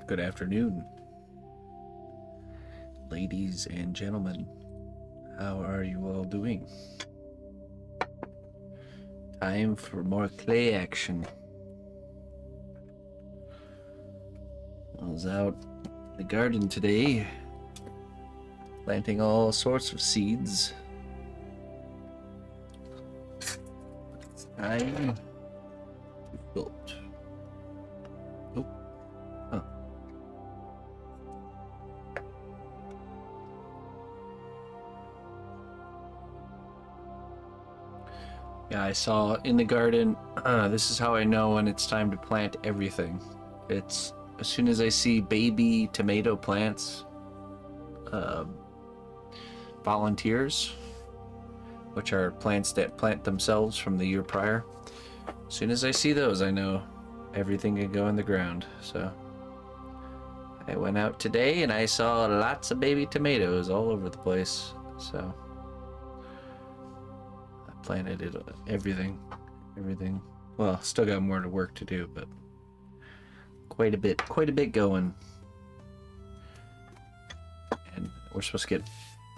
Good afternoon, ladies and gentlemen. How are you all doing? Time for more clay action. I was out in the garden today, planting all sorts of seeds. It's time to sculpt. Oh, huh. Yeah, I saw in the garden, this is how I know when it's time to plant everything. It's as soon as I see baby tomato plants, volunteers, which are plants that plant themselves from the year prior. As soon as I see those, I know everything can go in the ground. So I went out today and I saw lots of baby tomatoes all over the place. So planted it, everything. Well, still got more to work to do, but quite a bit going. And we're supposed to get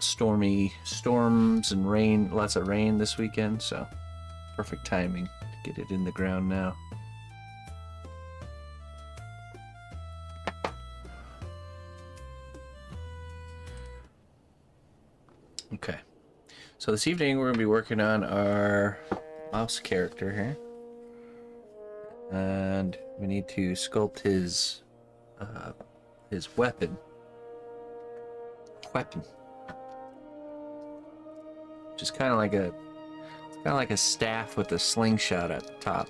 storms and rain, lots of rain this weekend, so perfect timing to get it in the ground now. Okay. So this evening we're going to be working on our mouse character here. And we need to sculpt his weapon. Which is kind of like a staff with a slingshot at the top.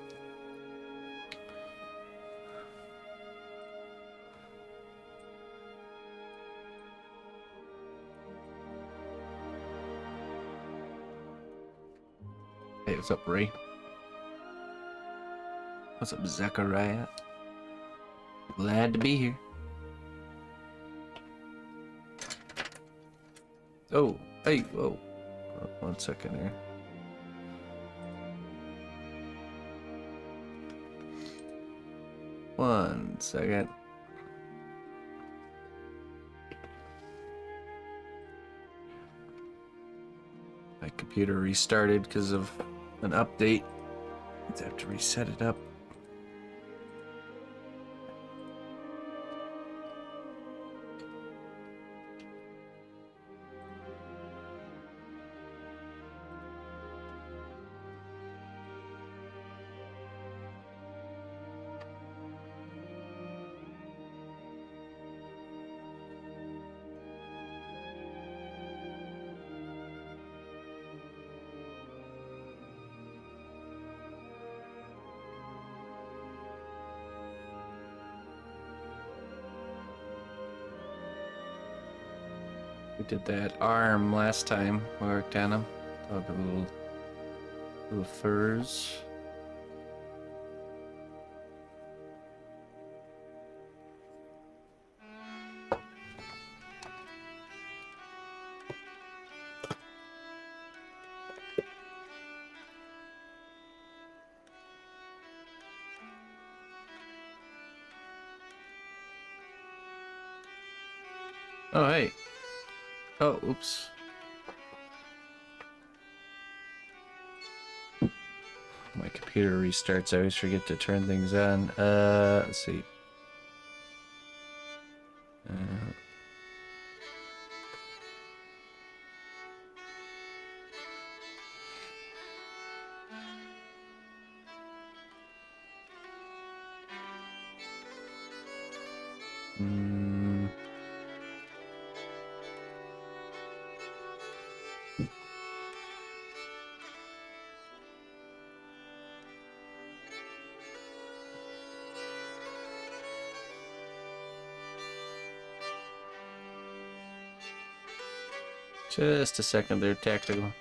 Hey, what's up, Ray? What's up, Zechariah? Glad to be here. Oh, hey, whoa. 1 second here. One second. My computer restarted because of an update. I have to reset it up. We did that arm last time we worked on him. Oh, the little furs. Oh, hey. Oh, oops. My computer restarts. I always forget to turn things on. Let's see. Just a second there, tactical.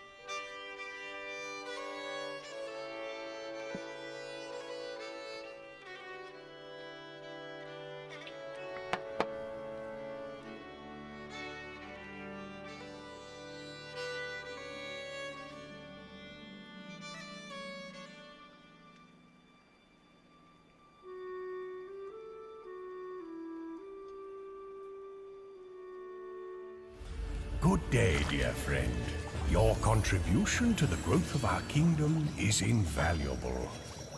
Good day, dear friend. Your contribution to the growth of our kingdom is invaluable.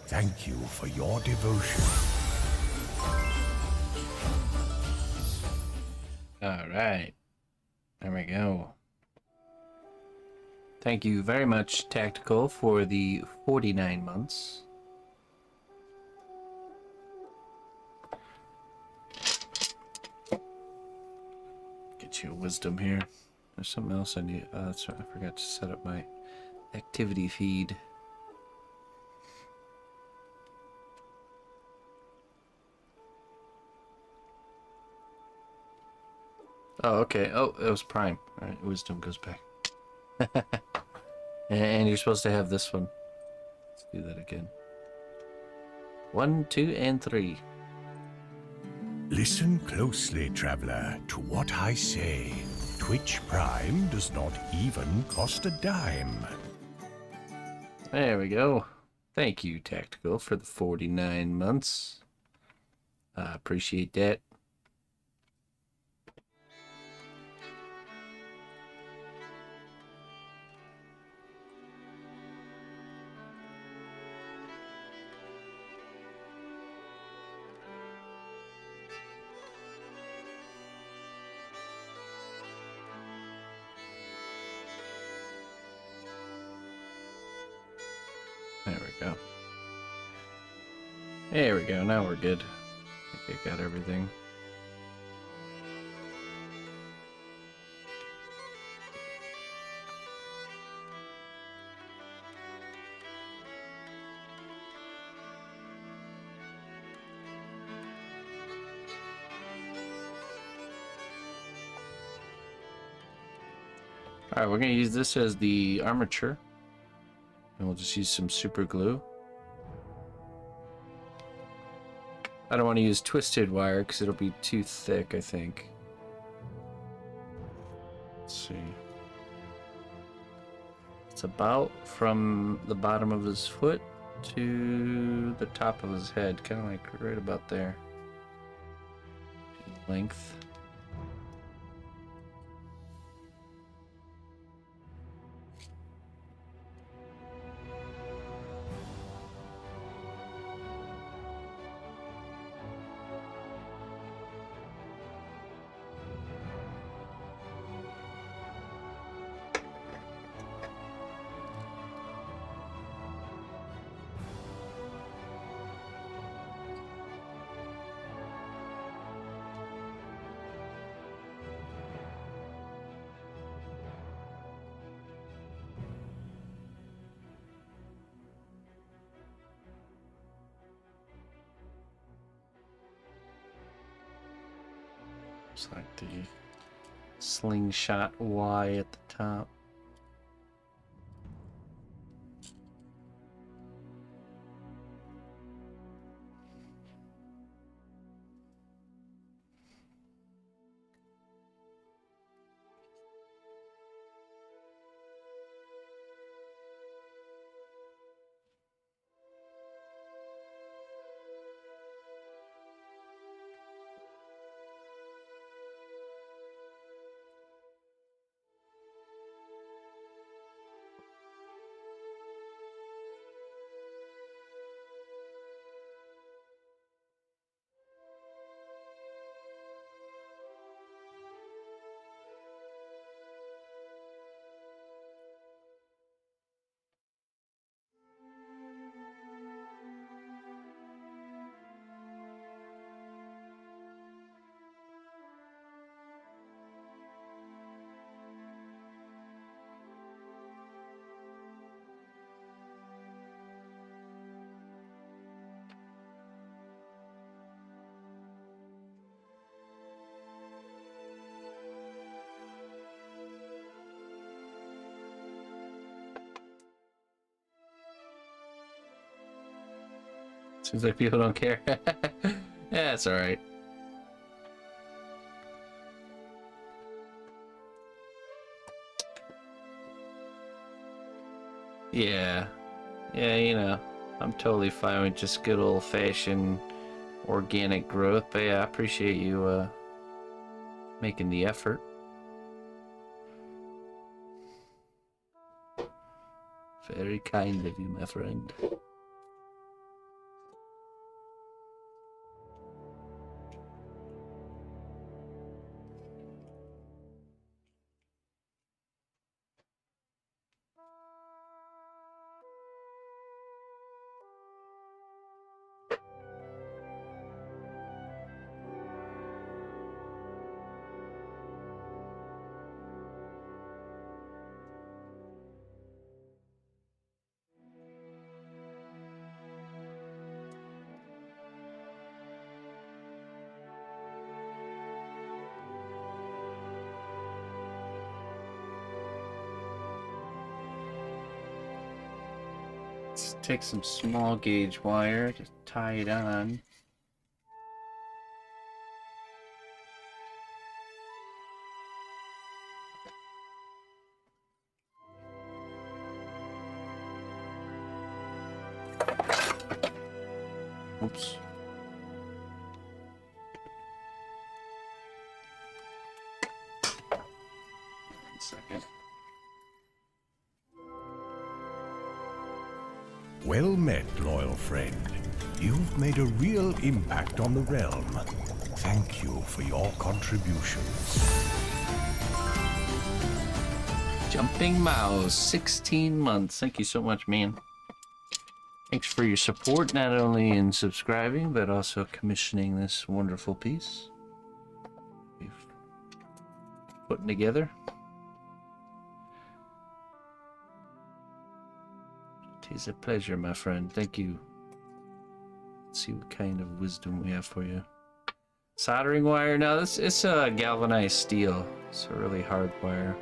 Thank you for your devotion. All right. There we go. Thank you very much, Tactical, for the 49 months. Get you a wisdom here. There's something else I need. That's right. I forgot to set up my activity feed. Oh, okay. Oh, it was Prime. Alright, wisdom goes back. And you're supposed to have this one. Let's do that again. 1, 2, and 3. Listen closely, traveler, to what I say. Twitch Prime does not even cost a dime. There we go. Thank you, Tactical, for the 49 months. I appreciate that. There we go. There we go. Now we're good. I think I got everything. Alright, we're going to use this as the armature. And we'll just use some super glue. I don't want to use twisted wire because it'll be too thick, I think. Let's see. It's about from the bottom of his foot to the top of his head. Kind of like right about there. Length. Looks like the slingshot Y at the top. Seems like people don't care. Yeah, it's alright. Yeah. Yeah, you know, I'm totally fine with just good old-fashioned organic growth, but yeah, I appreciate you making the effort. Very kind of you, my friend. Let's take some small gauge wire to tie it on. Oops. One second. Well met, loyal friend. You've made a real impact on the realm. Thank you for your contributions. Jumping Mouse, 16 months. Thank you so much, man. Thanks for your support, not only in subscribing, but also commissioning this wonderful piece we've put together. It is a pleasure, my friend. Thank you. Let's see what kind of wisdom we have for you. Soldering wire. Now, it's a galvanized steel. It's a really hard wire.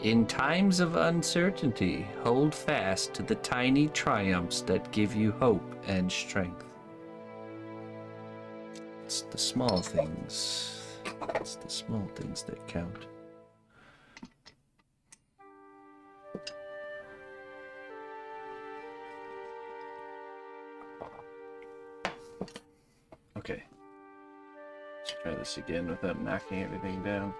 In times of uncertainty, hold fast to the tiny triumphs that give you hope and strength. It's the small things. It's the small things that count. Okay. Let's try this again without knocking everything down.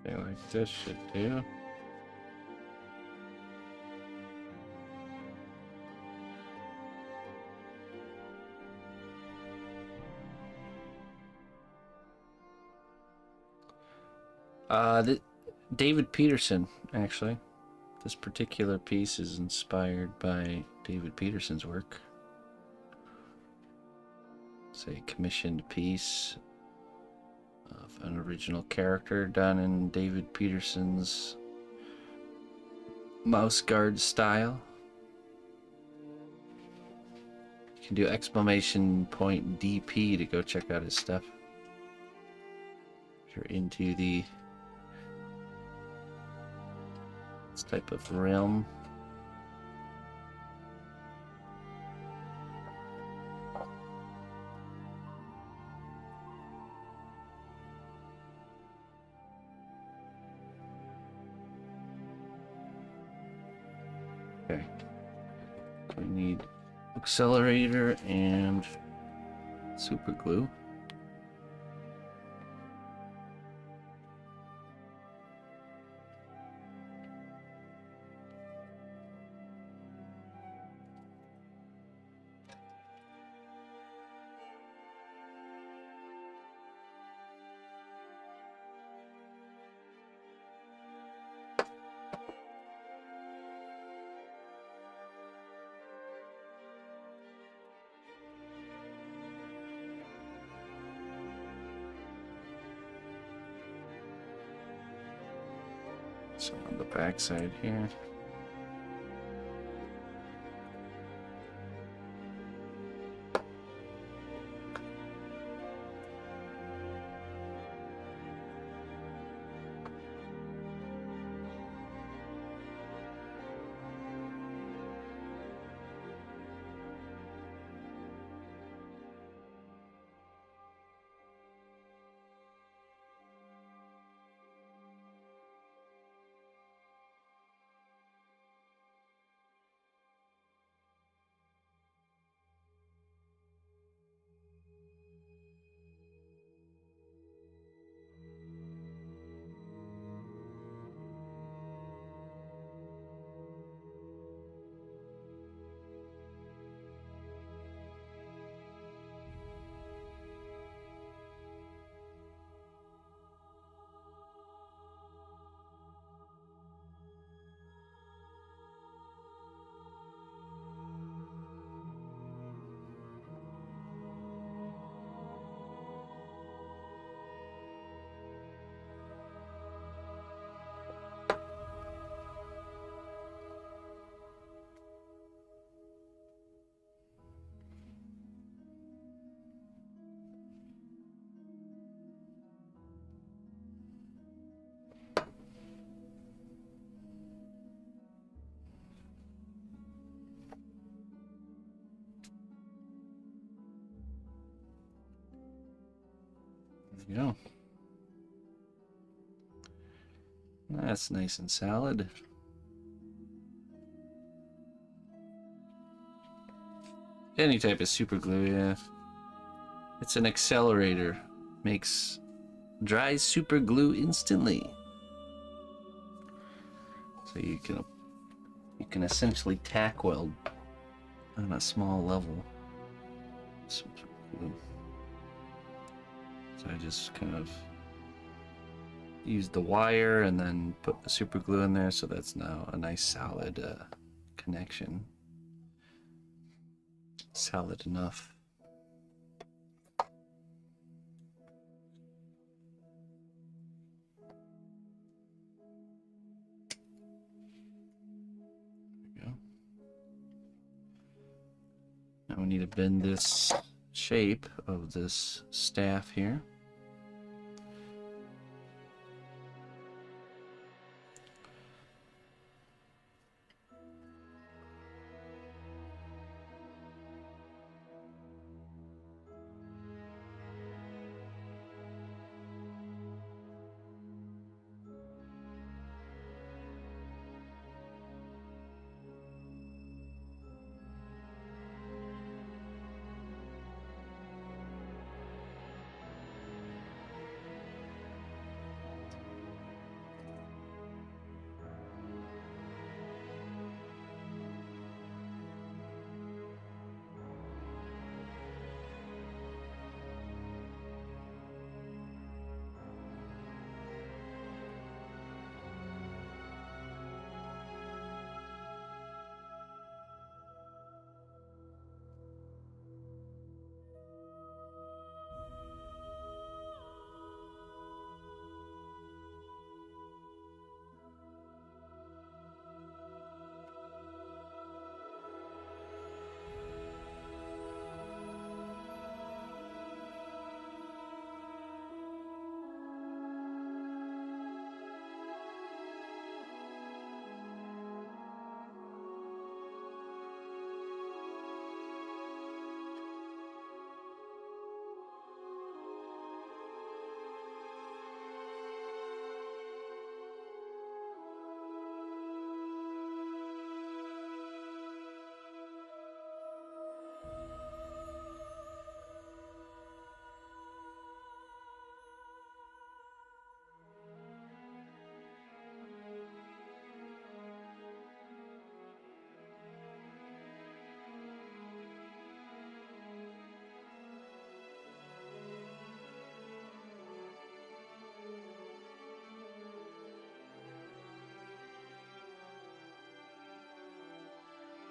Something like this should do. David Petersen, actually. This particular piece is inspired by David Petersen's work. It's a commissioned piece of an original character done in David Petersen's mouse guard style. You can do !DP to go check out his stuff. If you're into this type of realm. Okay. We need accelerator and super glue. So on the back side here. There we go. That's nice and solid. Any type of super glue, yeah. It's an accelerator. Makes dry super glue instantly. So you can essentially tack weld on a small level. Super glue. So I just kind of used the wire and then put the super glue in there, so that's now a nice solid connection. Solid enough. There we go. Now we need to bend this shape of this staff here.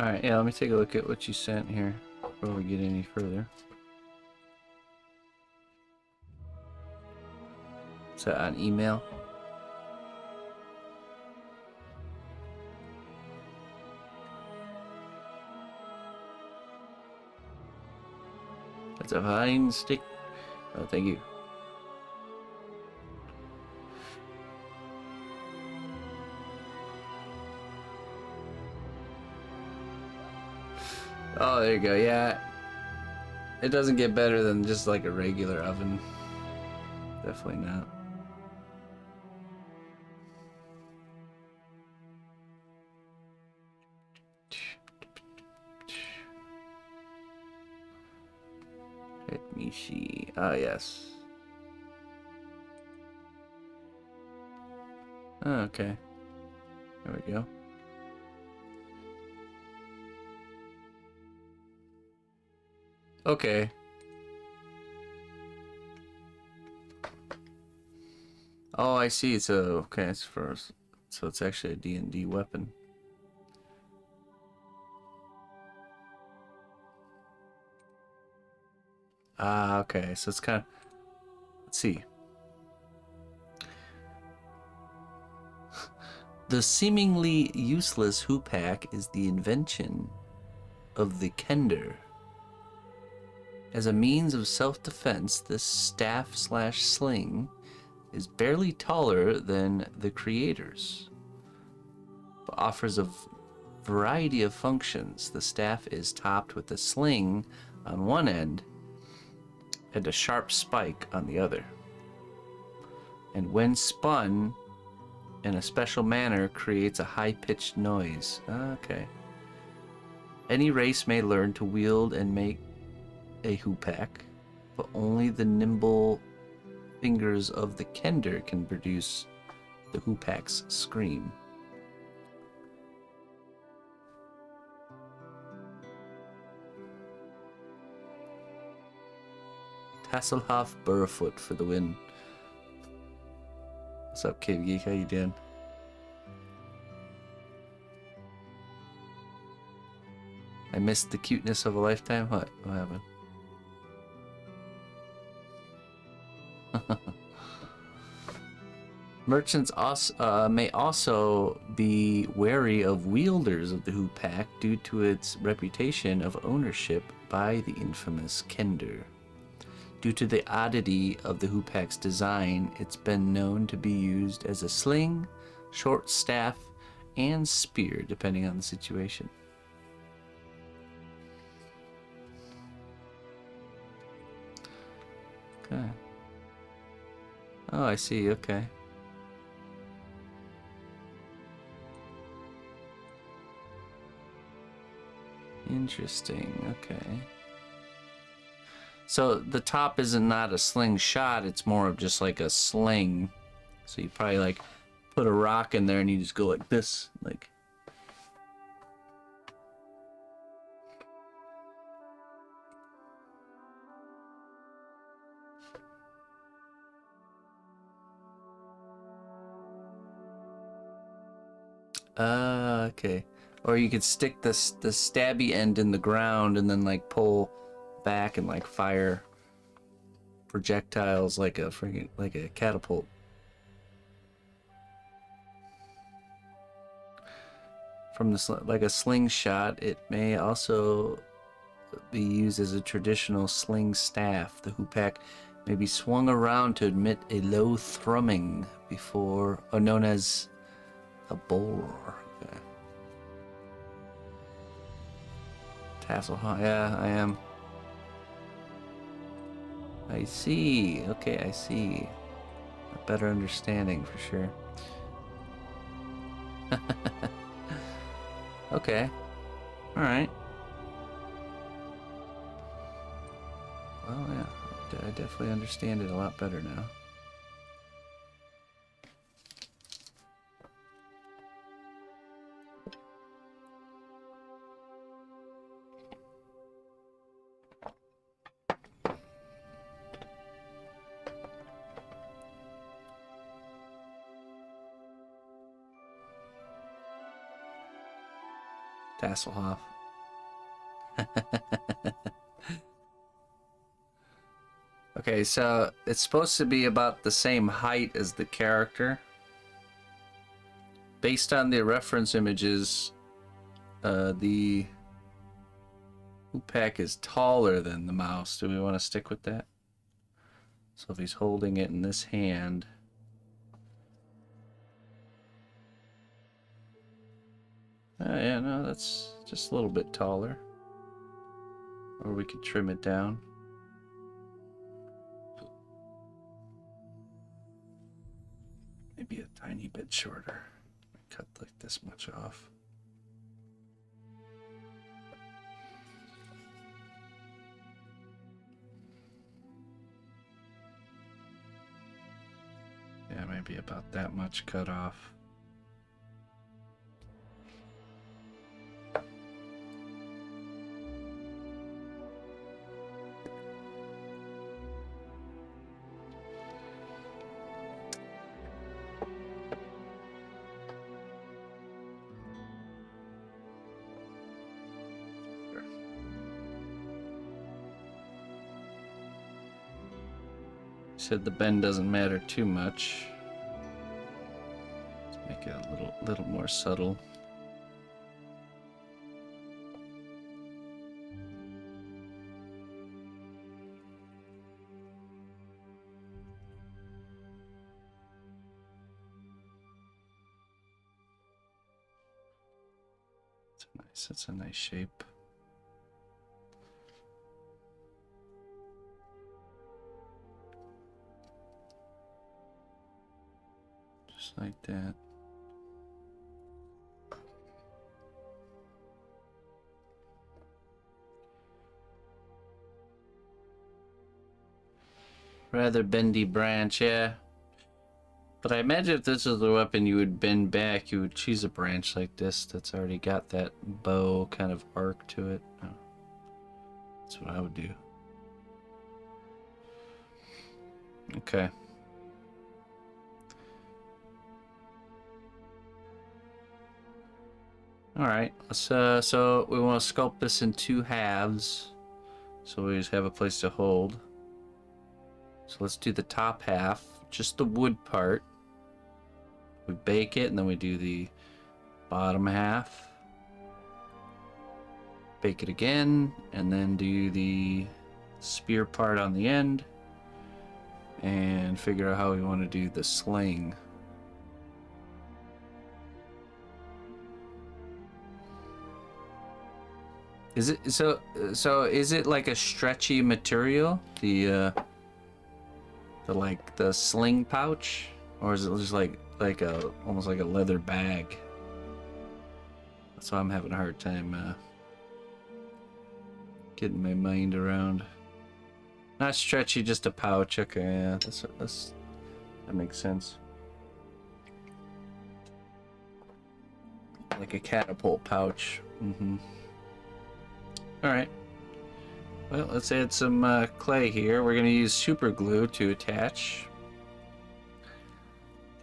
Alright, yeah, let me take a look at what you sent here before we get any further. Is that on email? That's a fine stick. Oh, thank you. Oh, there you go. Yeah. It doesn't get better than just like a regular oven. Definitely not. Let me see. Ah, yes. Oh, okay. There we go. Okay. Oh, I see. So, okay, it's first. So it's actually a D&D weapon. Ah, okay. So it's kind of... Let's see. The seemingly useless hoopak is the invention of the kender. As a means of self-defense, this staff/sling is barely taller than the creators, but offers a variety of functions. The staff is topped with a sling on one end and a sharp spike on the other. And when spun in a special manner, creates a high-pitched noise. Okay. Any race may learn to wield and make a hoopak, but only the nimble fingers of the kender can produce the hoopak's scream. Tasselhoff Burrowfoot for the win. What's up, Cave Geek? How you doing? I missed the cuteness of a lifetime? What happened? Merchants also, may also be wary of wielders of the hoopak due to its reputation of ownership by the infamous kender. Due to the oddity of the hoopak's design, it's been known to be used as a sling, short staff, and spear, depending on the situation. Okay. Oh, I see. Okay. Interesting. Okay. So the top isn't not a slingshot, it's more of just like a sling. So you probably like put a rock in there and you just go like this, like. Okay. Or you could stick the stabby end in the ground and then like pull back and like fire projectiles like a friggin' like a catapult. From the like a slingshot, it may also be used as a traditional sling staff. The hoopak may be swung around to emit a low thrumming before, or known as a bull roar. Okay. Tassel, huh? Yeah, I am. I see. Okay, I see. A better understanding for sure. Okay. Alright. Well, yeah. I definitely understand it a lot better now. Tasselhoff. Okay, so it's supposed to be about the same height as the character. Based on the reference images, the Upak is taller than the mouse. Do we want to stick with that? So if he's holding it in this hand... yeah, no, that's just a little bit taller. Or we could trim it down. Maybe a tiny bit shorter. Cut like this much off. Yeah, maybe about that much cut off. Said the bend doesn't matter too much. Let's make it a little more subtle. That's a nice shape. Just like that. Rather bendy branch, yeah. But I imagine if this was the weapon you would bend back, you would choose a branch like this that's already got that bow kind of arc to it. Oh, that's what I would do. Okay. Alright, let's so we want to sculpt this in 2 halves. So we just have a place to hold. So let's do the top half, just the wood part. We bake it and then we do the bottom half. Bake it again and then do the spear part on the end. And figure out how we want to do the sling. Is it so is it like a stretchy material? The like the sling pouch? Or is it just like a almost like a leather bag? That's why I'm having a hard time getting my mind around. Not stretchy, just a pouch. Okay, yeah, that makes sense. Like a catapult pouch. Mm-hmm. Alright. Well, let's add some clay here. We're going to use super glue to attach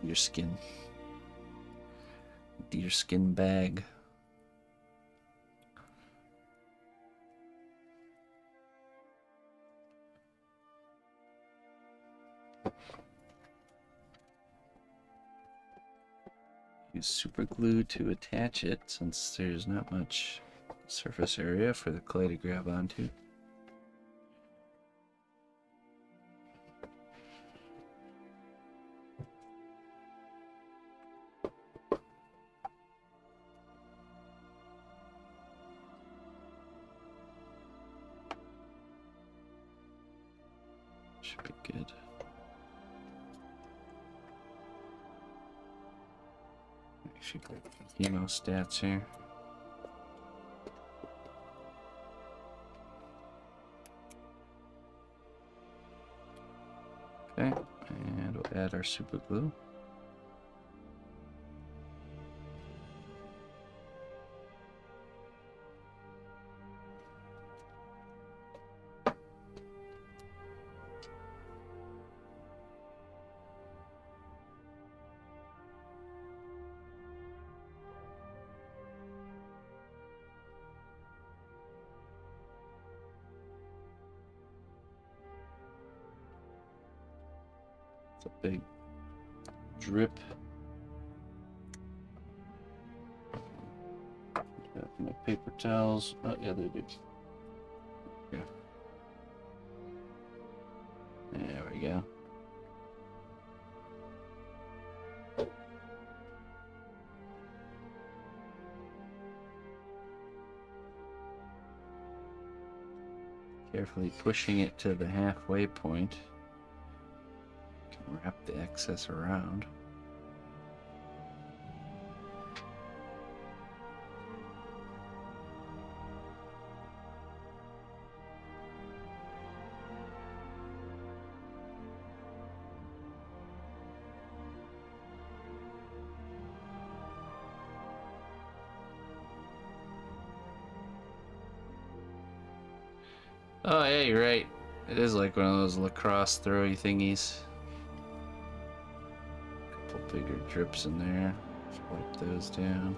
your skin. Deer skin bag. Use super glue to attach it since there's not much surface area for the clay to grab onto. Should be good. Should get emo stats here. Okay, and we'll add our super glue. It's a big drip. Got my paper towels. Oh, yeah, they do. Yeah. There we go. Carefully pushing it to the halfway point. Can wrap the excess around. Oh, yeah, you're right. It is like one of those lacrosse throwy thingies. Couple bigger drips in there. Just wipe those down.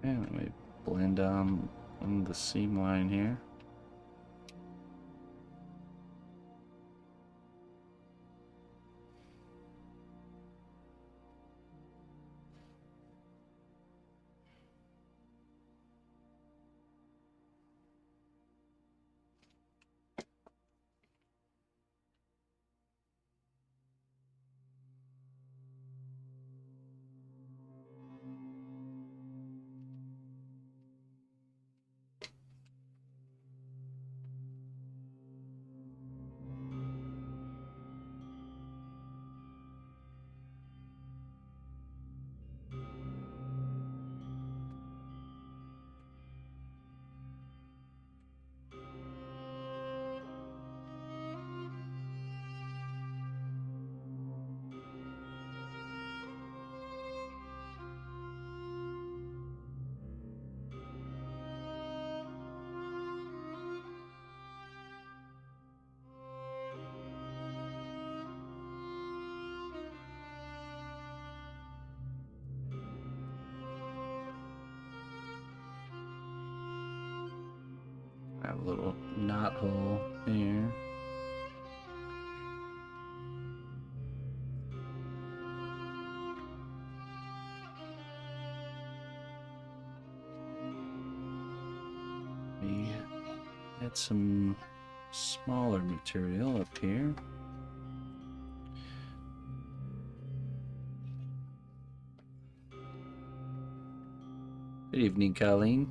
And let me blend on the seam line here. I have a little knot hole here. We add some smaller material up here. Good evening, Colleen.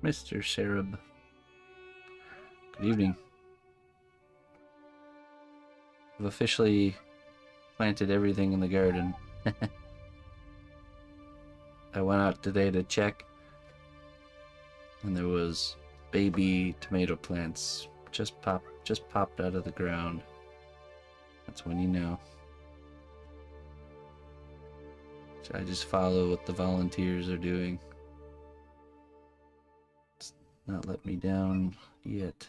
Mr. Sereb. Good evening. I've officially planted everything in the garden. I went out today to check, and there was baby tomato plants just popped out of the ground. That's when you know. So I just follow what the volunteers are doing. It's not let me down yet.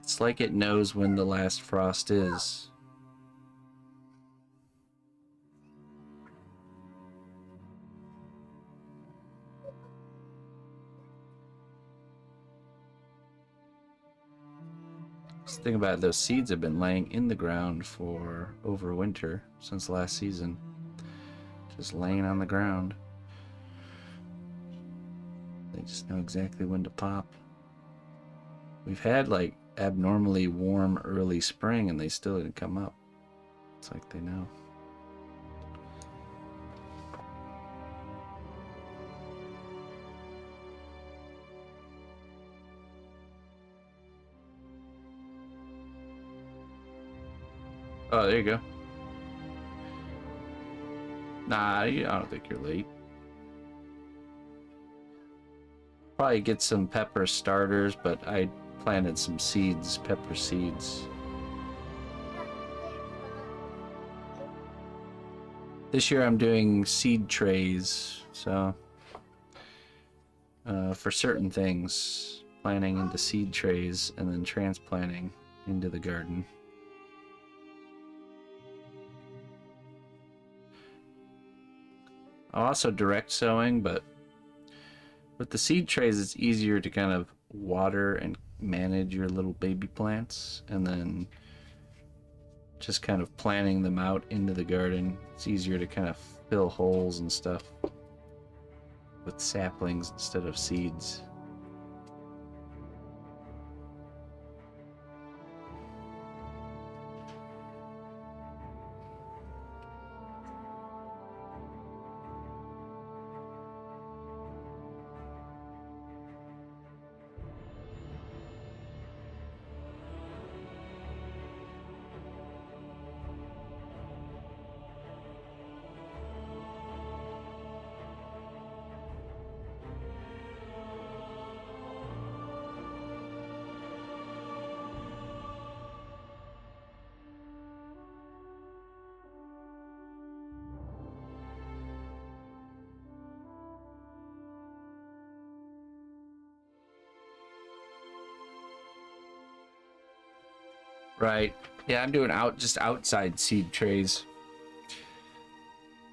It's like it knows when the last frost is. The thing about it, those seeds have been laying in the ground for over winter since last season. Just laying on the ground. They just know exactly when to pop. We've had like abnormally warm early spring and they still didn't come up. It's like they know. Oh, there you go. Nah, I don't think you're late. Probably get some pepper starters, but I planted some seeds, pepper seeds. This year I'm doing seed trays, so for certain things, planting into seed trays and then transplanting into the garden. I'm also direct sowing, but with the seed trays, it's easier to kind of water and manage your little baby plants, and then just kind of planting them out into the garden. It's easier to kind of fill holes and stuff with saplings instead of seeds. Right. Yeah, I'm doing just outside seed trays.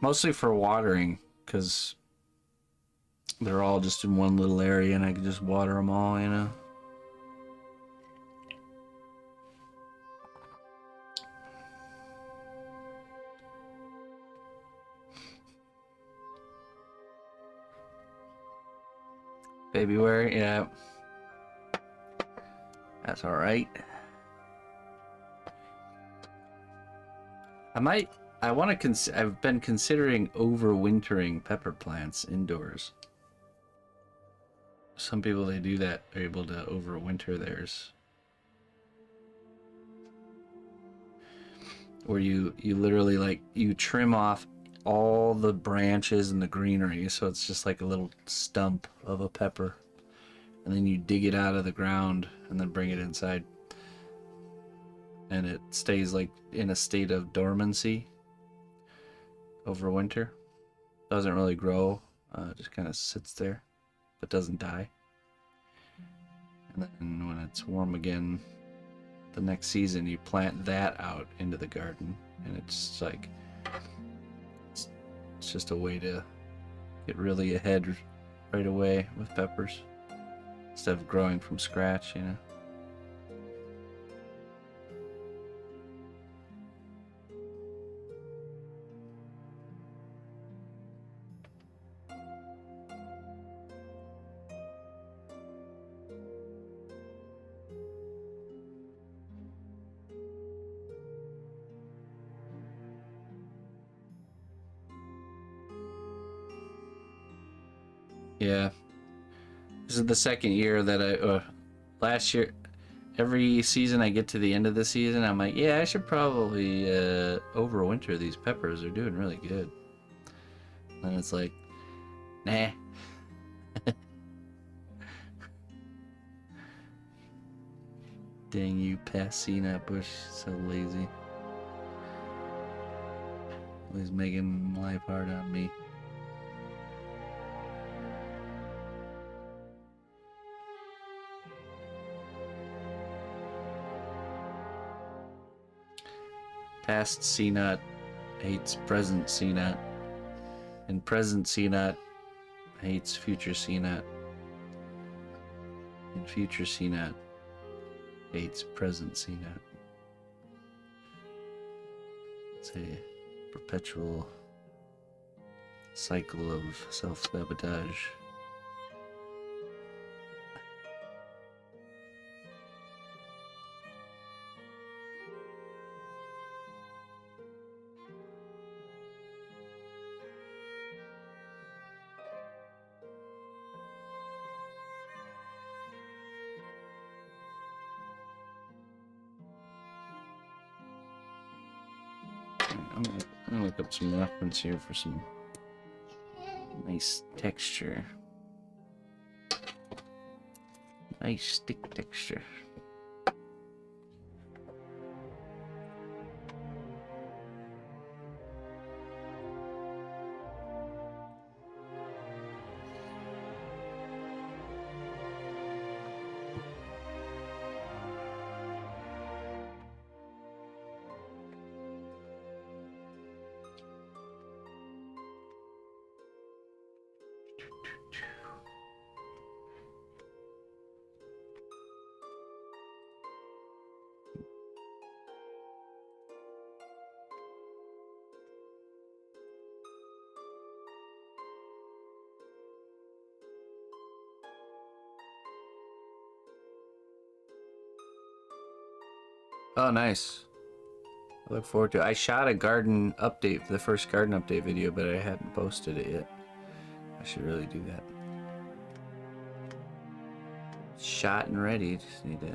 Mostly for watering, because they're all just in one little area and I can just water them all, you know? February, yeah. That's alright. I've been considering overwintering pepper plants indoors. Some people, they do that, are able to overwinter theirs. Where you literally, like, you trim off all the branches and the greenery, so it's just like a little stump of a pepper. And then you dig it out of the ground and then bring it inside. And it stays like in a state of dormancy over winter. Doesn't really grow, just kind of sits there, but doesn't die. And then when it's warm again, the next season you plant that out into the garden, and it's like it's just a way to get really ahead right away with peppers instead of growing from scratch, you know. Yeah. This is the second year that last year, every season I get to the end of the season, I'm like, yeah, I should probably overwinter these peppers. They're doing really good. And it's like, nah. Dang you, past cnotbusch, so lazy. Always making life hard on me. Past cnot hates present cnot, and present cnot hates future cnot, and future cnot hates present cnot. It's a perpetual cycle of self-sabotage. I'm gonna look up some reference here for some nice texture. Nice stick texture. Oh, nice. I look forward to it. I shot a garden update, the first garden update video, but I hadn't posted it yet. I should really do that. Shot and ready. Just need to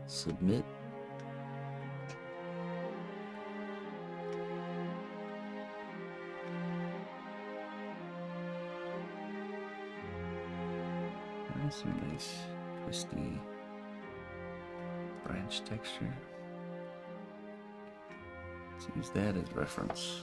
submit. That's some nice twisty branch texture. Let's use that as reference.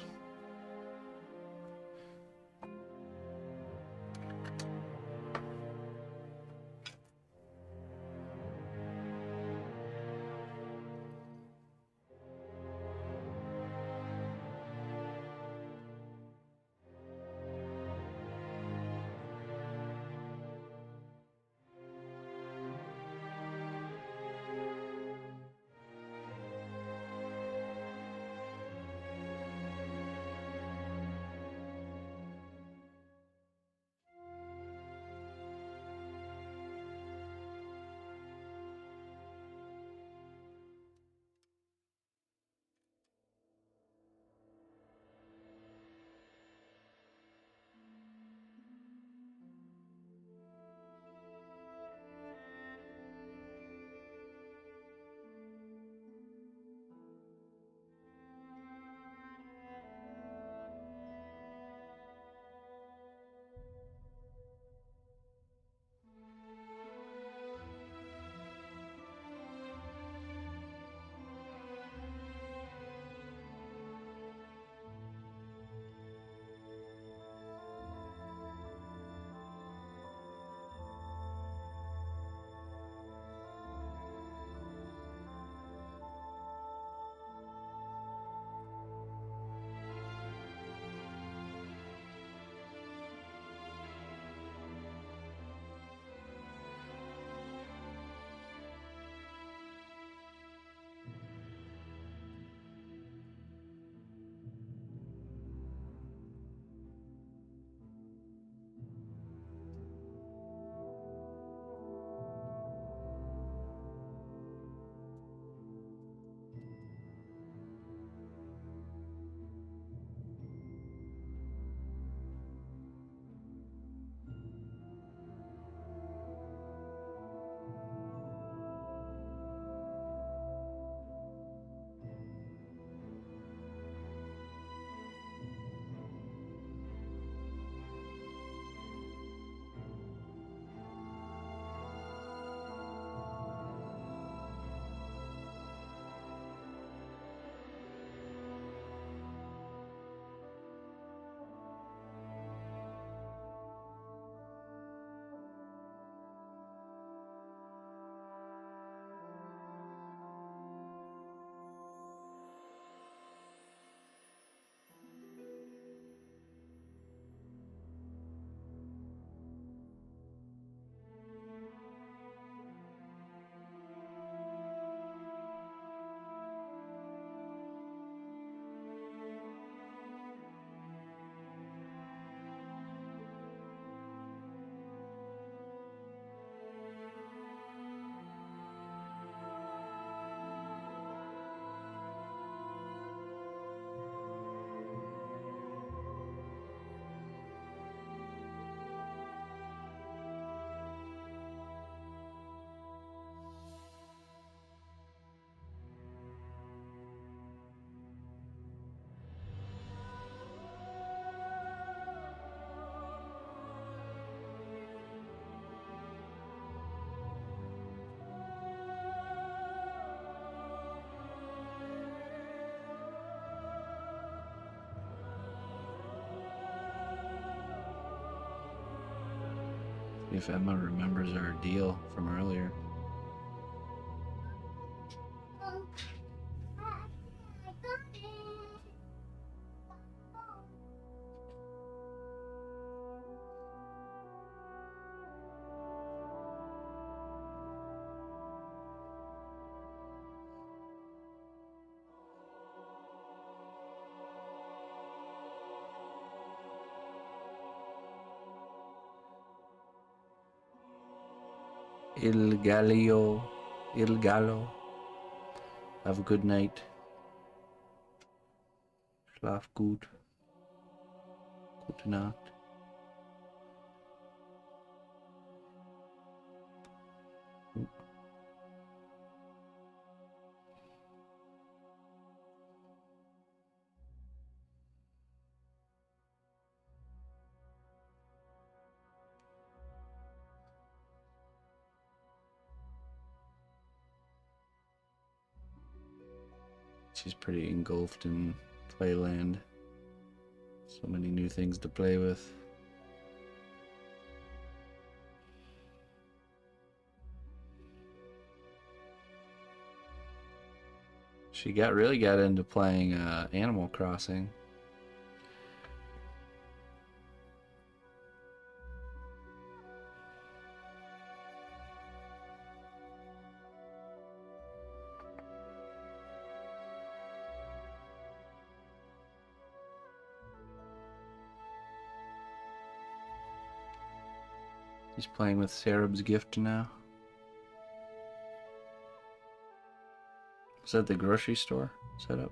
See if Emma remembers our deal from earlier. Il Gallo. Have a good night. Schlaf gut. Gute Nacht. She's pretty engulfed in playland. So many new things to play with. She really got into playing Animal Crossing. He's playing with Sarab's gift now. Is that the grocery store setup?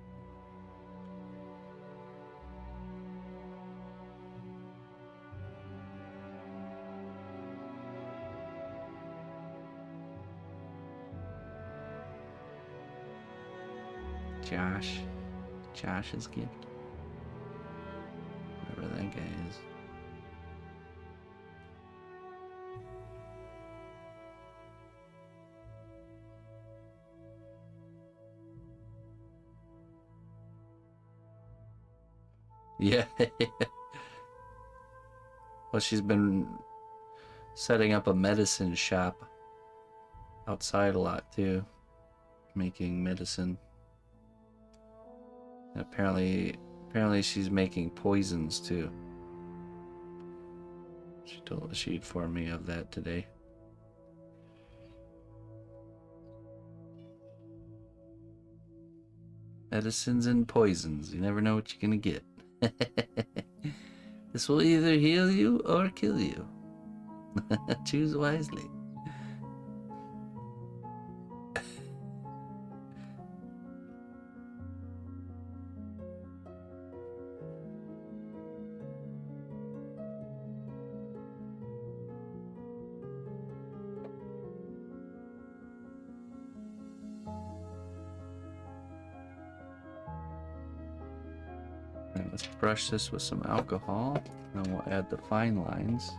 Josh's gift. Whatever that guy is. Yeah. Well, she's been setting up a medicine shop outside a lot too, making medicine. And apparently she's making poisons too. She informed me of that today. Medicines and poisons. You never know what you're gonna get. This will either heal you or kill you. Choose wisely. Let's brush this with some alcohol, and we'll add the fine lines.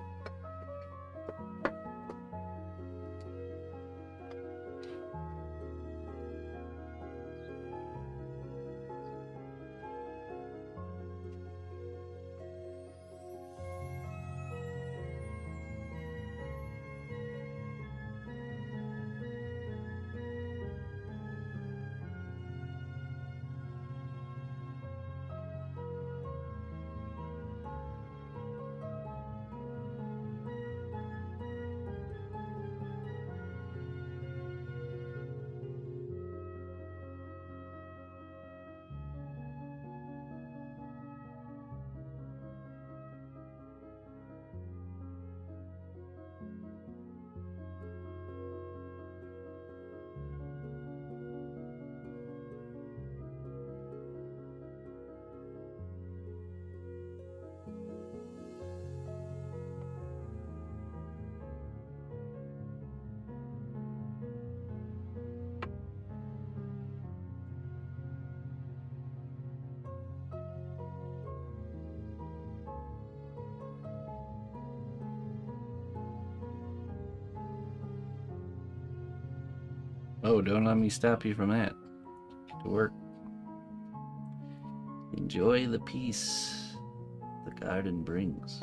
Oh, don't let me stop you from that. Get to work. Enjoy the peace the garden brings.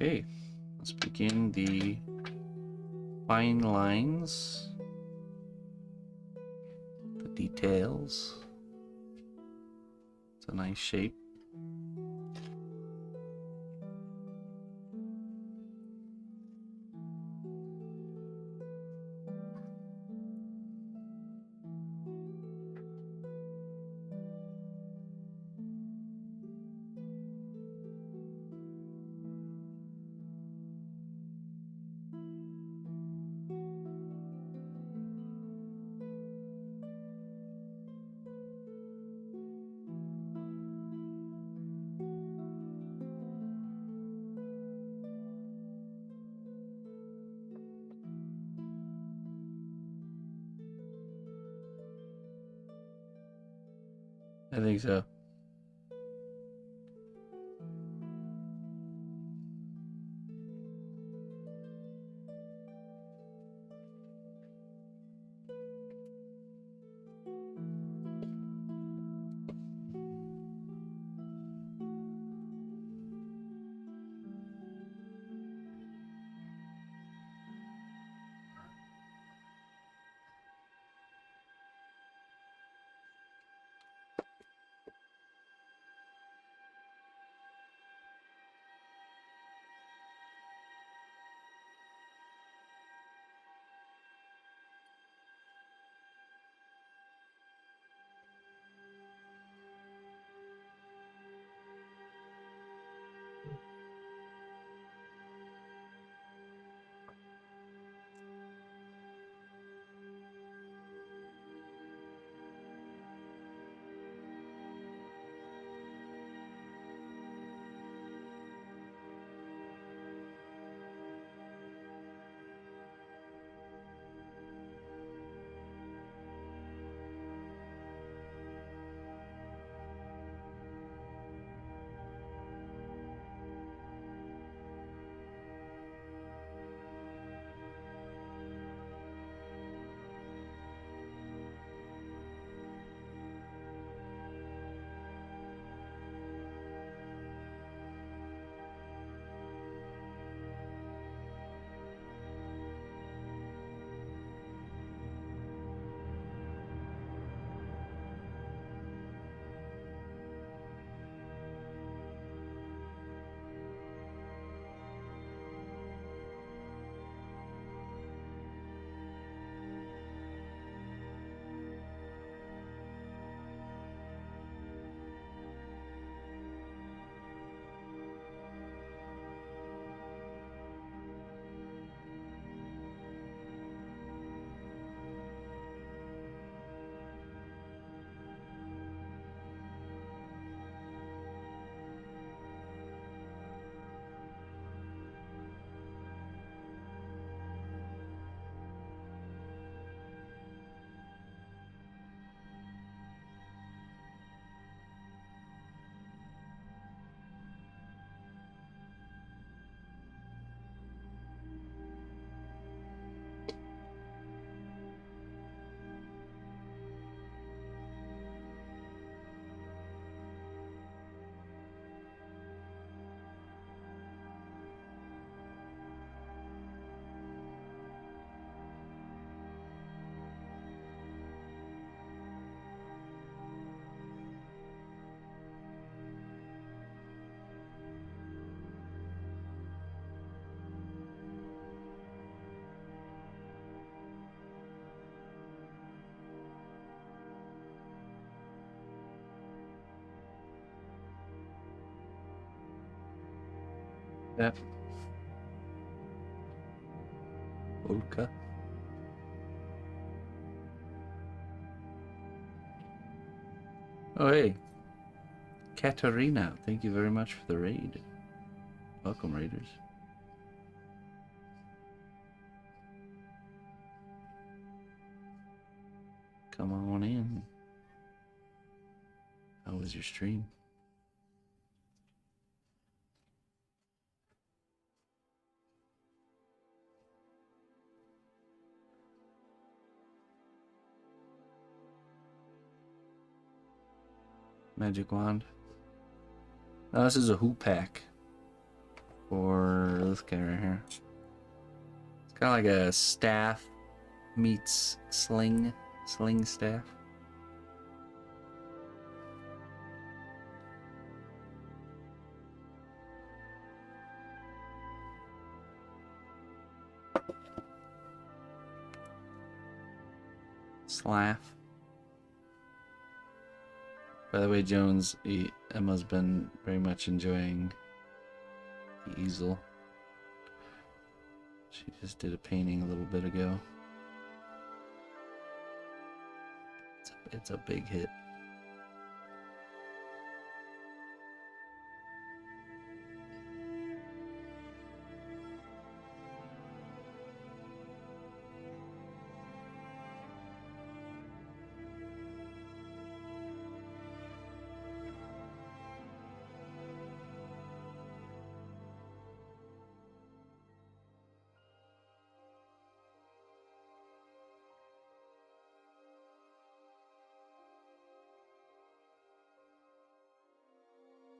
Okay, let's begin the fine lines, the details. It's a nice shape. I think so. Yeah. Orca. Oh, hey. Katarina, thank you very much for the raid. Welcome, raiders. Come on in. How was your stream? Magic wand. No, this is a hoop pack for this guy right here. It's kind of like a staff meets sling staff. Slaff. By the way, Jones, Emma's been very much enjoying the easel. She just did a painting a little bit ago. It's a big hit.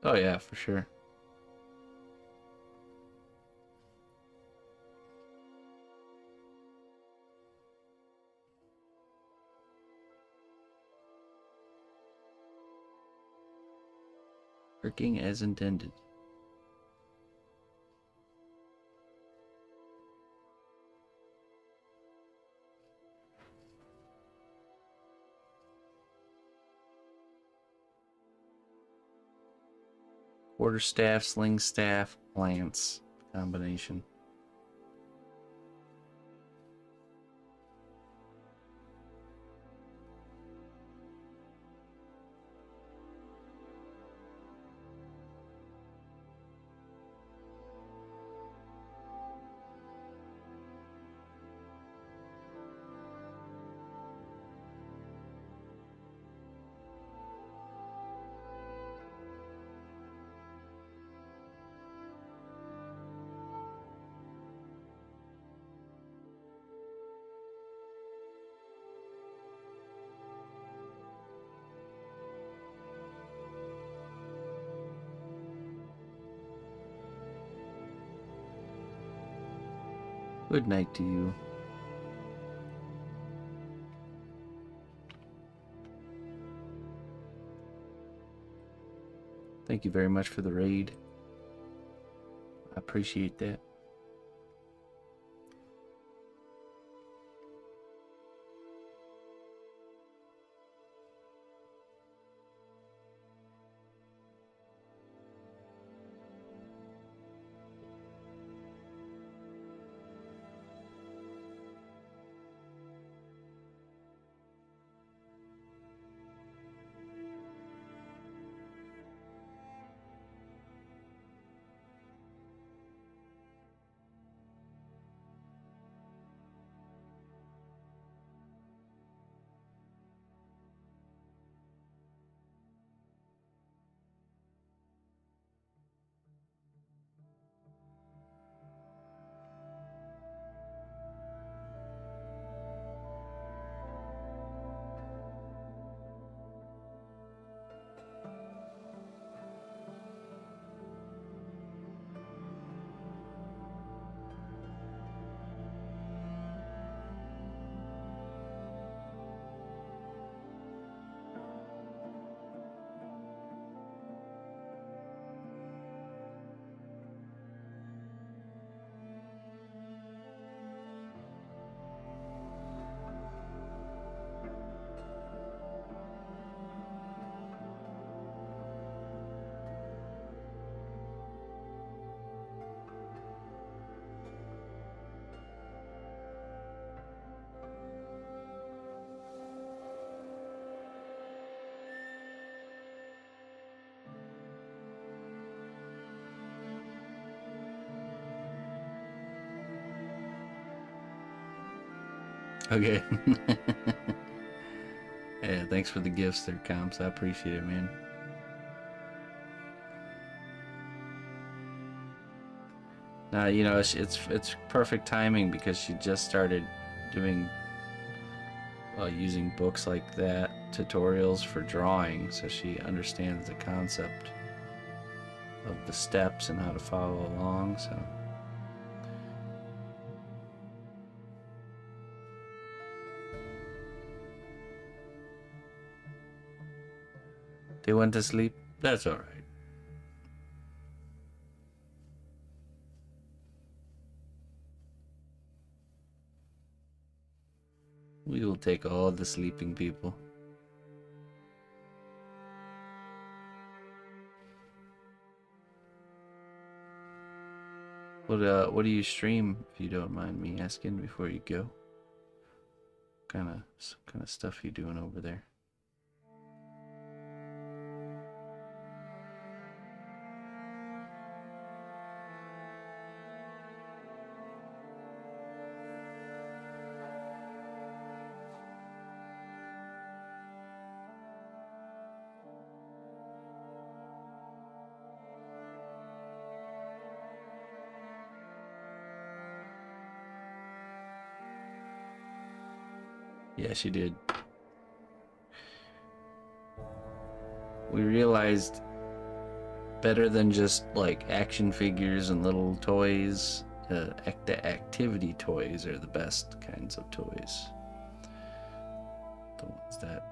Oh yeah, for sure. Working as intended. Quarterstaff, sling staff, lance combination. Good night to you. Thank you very much for the raid. I appreciate that. Okay. Yeah, thanks for the gifts there, Comps. I appreciate it, man. Now, you know, it's perfect timing because she just started doing using books like that, tutorials for drawing, so she understands the concept of the steps and how to follow along. So They went to sleep? That's alright. We will take all the sleeping people. What do you stream, if you don't mind me asking before you go? Some kind of stuff you doing over there? Yeah, she did. We realized better than just like action figures and little toys, the activity toys are the best kinds of toys. The ones that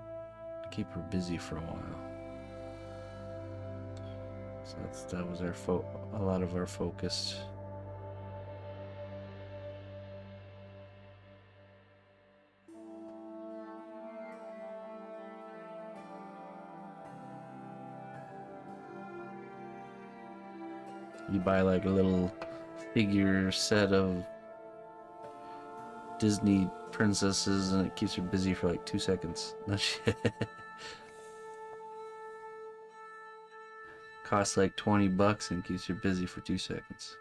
keep her busy for a while. So that was a lot of our focus. You buy like a little figure set of Disney princesses and it keeps her busy for like 2 seconds. No shit. Costs like $20 and keeps her busy for 2 seconds.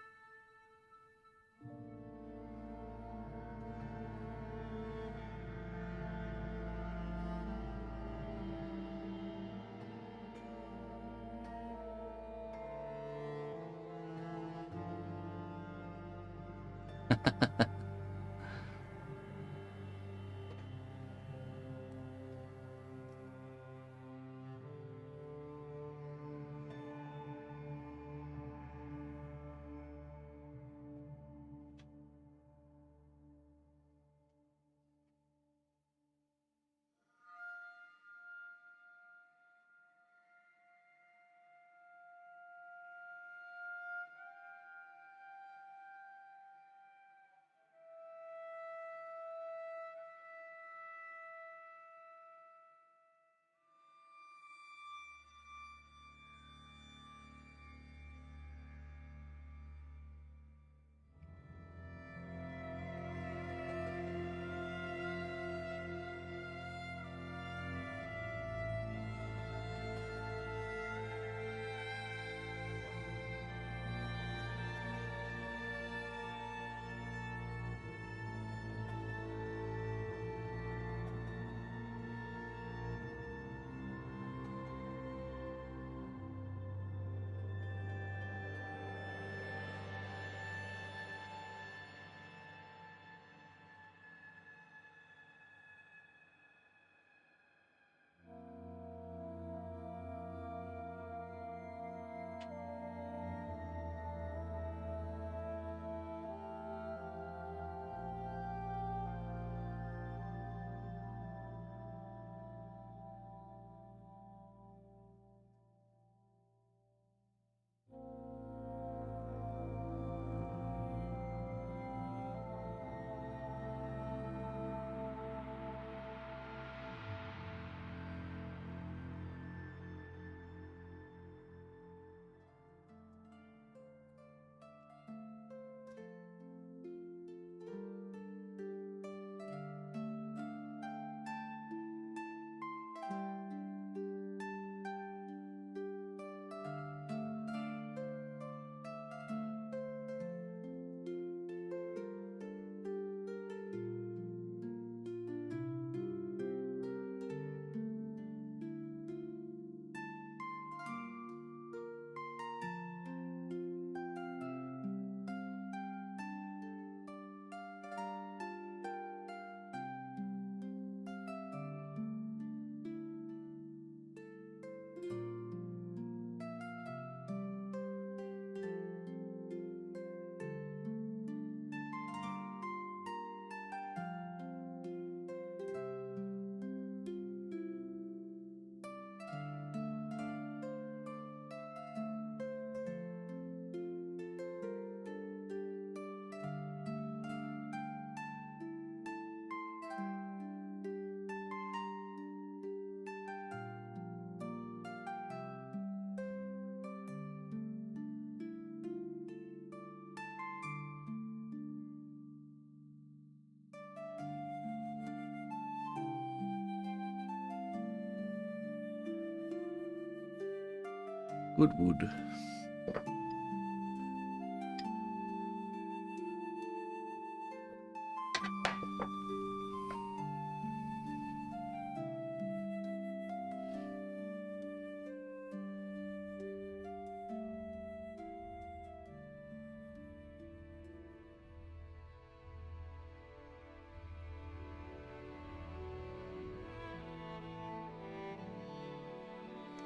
Good wood.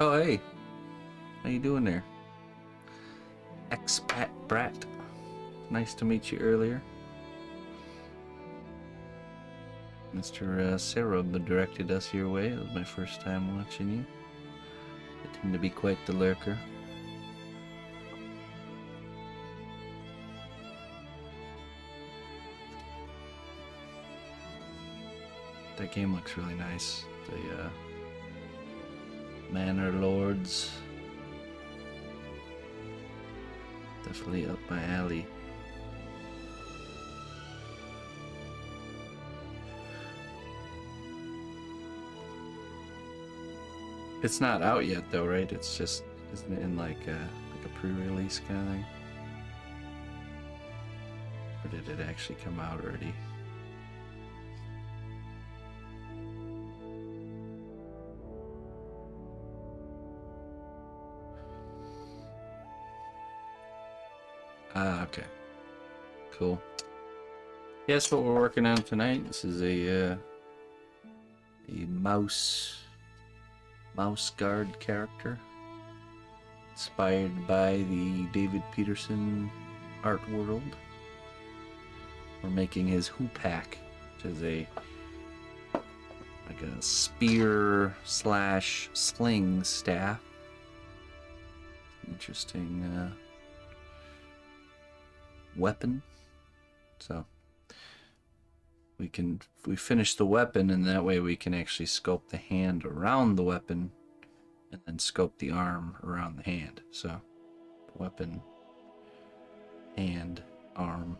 Oh, hey. How you doing there? Expat brat. Nice to meet you earlier. Mr. Serub directed us your way. It was my first time watching you. I tend to be quite the lurker. That game looks really nice. The Manor Lords. Definitely up my alley. It's not out yet though, right? It's just, isn't it in like a pre-release kind of thing? Or did it actually come out already? Ah, okay. Cool. Yes, what we're working on tonight. This is a mouse guard character, inspired by the David Petersen art world. We're making his hoopak, which is like a spear slash sling staff. Interesting weapon. So we finish the weapon, and that way we can actually sculpt the hand around the weapon and then sculpt the arm around the hand. So weapon, hand, arm.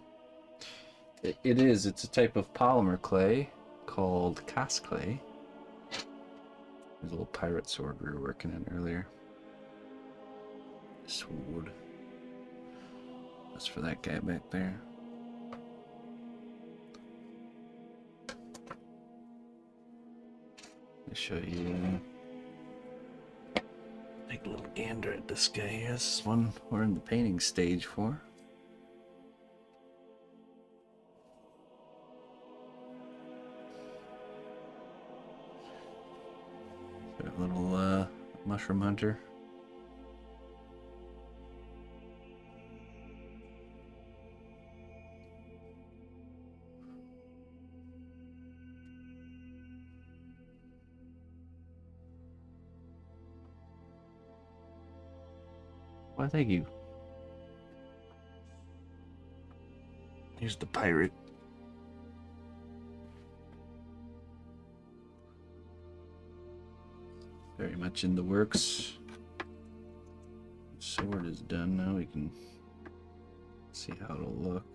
It's a type of polymer clay called cast clay. There's a little pirate sword we were working on earlier. Sword. That's for that guy back there. Let me show you. Take a little gander at this guy here. This is one we're in the painting stage for. A little mushroom hunter. Why, thank you. Here's the pirate. Very much in the works. Sword is done now. We can see how it'll look.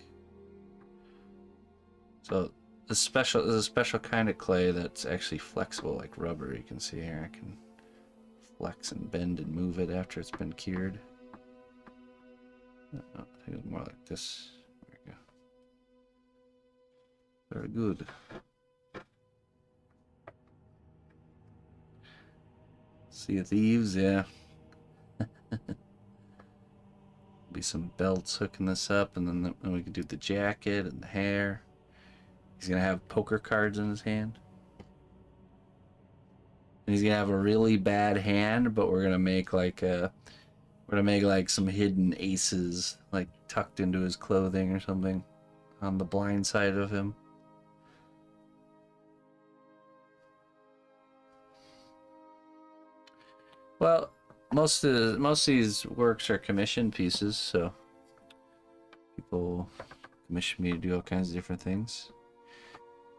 So there's a special kind of clay that's actually flexible, like rubber. You can see here. I can flex and bend and move it after it's been cured. I think it's more like this. There we go. Very good. Sea of Thieves, yeah. Be some belts hooking this up, and then we can do the jacket and the hair. He's gonna have poker cards in his hand. And he's gonna have a really bad hand, but we're gonna make like some hidden aces, like tucked into his clothing or something, on the blind side of him. Well, most of these works are commissioned pieces, so people commission me to do all kinds of different things.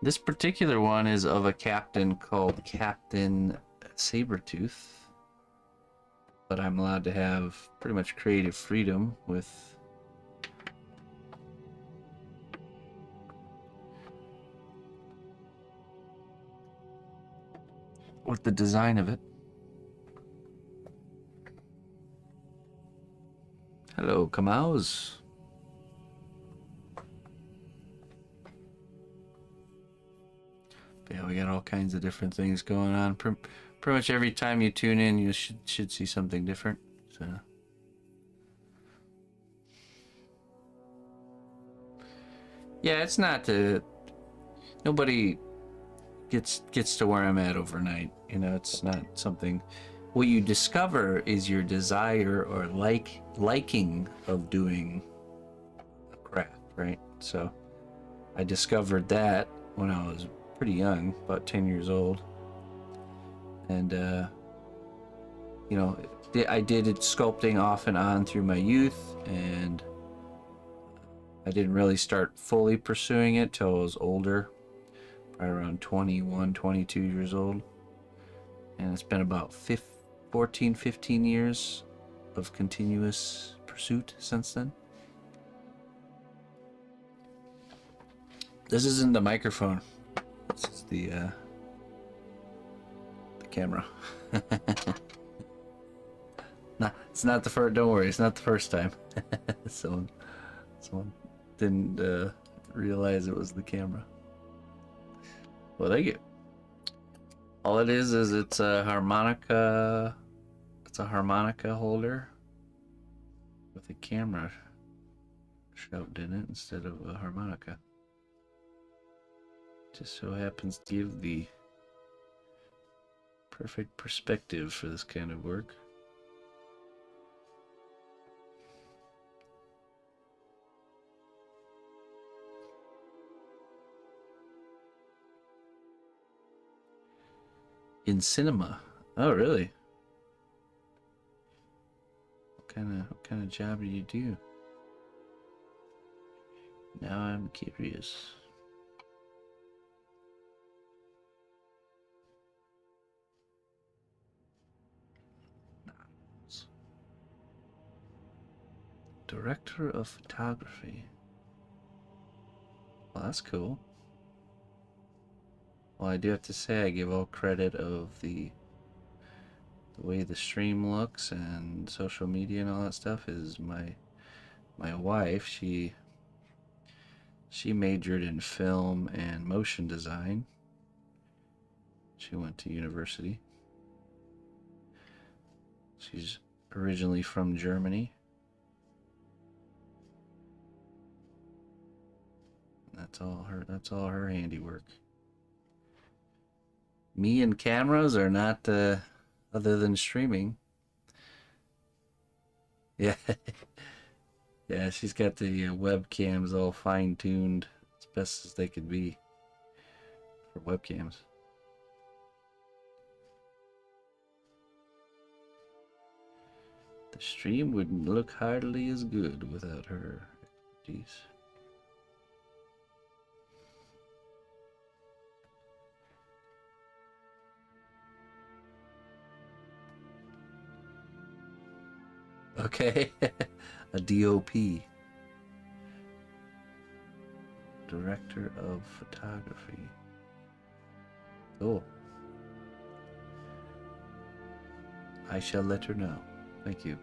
This particular one is of a captain called Captain Sabertooth, but I'm allowed to have pretty much creative freedom with the design of it. Hello, Kamaus. Yeah, we got all kinds of different things going on. Pretty much every time you tune in, you should see something different. So, yeah, it's not the nobody gets to where I'm at overnight. You know, it's not something. What you discover is your desire or liking of doing a craft, right? So, I discovered that when I was pretty young, about 10 years old, and you know, I did it sculpting off and on through my youth, and I didn't really start fully pursuing it till I was older, probably around 21, 22 years old, and it's been about 14, 15 years of continuous pursuit since then. This isn't the microphone. This is the camera. No, it's not the first. Don't worry, it's not the first time. Someone didn't realize it was the camera. Well, thank you. All it is it's a harmonica. It's a harmonica holder with a camera shoved in it instead of a harmonica. Just so happens to give the perfect perspective for this kind of work. In cinema. Oh, really? What kind of job do you do? Now I'm curious. Director of photography. Well, that's cool. Well, I do have to say I give all credit of the way the stream looks and social media and all that stuff is my wife. She majored in film and motion design. She went to university. She's originally from Germany. That's all her handiwork. Me and cameras are not other than streaming. Yeah. Yeah, she's got the webcams all fine-tuned as best as they could be for webcams. The stream wouldn't look hardly as good without her expertise. Okay, a DOP. Director of Photography. Cool. I shall let her know. Thank you.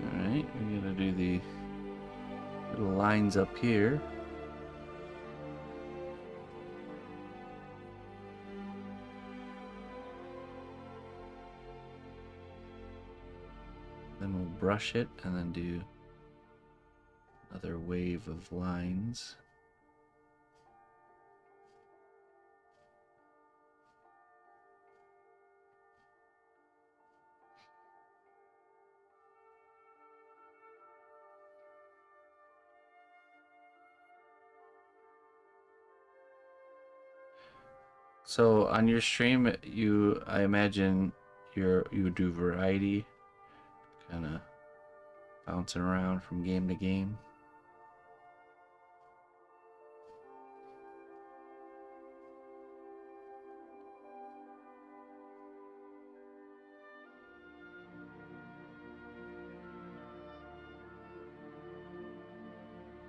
Alright, we're gonna do the little lines up here. Then we'll brush it and then do another wave of lines. So on your stream, I imagine you do variety, kind of bouncing around from game to game.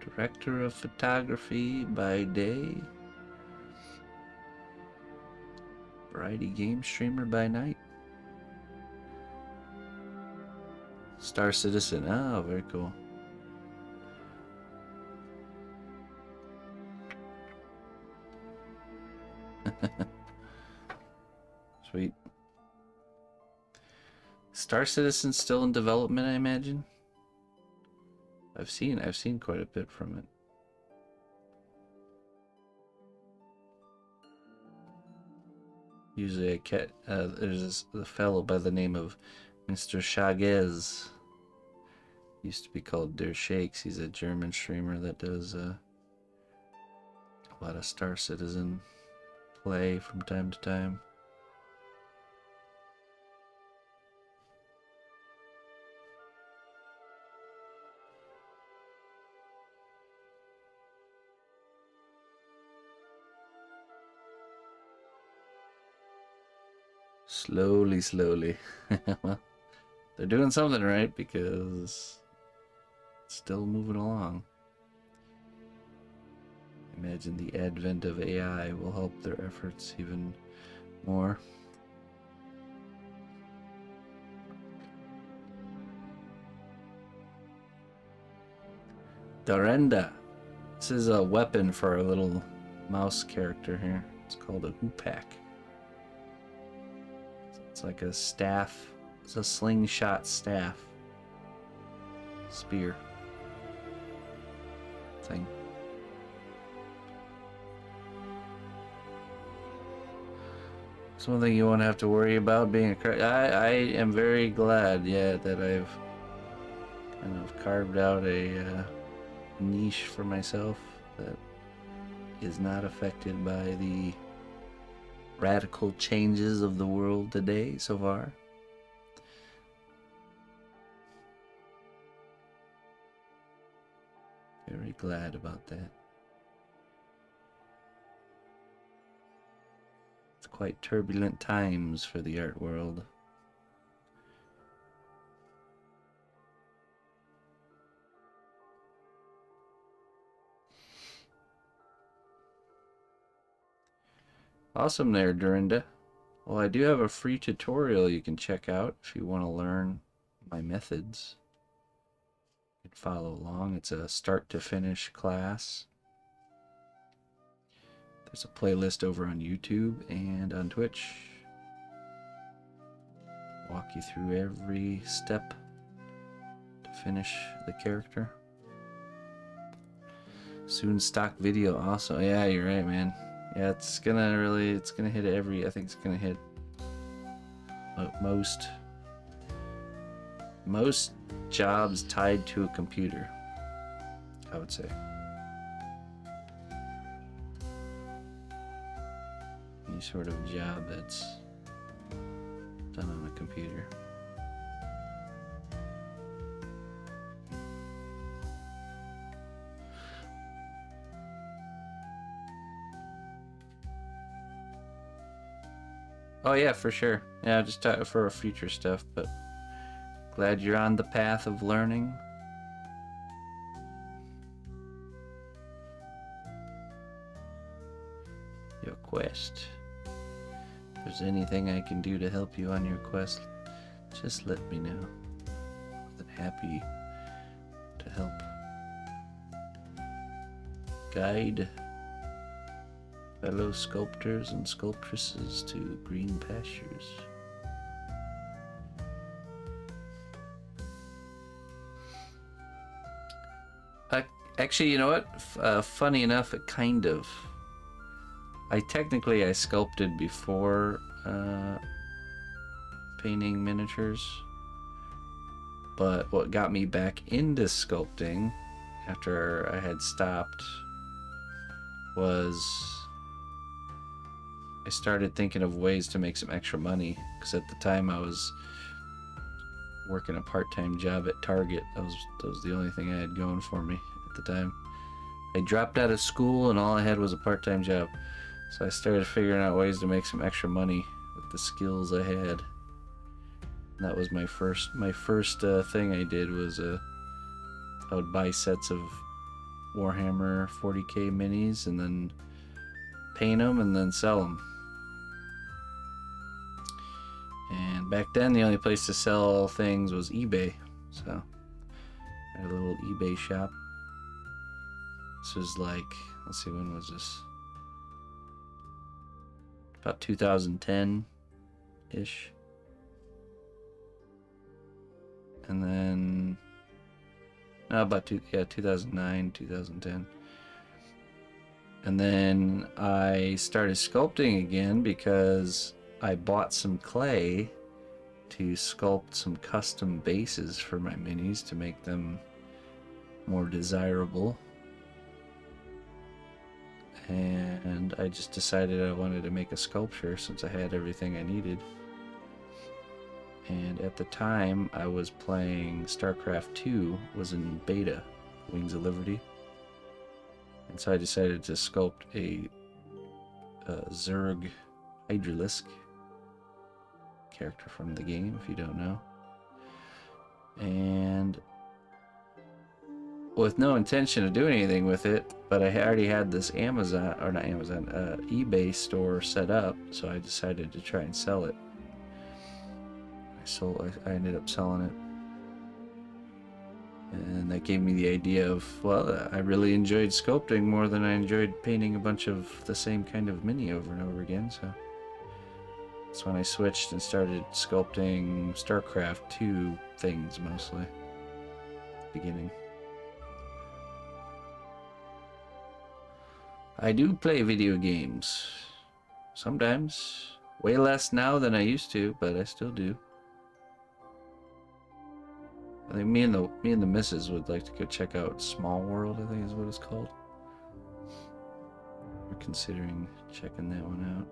Director of photography by day. Variety game streamer by night. Star Citizen. Oh, very cool. Sweet. Star Citizen's still in development, I imagine. I've seen quite a bit from it. Usually there's a fellow by the name of Mr. Chaguez. Used to be called Der Shakes. He's a German streamer that does a lot of Star Citizen play from time to time. Slowly, slowly. Well, they're doing something right because it's still moving along. Imagine the advent of AI will help their efforts even more. Dorenda. This is a weapon for a little mouse character here. It's called a hoopak. It's like a staff. It's a slingshot staff. Spear. Thing. It's one thing you won't have to worry about being a I am very glad, yeah, that I've kind of carved out a niche for myself that is not affected by the radical changes of the world today so far. Very glad about that. It's quite turbulent times for the art world. Awesome there, Dorinda. Well, I do have a free tutorial you can check out if you want to learn my methods. You can follow along. It's a start to finish class. There's a playlist over on YouTube and on Twitch. Walk you through every step to finish the character. Soon stock video also. Yeah, you're right, man. Yeah, it's gonna hit every, I think it's gonna hit most jobs tied to a computer, I would say. Any sort of job that's done on a computer. Oh yeah, for sure. Yeah, just for future stuff, but glad you're on the path of learning. Your quest. If there's anything I can do to help you on your quest, just let me know. More than happy to help guide fellow sculptors and sculptresses to green pastures. Actually, you know what? Funny enough, it kind of. I sculpted before painting miniatures, but what got me back into sculpting after I had stopped was I started thinking of ways to make some extra money, because at the time I was working a part-time job at Target. That was the only thing I had going for me at the time. I dropped out of school and all I had was a part-time job. So I started figuring out ways to make some extra money with the skills I had. And that was my first thing I did was I would buy sets of Warhammer 40k minis and then paint them and then sell them. And back then the only place to sell things was eBay, so I had a little eBay shop. This was like, let's see, when was this? About 2010-ish. And then, no, about 2009, 2010. And then I started sculpting again because I bought some clay to sculpt some custom bases for my minis to make them more desirable. And I just decided I wanted to make a sculpture since I had everything I needed. And at the time I was playing StarCraft 2, was in beta, Wings of Liberty. And so I decided to sculpt a Zerg Hydralisk character from the game, if you don't know. And with no intention of doing anything with it, but I already had this eBay store set up, so I decided to try and sell it. I ended up selling it. And that gave me the idea of, well, I really enjoyed sculpting more than I enjoyed painting a bunch of the same kind of mini over and over again, so that's when I switched and started sculpting StarCraft 2 things mostly at the beginning. I do play video games. Sometimes. Way less now than I used to, but I still do. I think me and the missus would like to go check out Small World, I think is what it's called. We're considering checking that one out.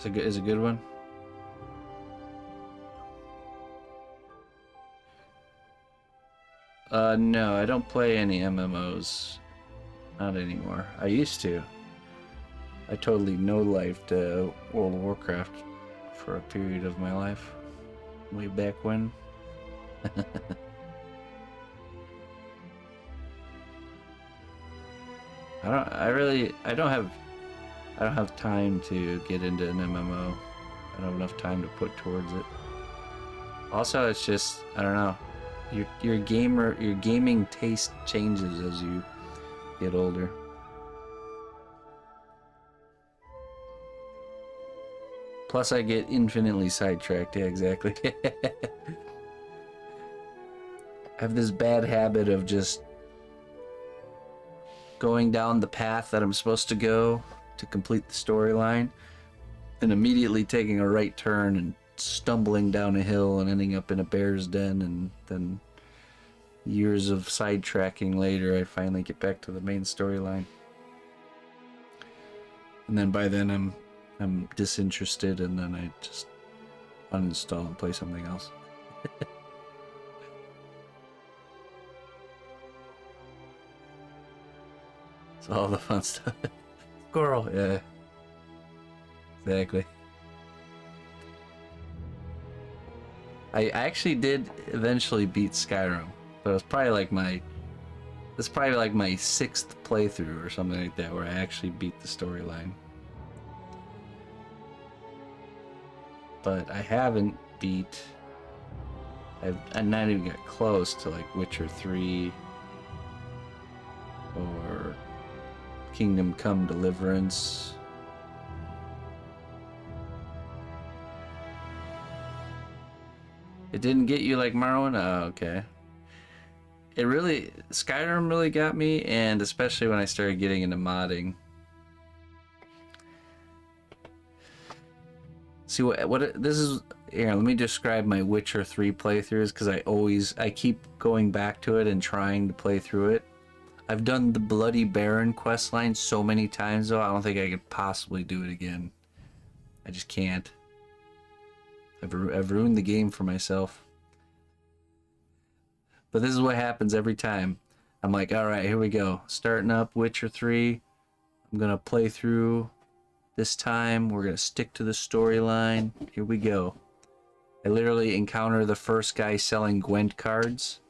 Is a good one. No, I don't play any MMOs. Not anymore. I used to. I totally no-lifed World of Warcraft for a period of my life. Way back when. I don't have time to get into an MMO. I don't have enough time to put towards it. Also, it's just, I don't know. Your gaming taste changes as you get older. Plus, I get infinitely sidetracked. Yeah, exactly. I have this bad habit of just going down the path that I'm supposed to go to complete the storyline, and immediately taking a right turn and stumbling down a hill and ending up in a bear's den, and then years of sidetracking later I finally get back to the main storyline. And then by then I'm disinterested, and then I just uninstall and play something else. It's all the fun stuff. Squirrel, yeah. Exactly. I actually did eventually beat Skyrim, but it was probably like my 6th playthrough or something like that where I actually beat the storyline. But I haven't beat. I've not even got close to like Witcher 3 or Kingdom Come Deliverance. It didn't get you like Marwin? Oh, okay. Skyrim really got me, and especially when I started getting into modding. See this is here, let me describe my Witcher 3 playthroughs, because I keep going back to it and trying to play through it. I've done the Bloody Baron questline so many times though, I don't think I could possibly do it again. I just can't. I've ruined the game for myself. But this is what happens every time. I'm like, alright, here we go. Starting up Witcher 3. I'm gonna play through This time we're gonna stick to the storyline. Here we go. I literally encounter the first guy selling Gwent cards,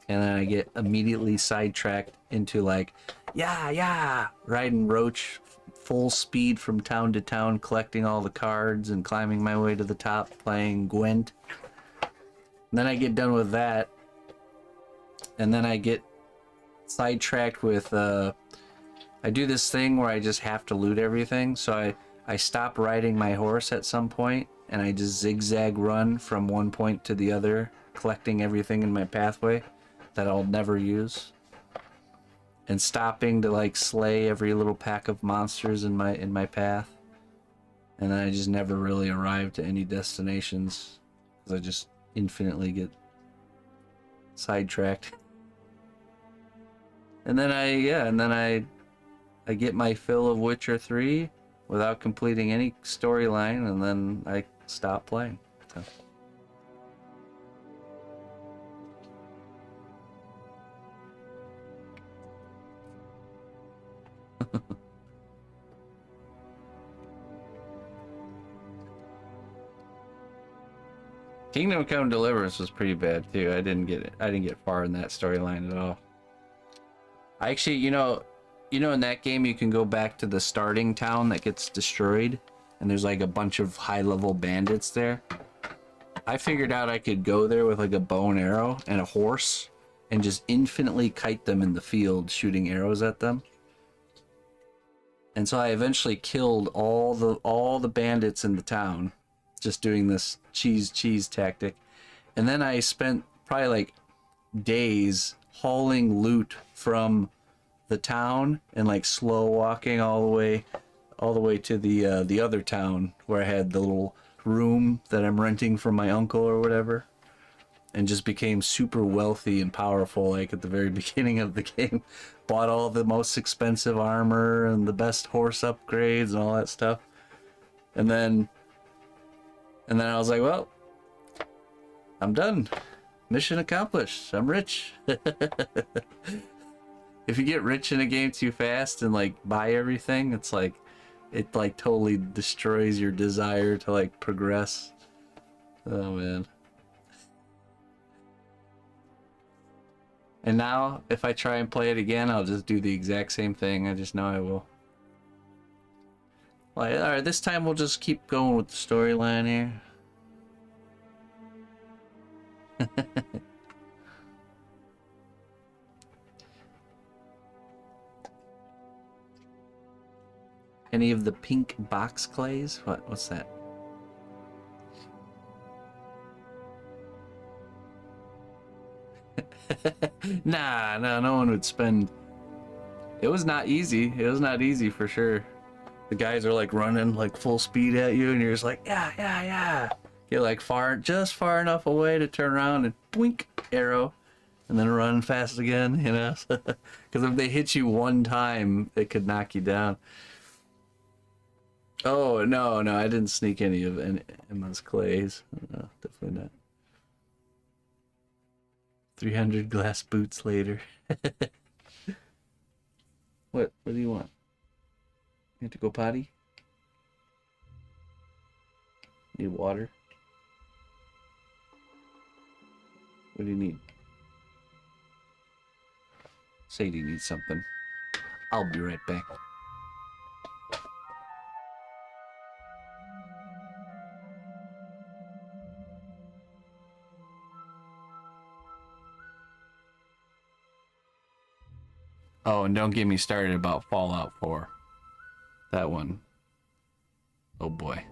and then I get immediately sidetracked into like, yeah, riding Roach full speed from town to town, collecting all the cards and climbing my way to the top, playing Gwent. And then I get done with that, and then I get sidetracked with I do this thing where I just have to loot everything, so I stop riding my horse at some point, and I just zigzag run from one point to the other, collecting everything in my pathway that I'll never use, and stopping to like slay every little pack of monsters in my path. And then I just never really arrive to any destinations because I just infinitely get sidetracked. And then I get my fill of Witcher 3 without completing any storyline, and then I stop playing. So. Kingdom Come Deliverance was pretty bad too. I didn't get far in that storyline at all. I actually, you know, in that game you can go back to the starting town that gets destroyed, and there's like a bunch of high-level bandits there. I figured out I could go there with like a bow and arrow and a horse and just infinitely kite them in the field, shooting arrows at them. And so I eventually killed all the bandits in the town just doing this cheese tactic. And then I spent probably like days hauling loot from the town and like slow walking all the way to the other town where I had the little room that I'm renting from my uncle or whatever, and just became super wealthy and powerful like at the very beginning of the game. Bought all the most expensive armor and the best horse upgrades and all that stuff. And then I was like, well, I'm done. Mission accomplished. I'm rich. If you get rich in a game too fast and like buy everything, it's like it like totally destroys your desire to like progress. Oh man. And now if I try and play it again, I'll just do the exact same thing. I just know I will. Like, all right, this time we'll just keep going with the storyline here. Any of the pink box clays? What's that? Nah, no one would spend. It was not easy. It was not easy for sure. The guys are like running like full speed at you, and you're just like, yeah. Get like just far enough away to turn around and blink, arrow, and then run fast again, you know? Because if they hit you one time, it could knock you down. Oh, no, I didn't sneak any of Emma's clays. No, definitely not. 300 glass boots later. What do you want? You have to go potty? Need water? What do you need? Sadie needs something. I'll be right back. Oh, and don't get me started about Fallout 4. That one. Oh boy.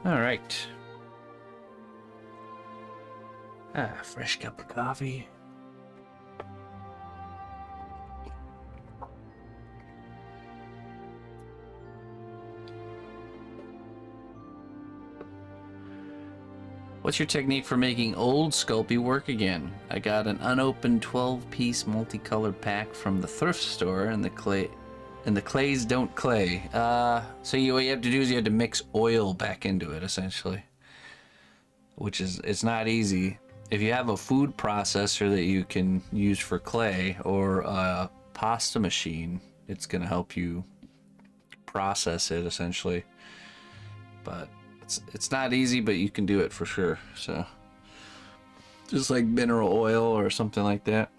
All right. Ah, fresh cup of coffee. What's your technique for making old Sculpey work again? I got an unopened 12-piece multicolored pack from the thrift store, and the clays don't clay. So what you have to do is you have to mix oil back into it, essentially. Which is, it's not easy. If you have a food processor that you can use for clay, or a pasta machine, it's gonna help you process it, essentially. But it's not easy, but you can do it for sure. So just like mineral oil or something like that.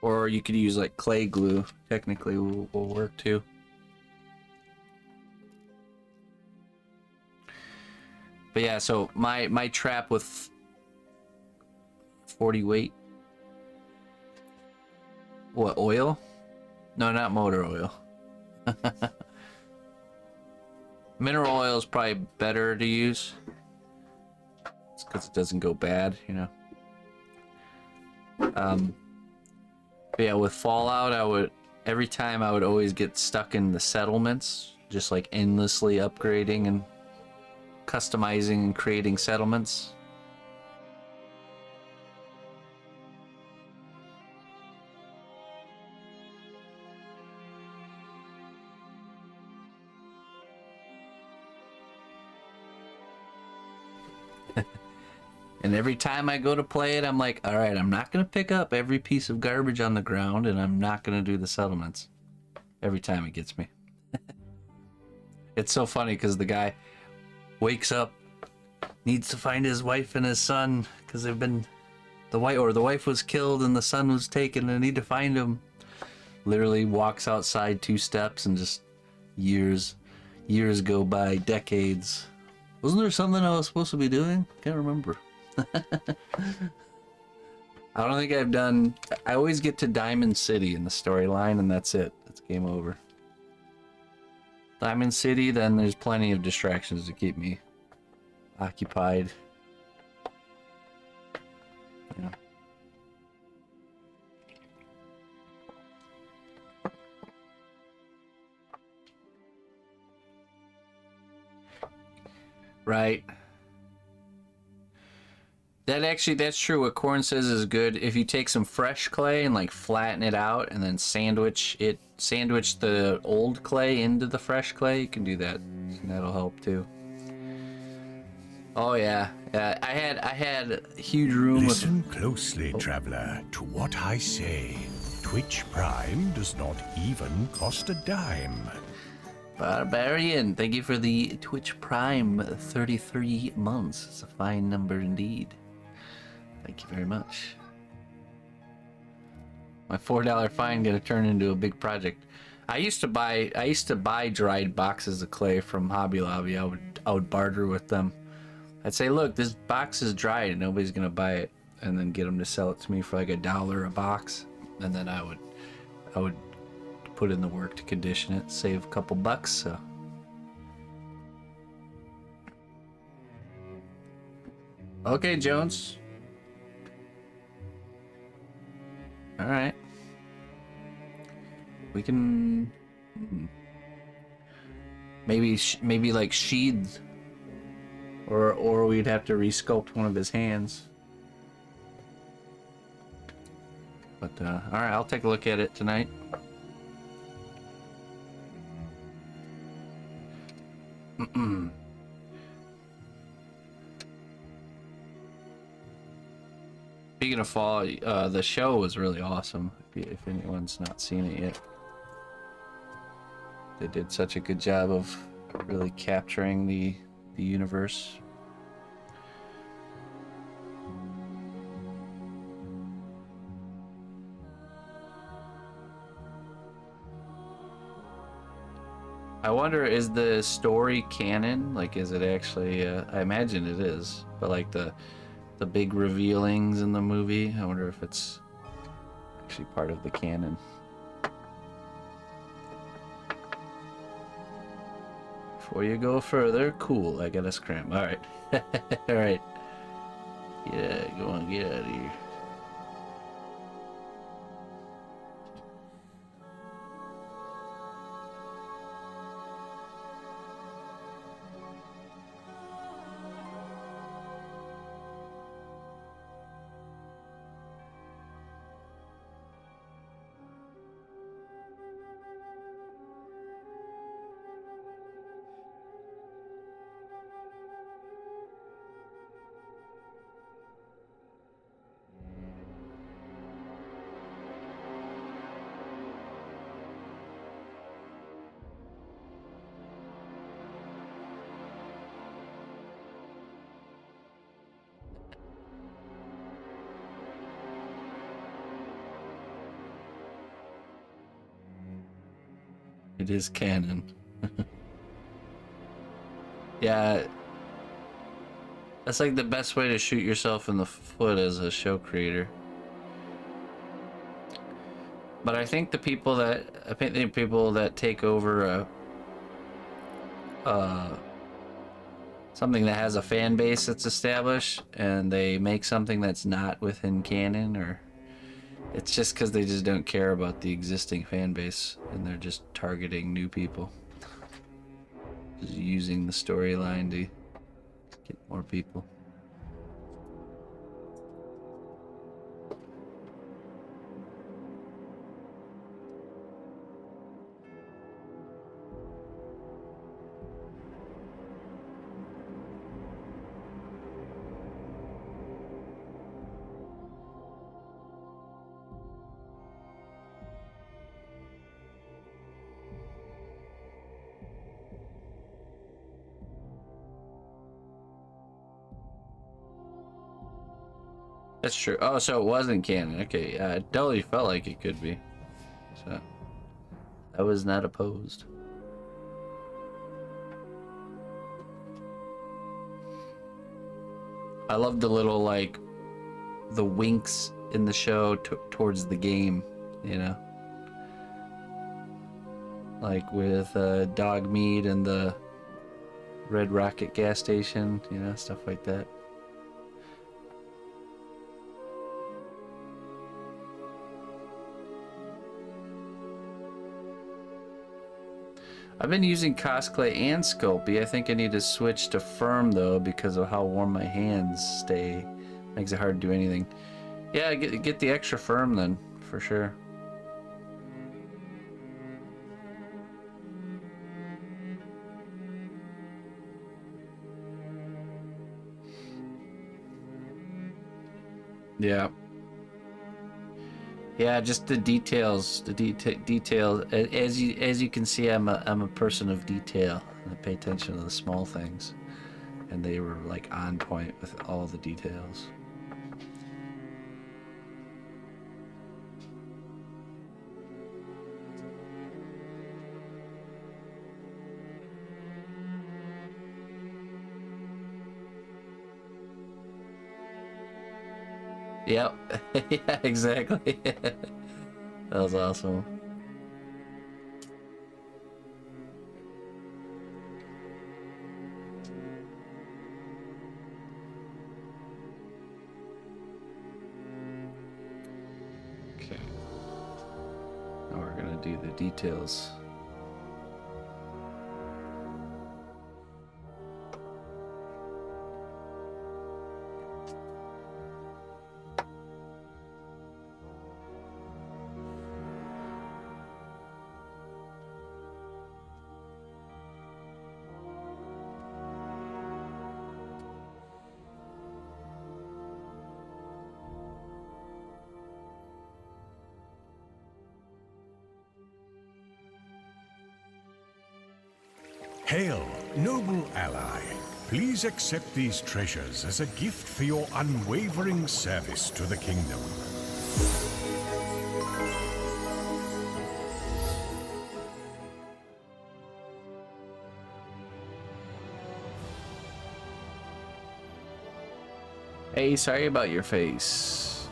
Or you could use like clay glue, technically will work too. But yeah, so my trap with 40 weight. What, oil? No, not motor oil. Mineral oil is probably better to use. It's because it doesn't go bad, you know. But yeah, with Fallout, every time I would always get stuck in the settlements, just like endlessly upgrading and customizing and creating settlements. And every time I go to play it, I'm like, all right, I'm not going to pick up every piece of garbage on the ground, and I'm not going to do the settlements. Every time it gets me. It's so funny because the guy wakes up, needs to find his wife and his son because they've been, the wife was killed and the son was taken, and I need to find him. Literally walks outside 2 steps and just years go by, decades. Wasn't there something I was supposed to be doing? Can't remember. I don't think I've done. I always get to Diamond City in the storyline, and that's it. It's game over. Diamond City, then there's plenty of distractions to keep me occupied. Yeah. Right. That's true. What Corn says is good. If you take some fresh clay and like flatten it out and then sandwich the old clay into the fresh clay, you can do that. And that'll help too. Oh yeah. I had a huge room. Listen closely, traveler, to what I say. Twitch Prime does not even cost a dime. Barbarian, thank you for the Twitch Prime 33 months. It's a fine number indeed. Thank you very much. My $4 fine gonna turn into a big project. I used to buy dried boxes of clay from Hobby Lobby. I would barter with them. I'd say, look, this box is dried and nobody's gonna buy it, and then get them to sell it to me for like $1 a box, and then I would put in the work to condition it, save a couple bucks. So okay, Jones. All right, we can maybe like sheath, or we'd have to resculpt one of his hands. But all right, I'll take a look at it tonight. Speaking of fall, the show was really awesome. If anyone's not seen it yet, they did such a good job of really capturing the universe. I wonder, is the story canon? Like, is it actually? I imagine it is, but like the big revealings in the movie, I wonder if it's actually part of the canon. Before you go further, cool. I got a scram. All right. All right. Yeah, go on, get out of here. It is canon. Yeah. That's like the best way to shoot yourself in the foot as a show creator. But I think the people that take over something that has a fan base that's established and they make something that's not within canon, or it's just because they just don't care about the existing fan base and they're just targeting new people. Just using the storyline to get more people. That's true. Oh, so it wasn't canon. Okay, yeah, it totally felt like it could be. So I was not opposed. I love the little, like, the winks in the show towards the game, you know? Like with Dog Meat and the Red Rocket gas station, you know, stuff like that. I've been using Cosplay and Sculpey. I think I need to switch to Firm though because of how warm my hands stay. Makes it hard to do anything. Yeah, get the extra Firm then, for sure. Yeah. Yeah, just the details, details. As you can see, I'm a person of detail. I pay attention to the small things, and they were like on point with all the details. Yep. Yeah, exactly. That was awesome. Okay. Now we're gonna do the details. Hail, noble ally. Please accept these treasures as a gift for your unwavering service to the kingdom. Hey, sorry about your face.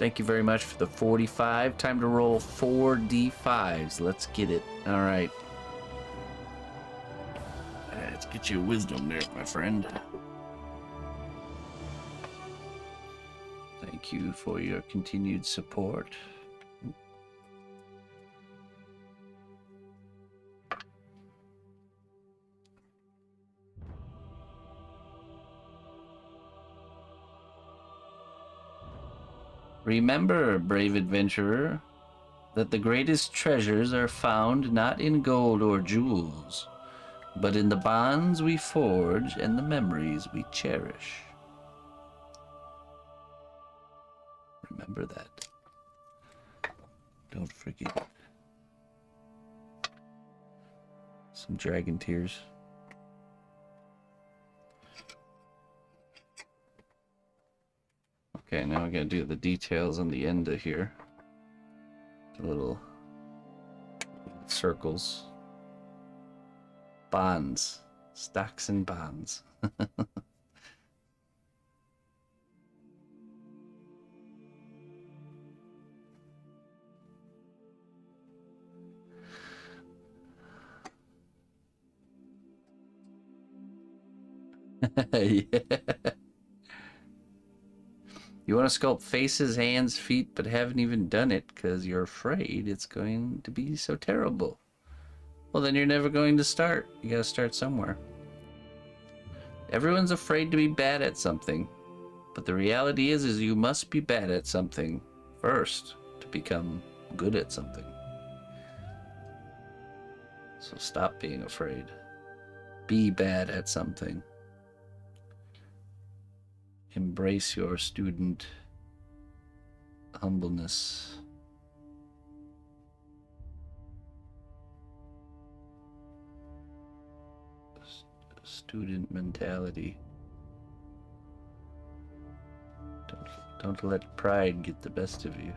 Thank you very much for the 45. Time to roll 4d5s. Let's get it. All right. Let's get you wisdom there, my friend. Thank you for your continued support. Remember, brave adventurer, that the greatest treasures are found not in gold or jewels, but in the bonds we forge and the memories we cherish. Remember that. Don't forget. Some dragon tears. Okay, now we gotta do the details on the end of here. The little circles. Bonds. Stocks and bonds. Yeah. You want to sculpt faces, hands, feet, but haven't even done it because you're afraid it's going to be so terrible. Well, then you're never going to start. You gotta start somewhere. Everyone's afraid to be bad at something, but the reality is you must be bad at something first to become good at something. So stop being afraid. Be bad at something. Embrace your student humbleness. Student mentality. Don't let pride get the best of you.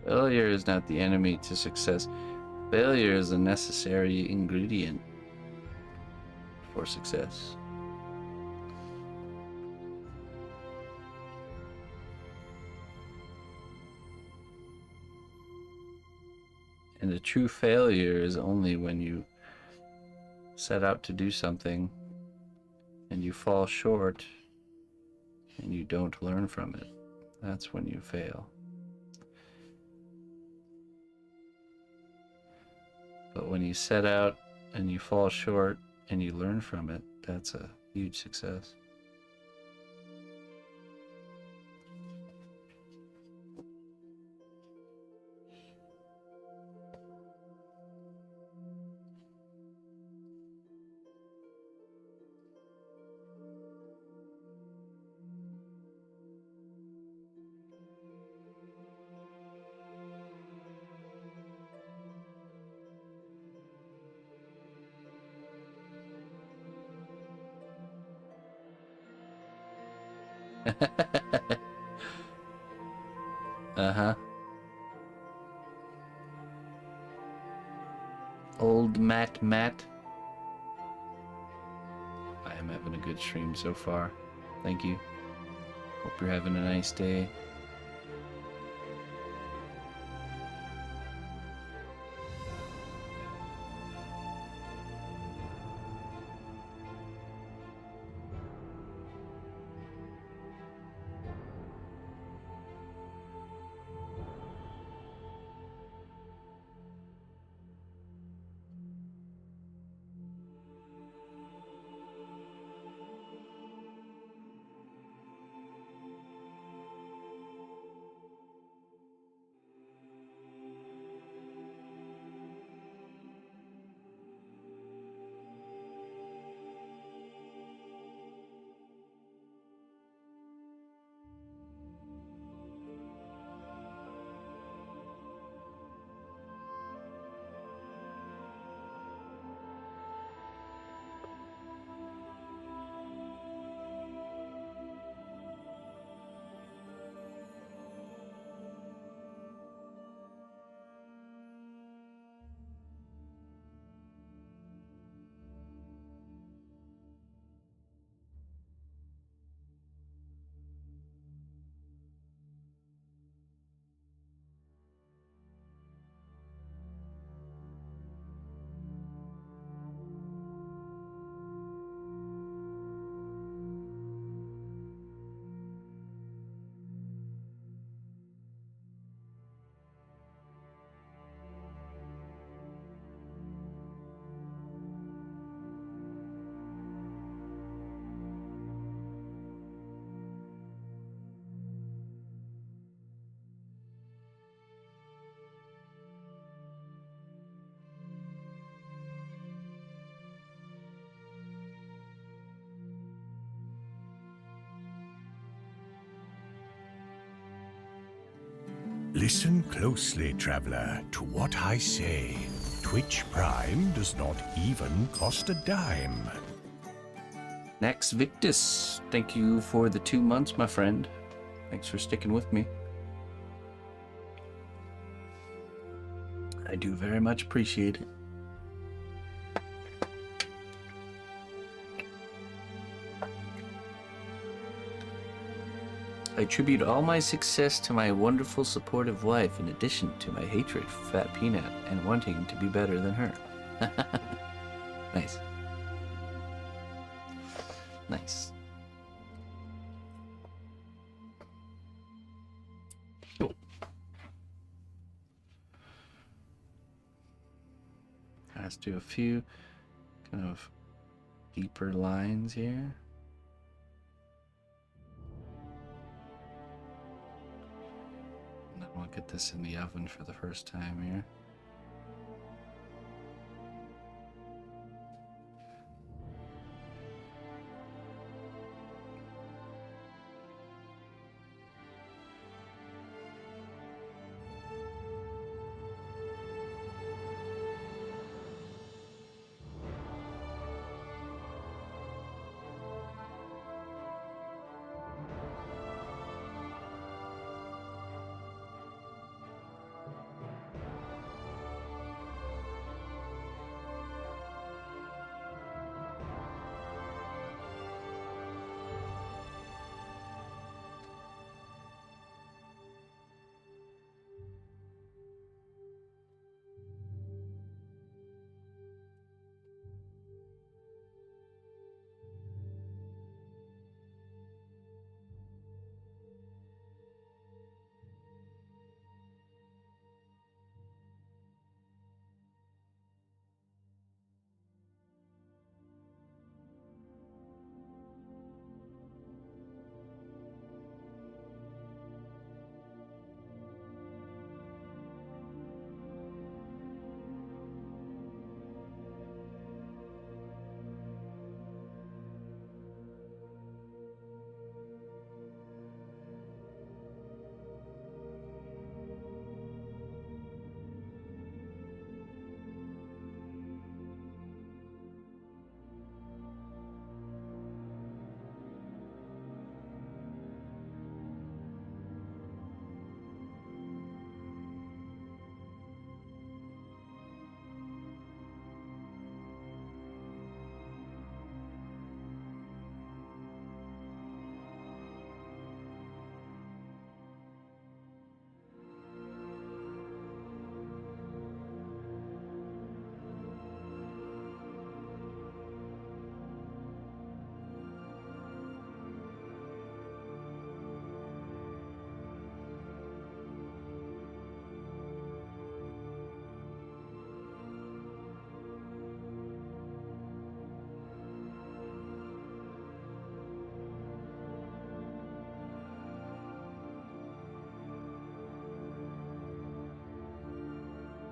Failure is not the enemy to success. Failure is a necessary ingredient for success. And a true failure is only when you set out to do something and you fall short and you don't learn from it. That's when you fail. But when you set out and you fall short and you learn from it, that's a huge success. Uh-huh. Old Matt. I am having a good stream so far. Thank you. Hope you're having a nice day. Listen closely, traveler, to what I say. Twitch Prime does not even cost a dime. Next Victus, thank you for the 2 months, my friend. Thanks for sticking with me. I do very much appreciate it. I attribute all my success to my wonderful, supportive wife, in addition to my hatred for Fat Peanut and wanting to be better than her. Nice. Nice. Cool. Let's do a few kind of deeper lines here. And then we'll get this in the oven for the first time here.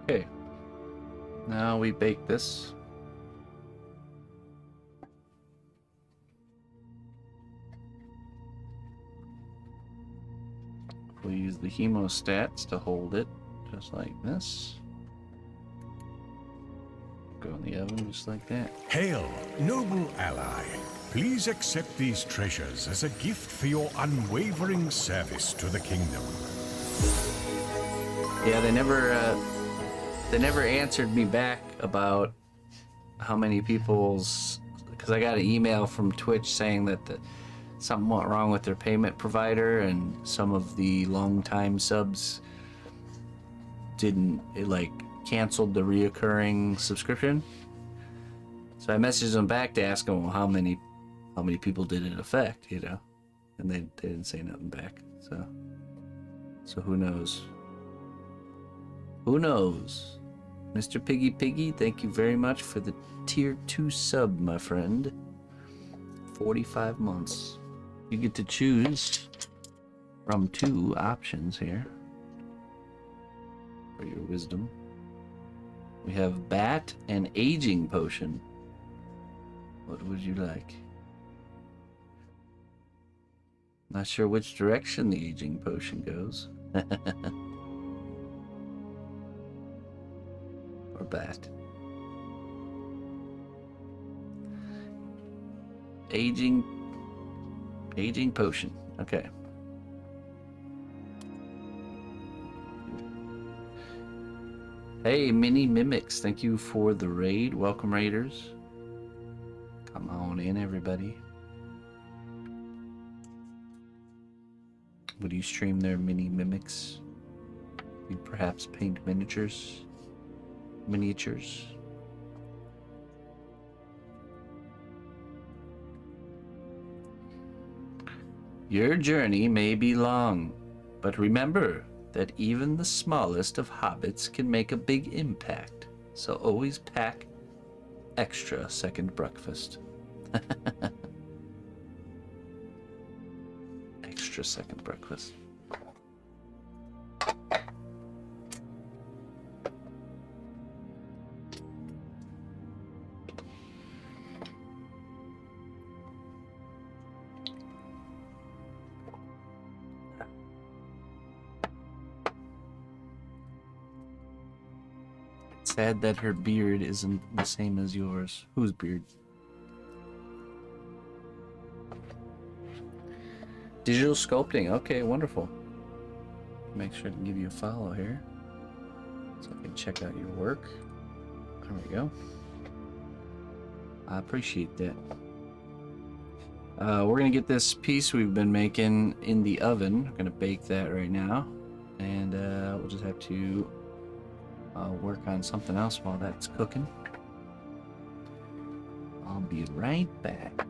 Okay, now we bake this. We'll use the hemostats to hold it, just like this. Go in the oven just like that. Hail, noble ally. Please accept these treasures as a gift for your unwavering service to the kingdom. Yeah, they never answered me back about how many people's, because I got an email from Twitch saying that something went wrong with their payment provider and some of the long-time subs canceled the reoccurring subscription. So I messaged them back to ask them, well, how many people did it affect, you know? And they didn't say nothing back. So who knows? Who knows? Mr. Piggy, thank you very much for the tier 2 sub, my friend. 45 months. You get to choose from 2 options here for your wisdom. We have bat and aging potion. What would you like? Not sure which direction the aging potion goes. or bat. Aging potion. Okay. Hey, Mini Mimics, thank you for the raid. Welcome, raiders. Come on in, everybody. Would you stream their Mini Mimics? You perhaps paint miniatures? Your journey may be long, but remember that even the smallest of hobbits can make a big impact. So always pack extra second breakfast. Extra second breakfast. Sad that her beard isn't the same as yours. Whose beard? Digital sculpting. Okay, wonderful. Make sure to give you a follow here so I can check out your work. There we go. I appreciate that. We're gonna get this piece we've been making in the oven. We're gonna bake that right now, and we'll just have to work on something else while that's cooking. I'll be right back.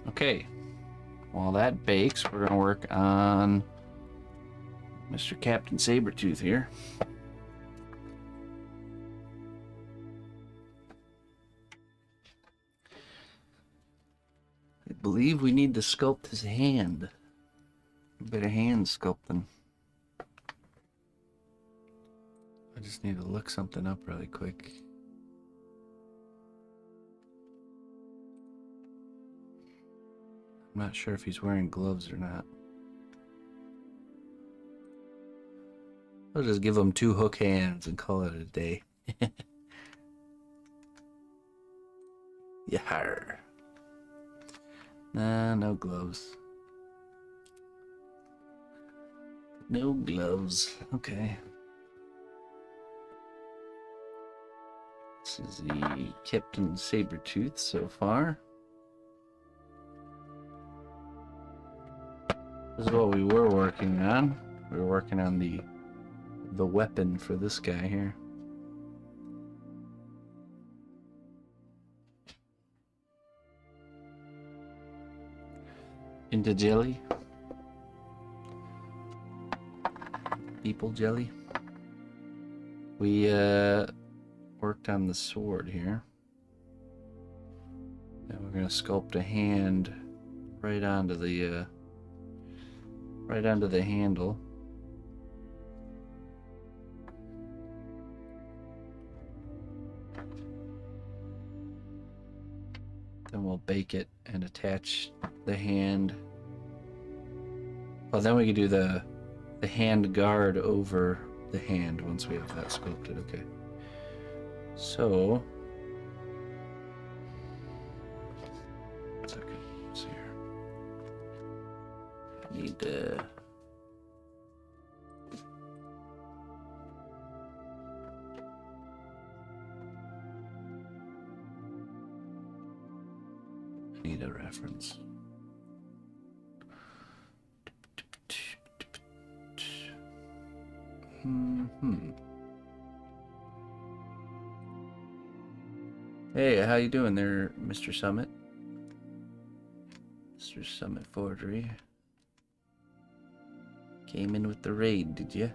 Okay, while that bakes, we're going to work on Mr. Captain Sabretooth here. I believe we need to sculpt his hand. A bit of hand sculpting. I just need to look something up really quick. I'm not sure if he's wearing gloves or not. I'll just give him 2 hook hands and call it a day. Yar. Nah, no gloves. No gloves. Okay. This is the Captain Sabretooth so far. This is what we were working on. We were working on the weapon for this guy here. Into jelly. People jelly. We're worked on the sword here. Now we're gonna sculpt a hand right onto the handle. Then we'll bake it and attach the hand. Well, then we can do the hand guard over the hand once we have that sculpted. Okay. So, second, let's see here. Need a reference. Hey, how you doing there, Mr. Summit? Mr. Summit Forgery. Came in with the raid, did you?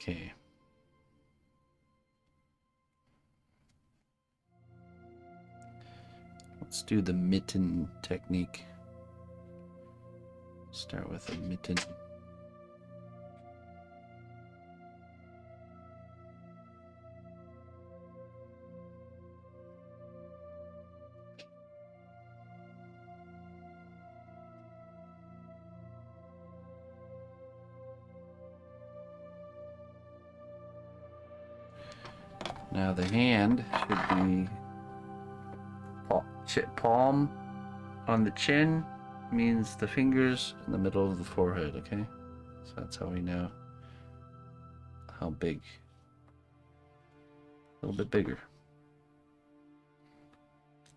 Okay. Let's do the mitten technique. Start with a mitten. Now the hand should be palm on the chin means the fingers in the middle of the forehead, okay? So that's how we know how big. A little bit bigger.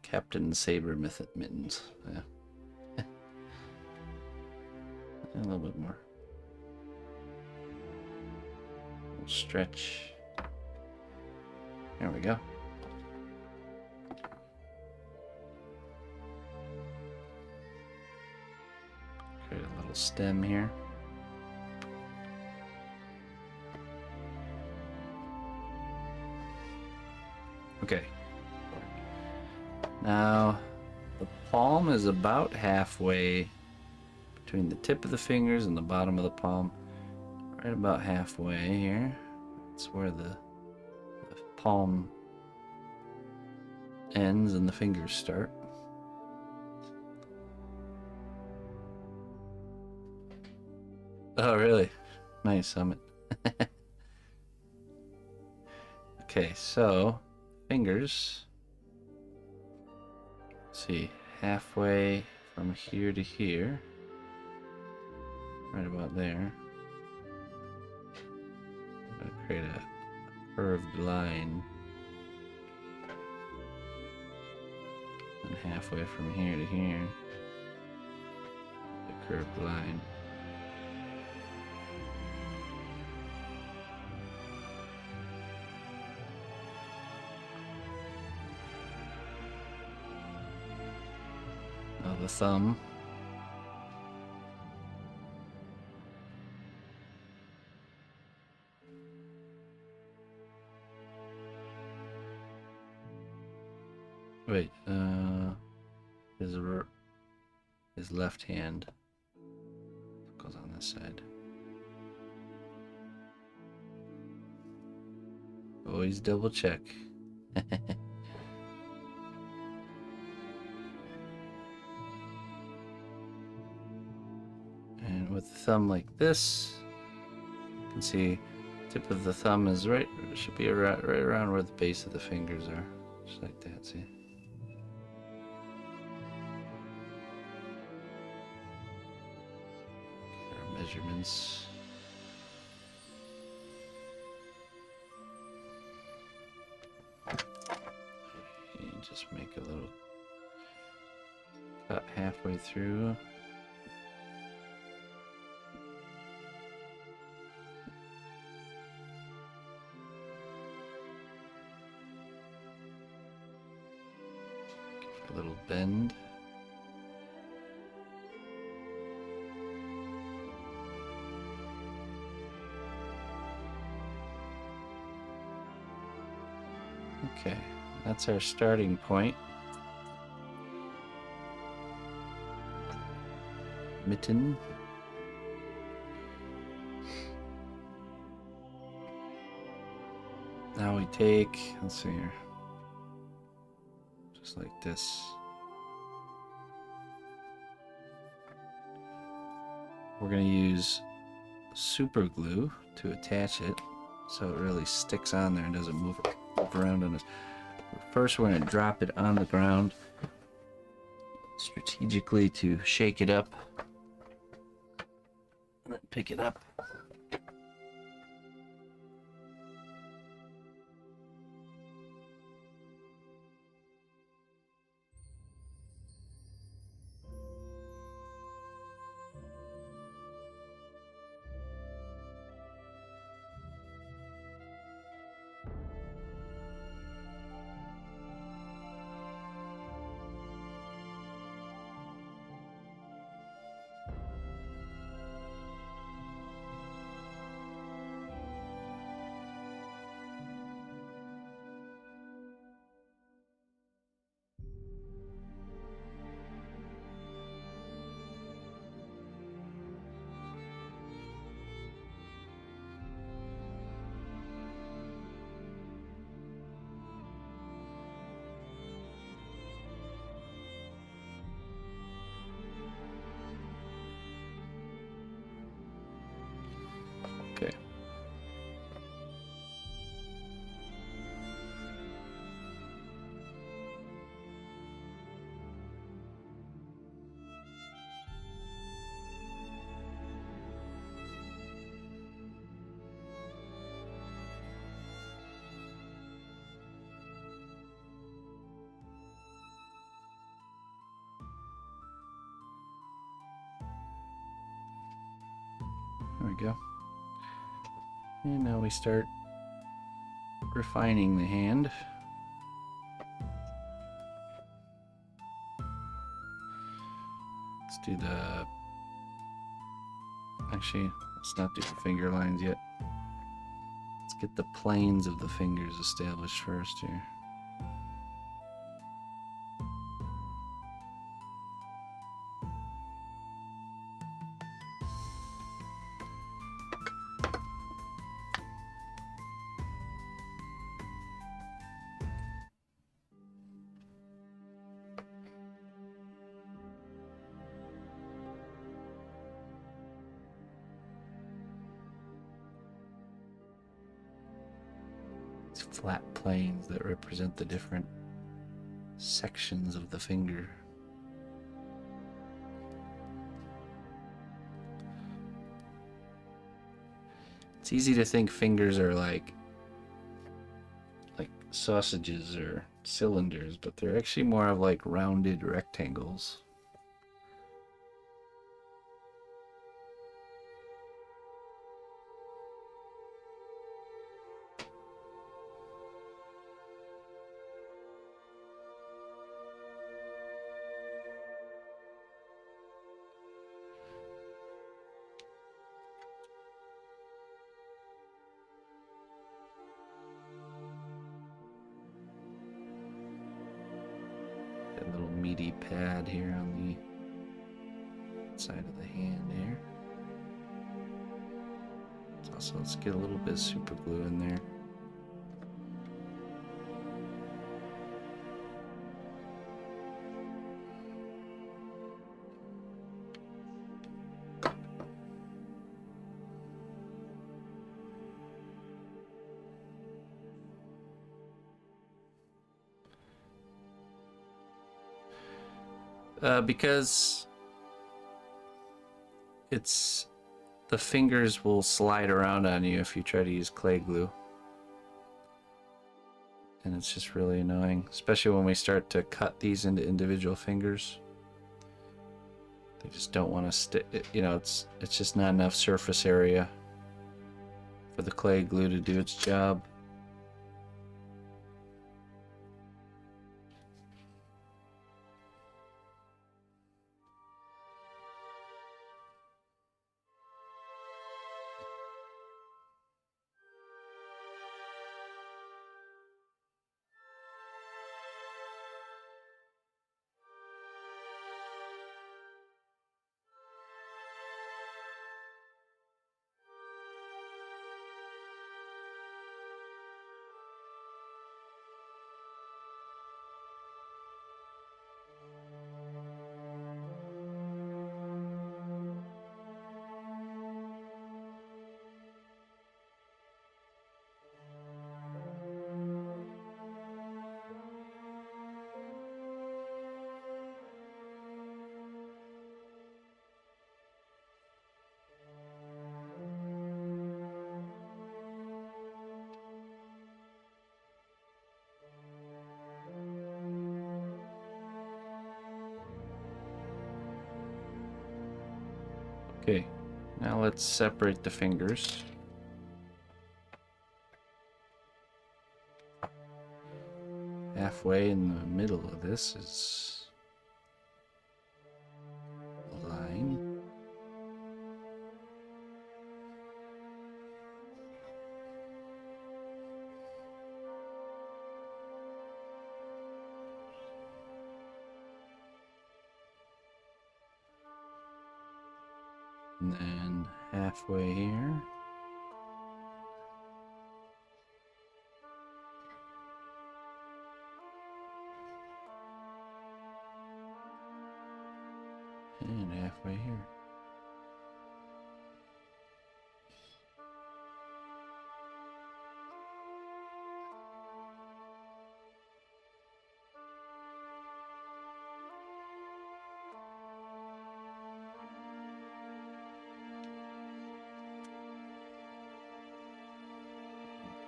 Captain Saber mittens. Yeah. A little bit more. We'll stretch. There we go. Create a little stem here. Okay. Now, the palm is about halfway between the tip of the fingers and the bottom of the palm. Right about halfway here. That's where the palm ends and the fingers start. Oh, really? Nice, Summit. Okay, so fingers. Let's see, halfway from here to here. Right about there. I'm gonna create a curved line. And halfway from here to here. The curved line. Now the thumb. Wait, his left hand goes on this side. Always double check. And with the thumb like this, you can see tip of the thumb is right, should be right around where the base of the fingers are. Just like that, see? Measurements. You just make a little cut halfway through. bend. Okay, that's our starting point. Mitten. Now we take, let's see here, just like this. We're going to use super glue to attach it so it really sticks on there and doesn't move around on us. First, we're going to drop it on the ground strategically to shake it up and then pick it up. Okay. There we go. And now we start refining the hand. Let's do the... Actually, let's not do the finger lines yet. Let's get the planes of the fingers established first here. Flat planes that represent the different sections of the finger. It's easy to think fingers are like sausages or cylinders, but they're actually more of like rounded rectangles. That little meaty pad here on the side of the hand here. Also, let's get a little bit of super glue in there. Because the fingers will slide around on you if you try to use clay glue. And it's just really annoying, especially when we start to cut these into individual fingers. They just don't want to stick, you know, it's just not enough surface area for the clay glue to do its job. Okay, now let's separate the fingers. Halfway in the middle of this is a line. And then halfway here. And halfway here.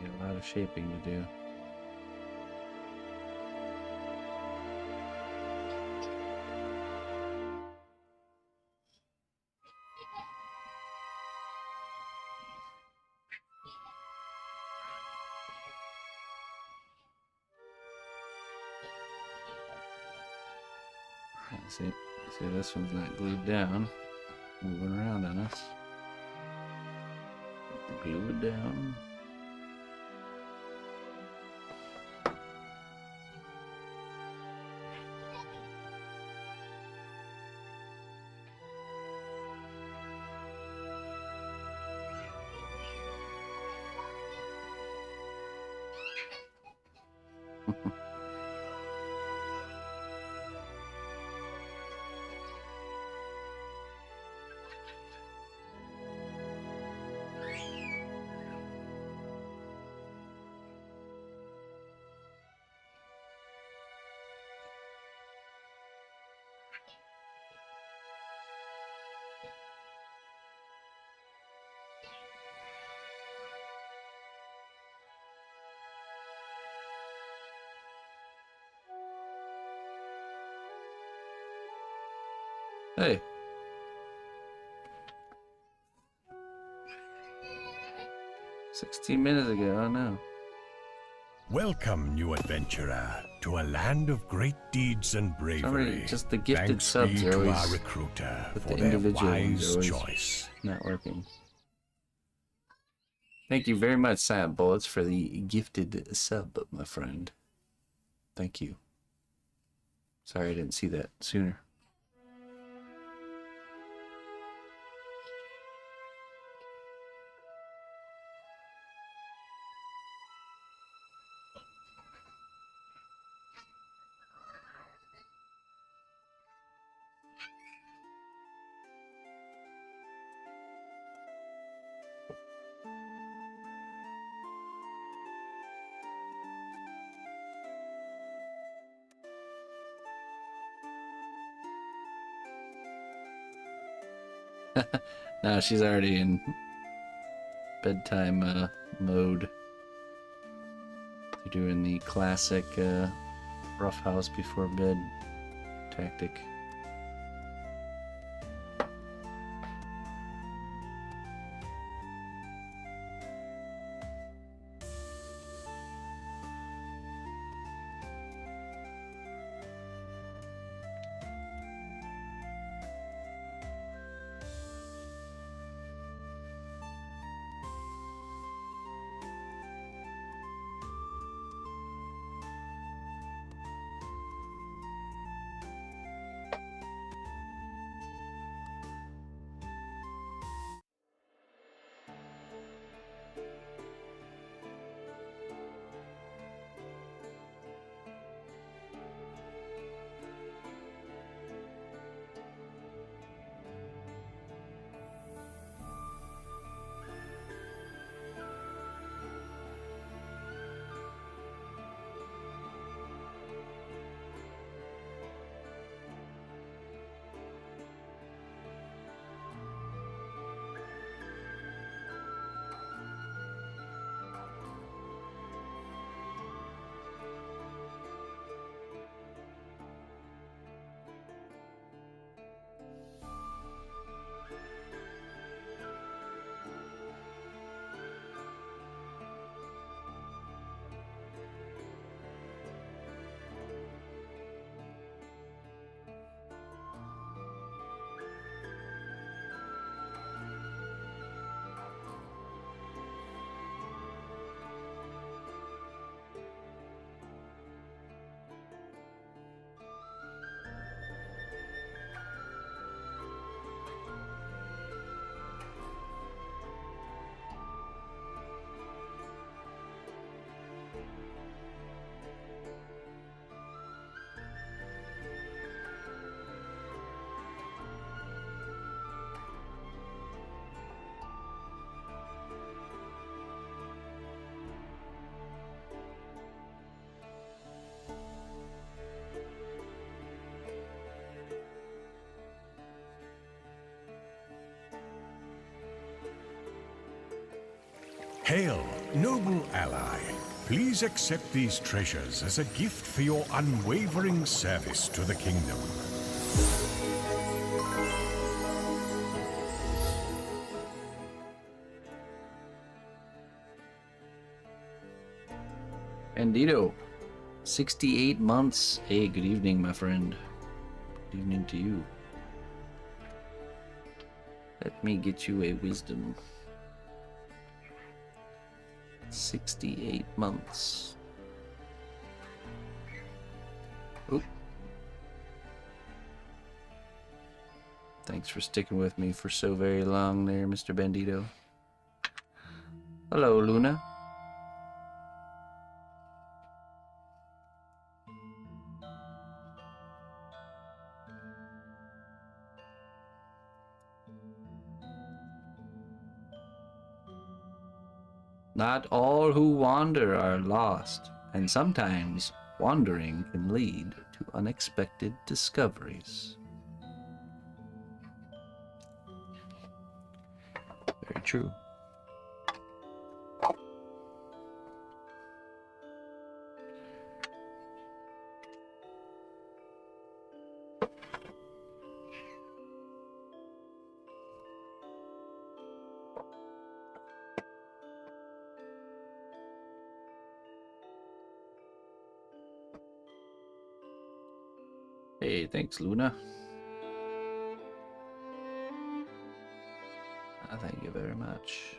A lot of shaping to do. See, this one's not glued down. Moving around on us. Glue it down. Hey. 16 minutes ago, oh no. Welcome, new adventurer, to a land of great deeds and bravery. Sorry, just the gifted Thanks subs be are to always, our recruiter but for the their individual ones wise are always choice. not working. Thank you very much, Silent Bullets, for the gifted sub, my friend. Thank you. Sorry I didn't see that sooner. No, she's already in bedtime mode. They're doing the classic rough house before bed tactic. Hail, noble ally. Please accept these treasures as a gift for your unwavering service to the kingdom. Bandito, 68 months. Hey, good evening, my friend. Good evening to you. Let me get you a wisdom. 68 months. Oop. Thanks for sticking with me for so very long there, Mr. Bandito. Hello, Luna. Not all who wander are lost, and sometimes wandering can lead to unexpected discoveries. Very true. Hey, thanks, Luna. Thank you very much.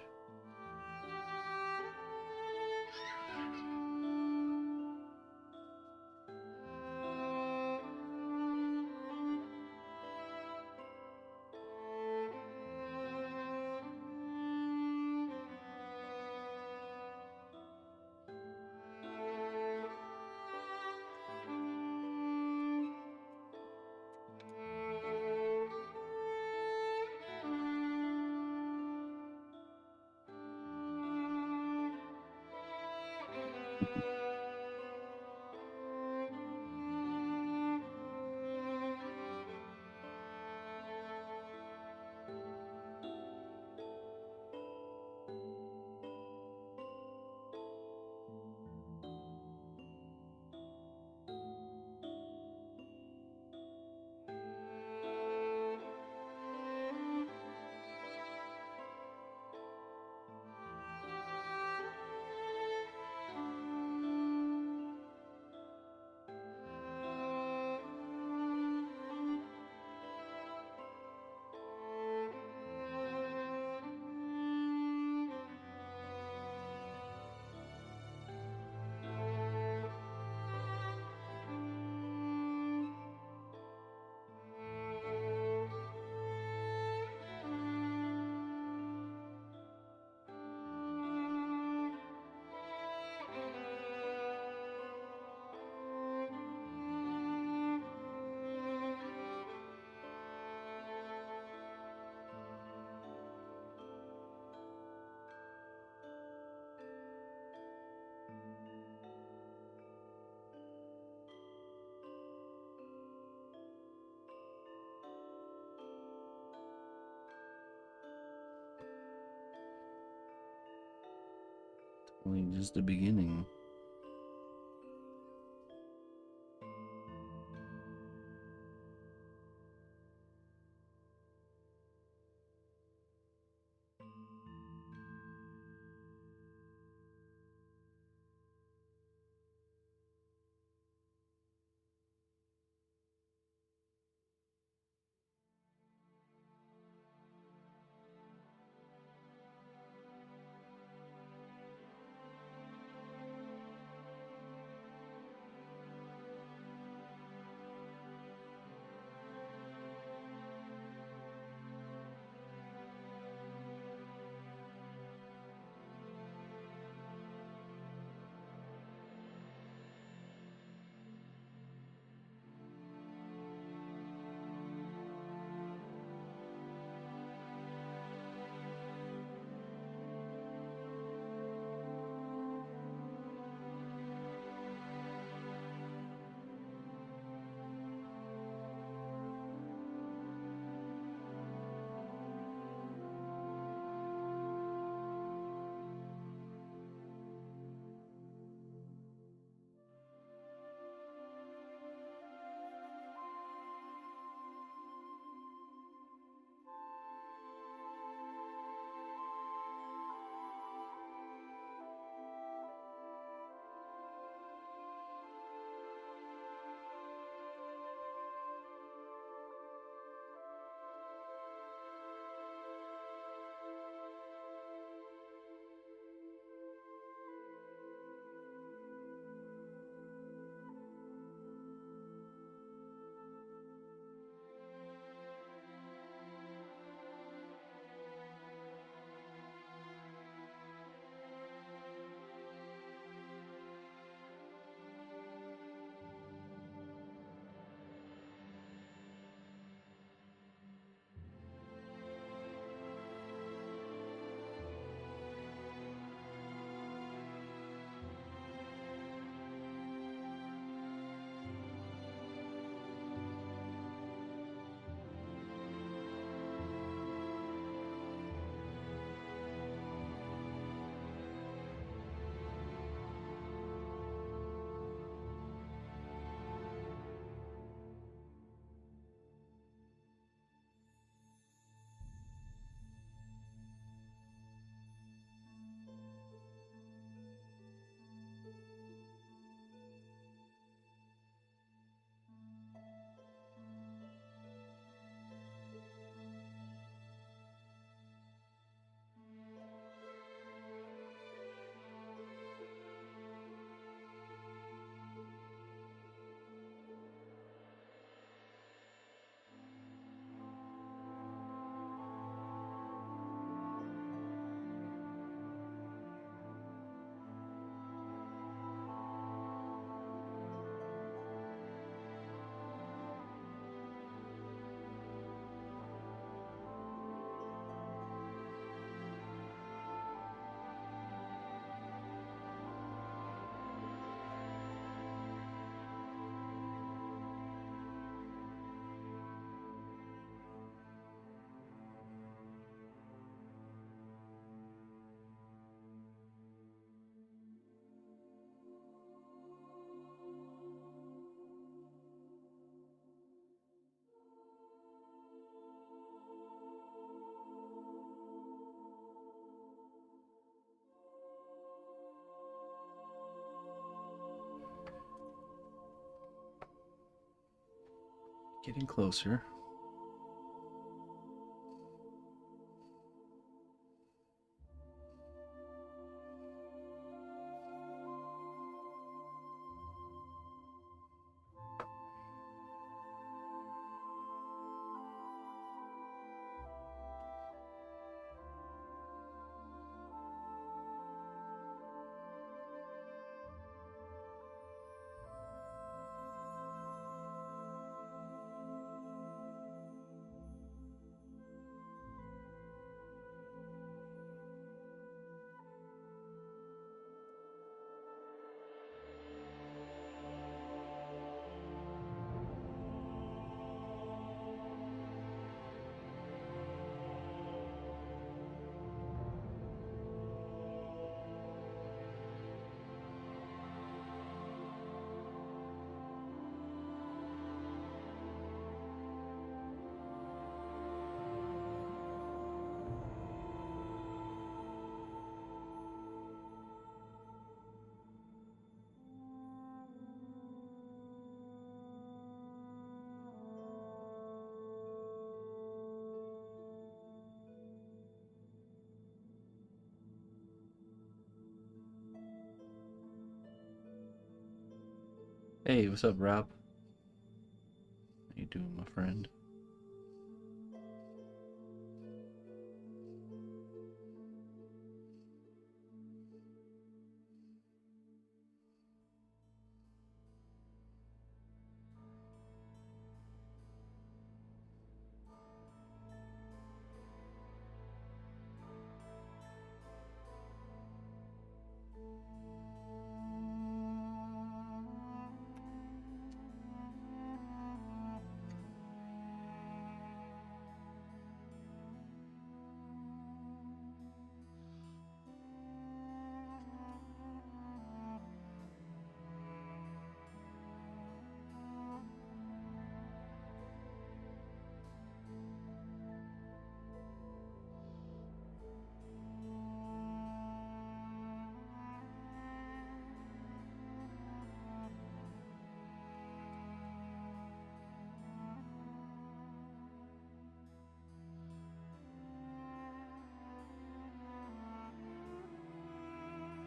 Only just the beginning. Getting closer. Hey, what's up, Rob? How you doing, my friend?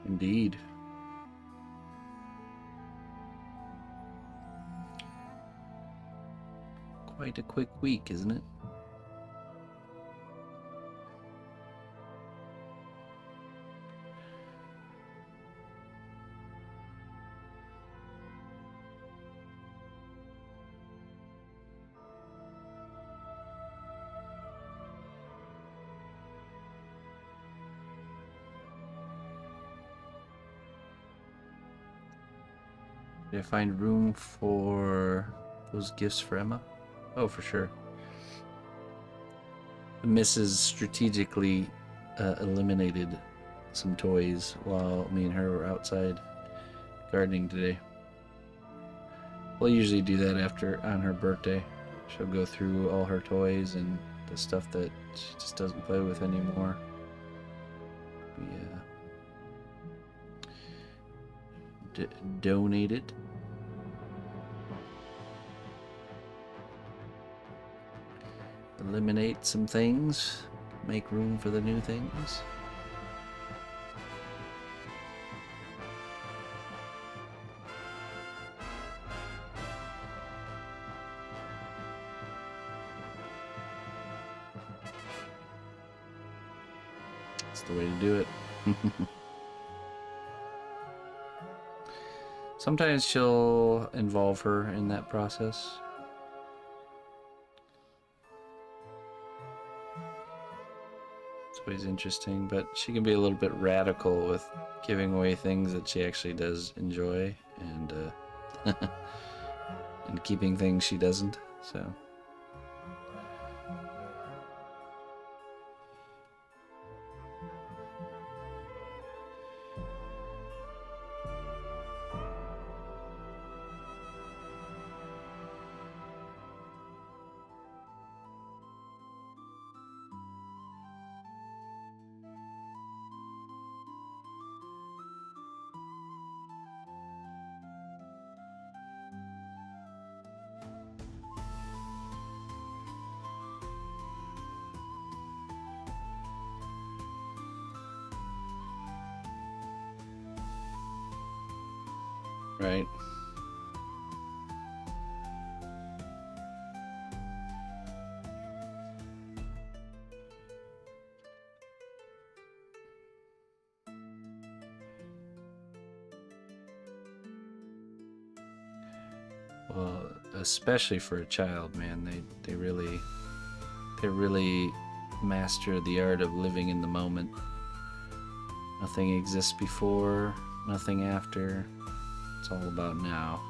Indeed. Quite a quick week, isn't it? Did I find room for those gifts for Emma? Oh, for sure. The missus strategically eliminated some toys while me and her were outside gardening today. We'll usually do that after on her birthday. She'll go through all her toys and the stuff that she just doesn't play with anymore. Donate it. Eliminate some things, make room for the new things. That's the way to do it. Sometimes she'll involve her in that process. It's always interesting, but she can be a little bit radical with giving away things that she actually does enjoy, and and keeping things she doesn't. So. Right. Well, especially for a child, man, they really master the art of living in the moment. Nothing exists before, nothing after. It's all about now.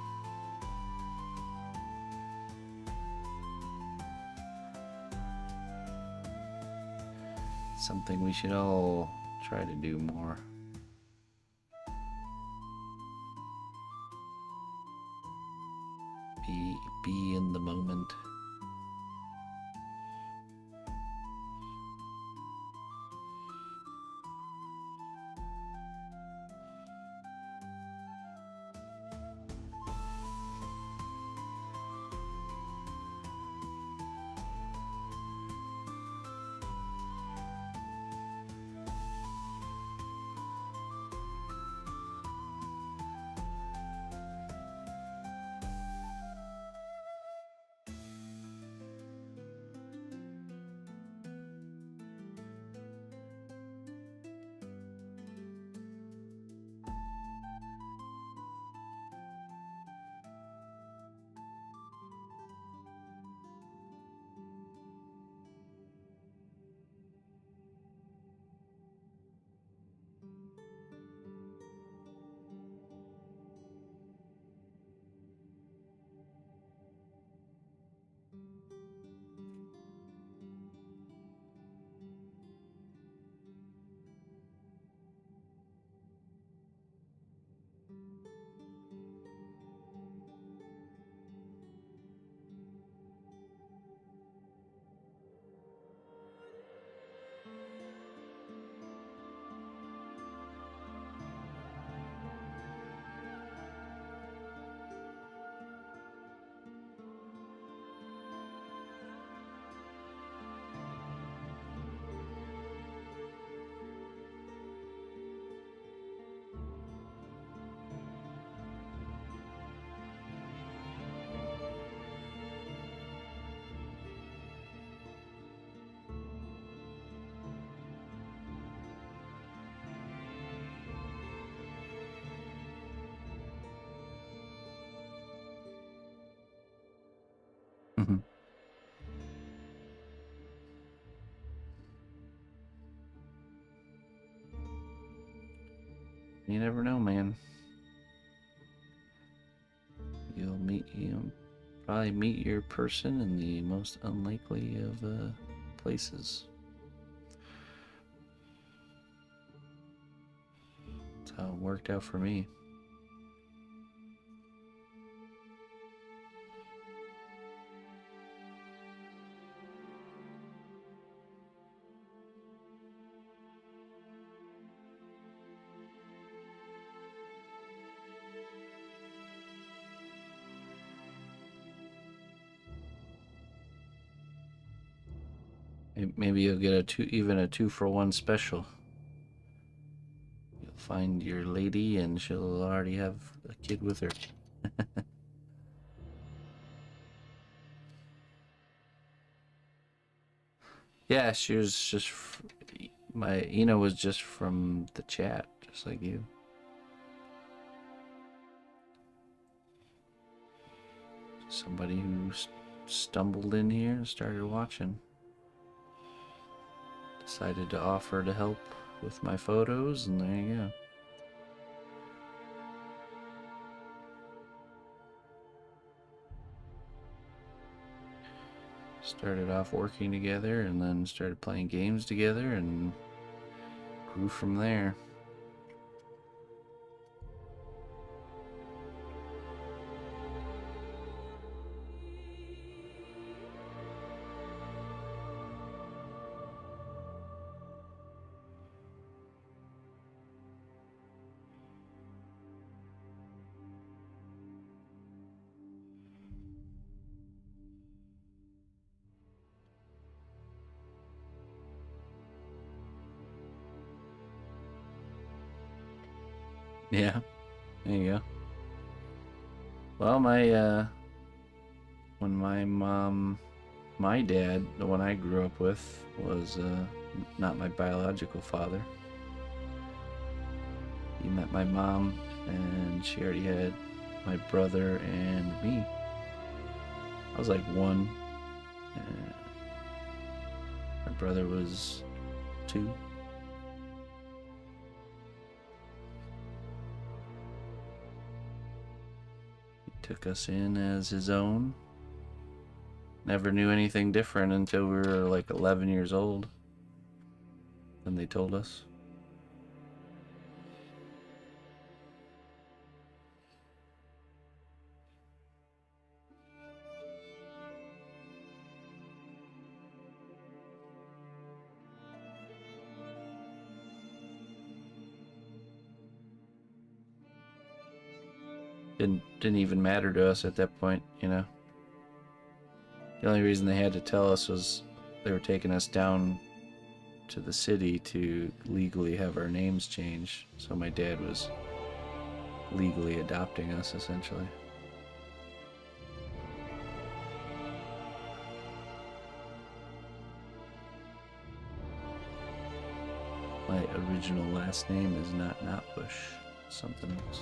Something we should all try to do more. Be in the moment. Mhm. You never know, man. You'll probably meet your person in the most unlikely of places. That's how it worked out for me. Maybe you'll get even a 2-for-1 special. You'll find your lady and she'll already have a kid with her. Yeah, she was just my Ina was just from the chat, just like you. Somebody who stumbled in here and started watching. Decided to offer to help with my photos, and there you go. Started off working together and then started playing games together and grew from there. Yeah, there you go. Well, when my dad, the one I grew up with, was not my biological father. He met my mom, and she already had my brother and me. I was like 1, and my brother was 2. He took us in as his own. Never knew anything different until we were like 11 years old. Then they told us. Didn't even matter to us at that point, you know. The only reason they had to tell us was they were taking us down to the city to legally have our names changed. So my dad was legally adopting us, essentially. My original last name is not cnotbusch, something else.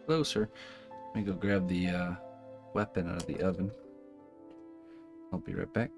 Closer. Let me go grab the weapon out of the oven. I'll be right back.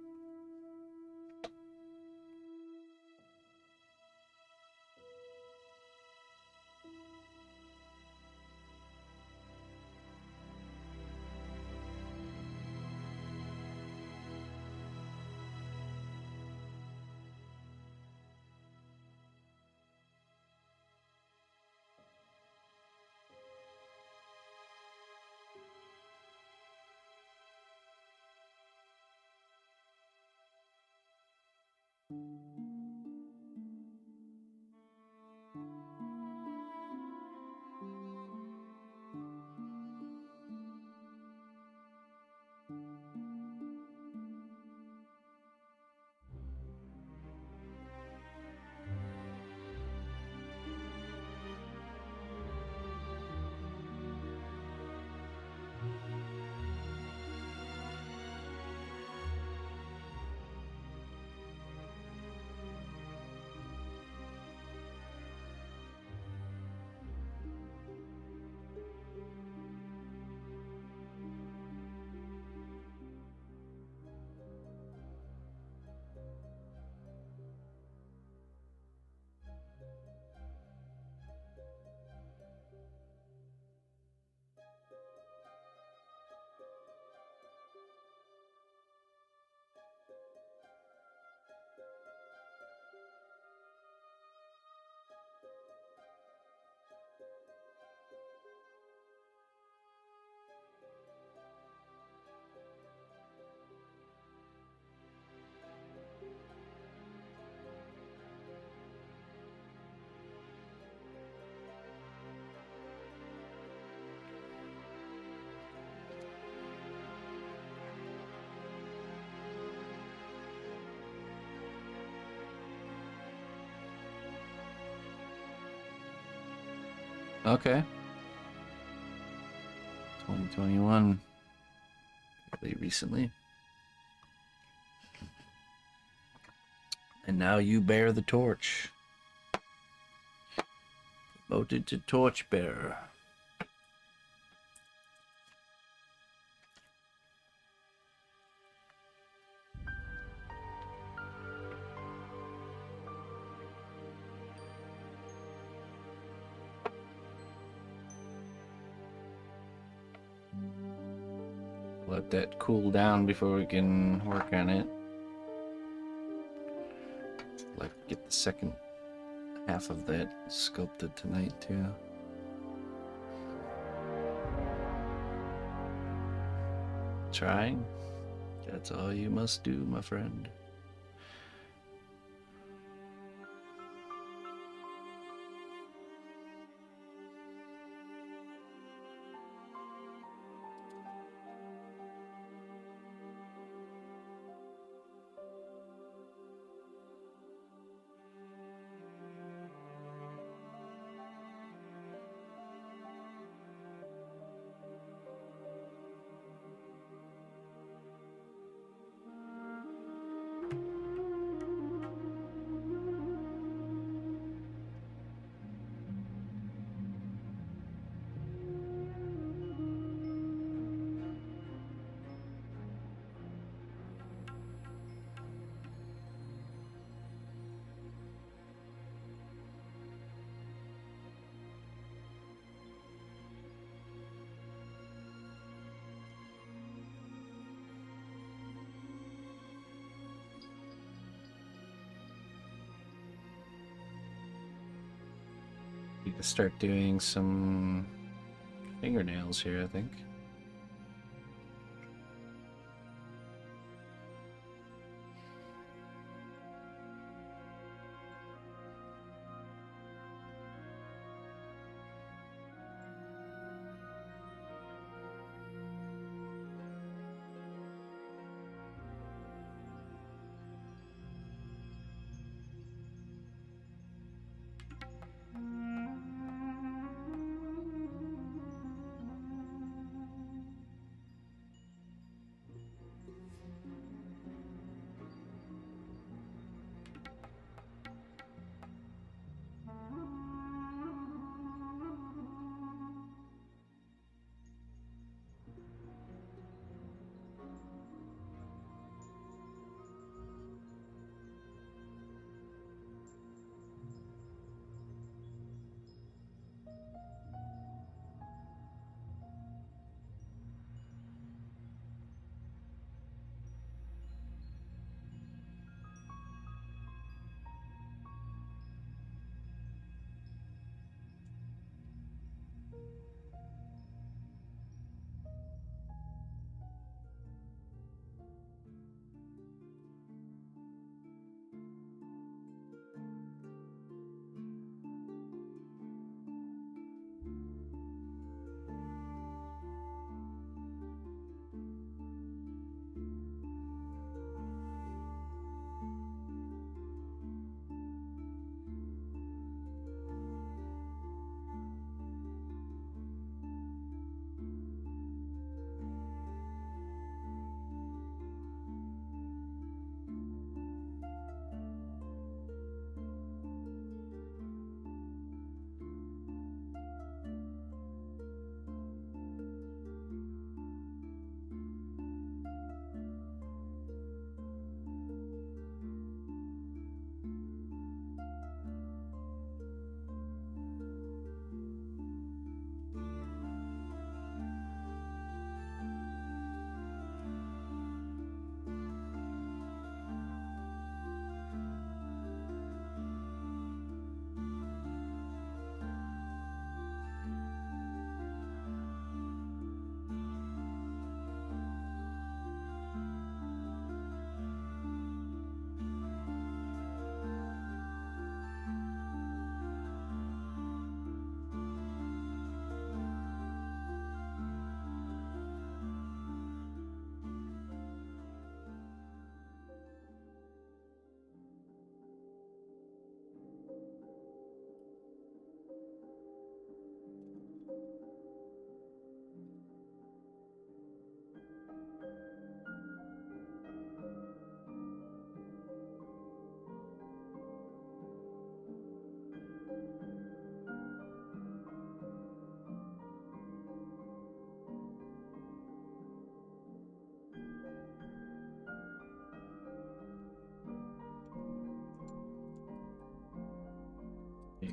Okay. 2021. Fairly recently. And now you bear the torch. Promoted to torchbearer. Let that cool down before we can work on it. Like get the second half of that sculpted tonight too. Trying? That's all you must do, my friend. We can start doing some fingernails here, I think.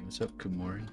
What's up, Kumori?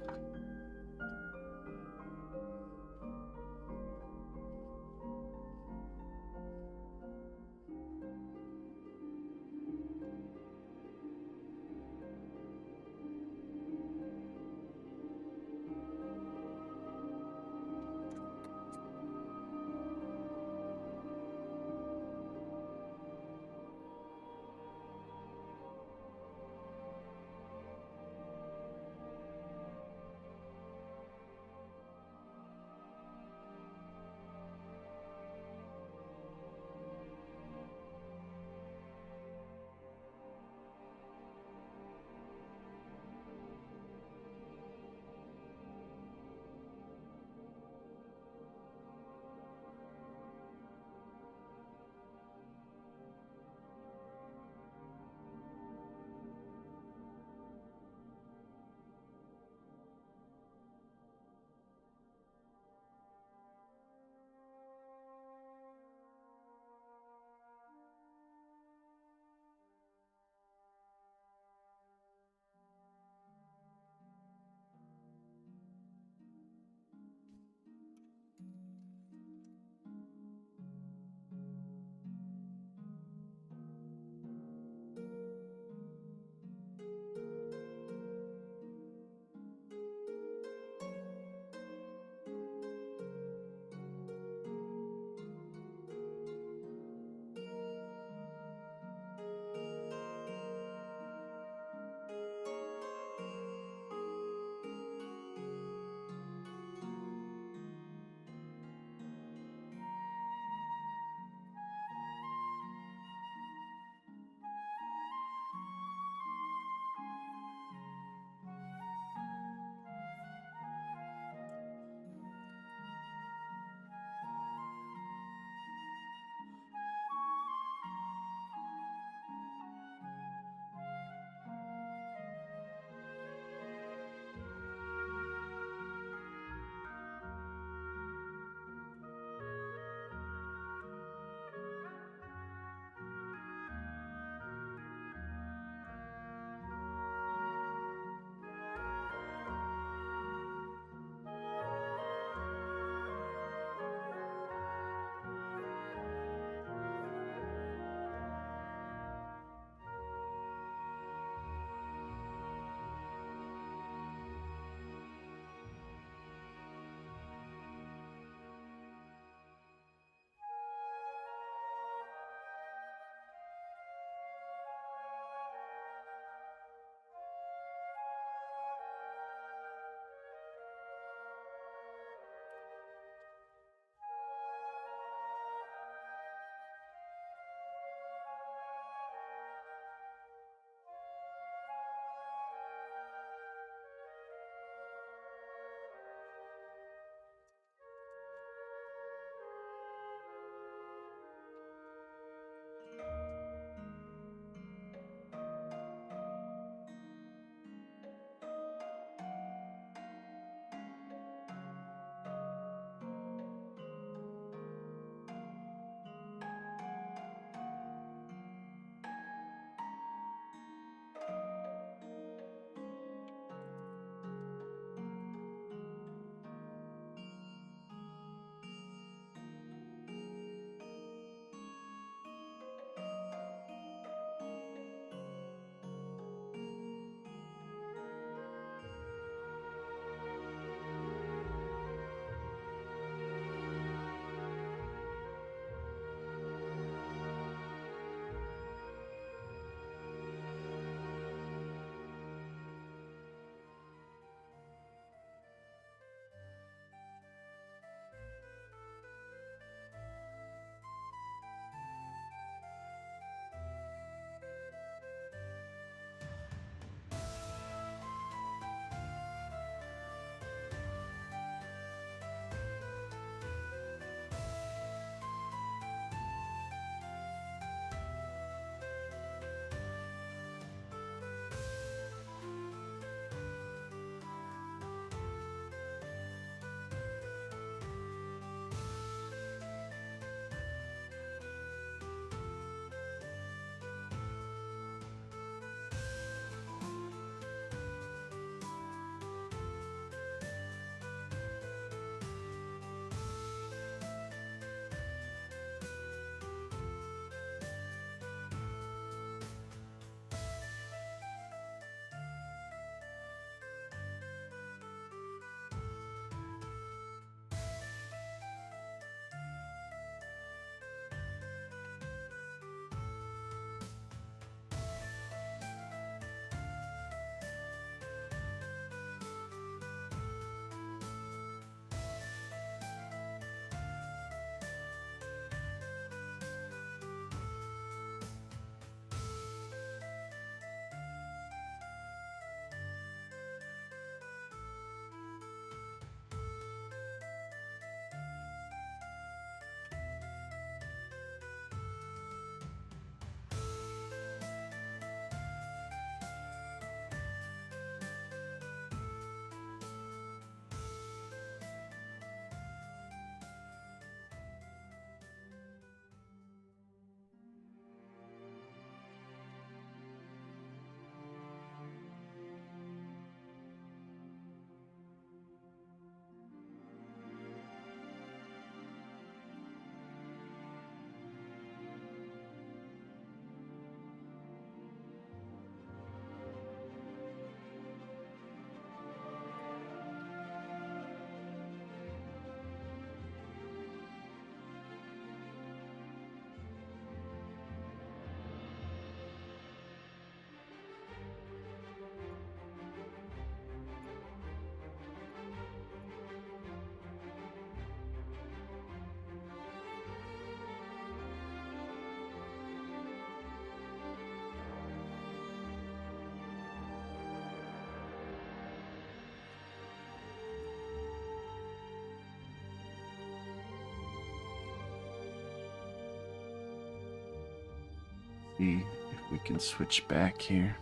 See if we can switch back here.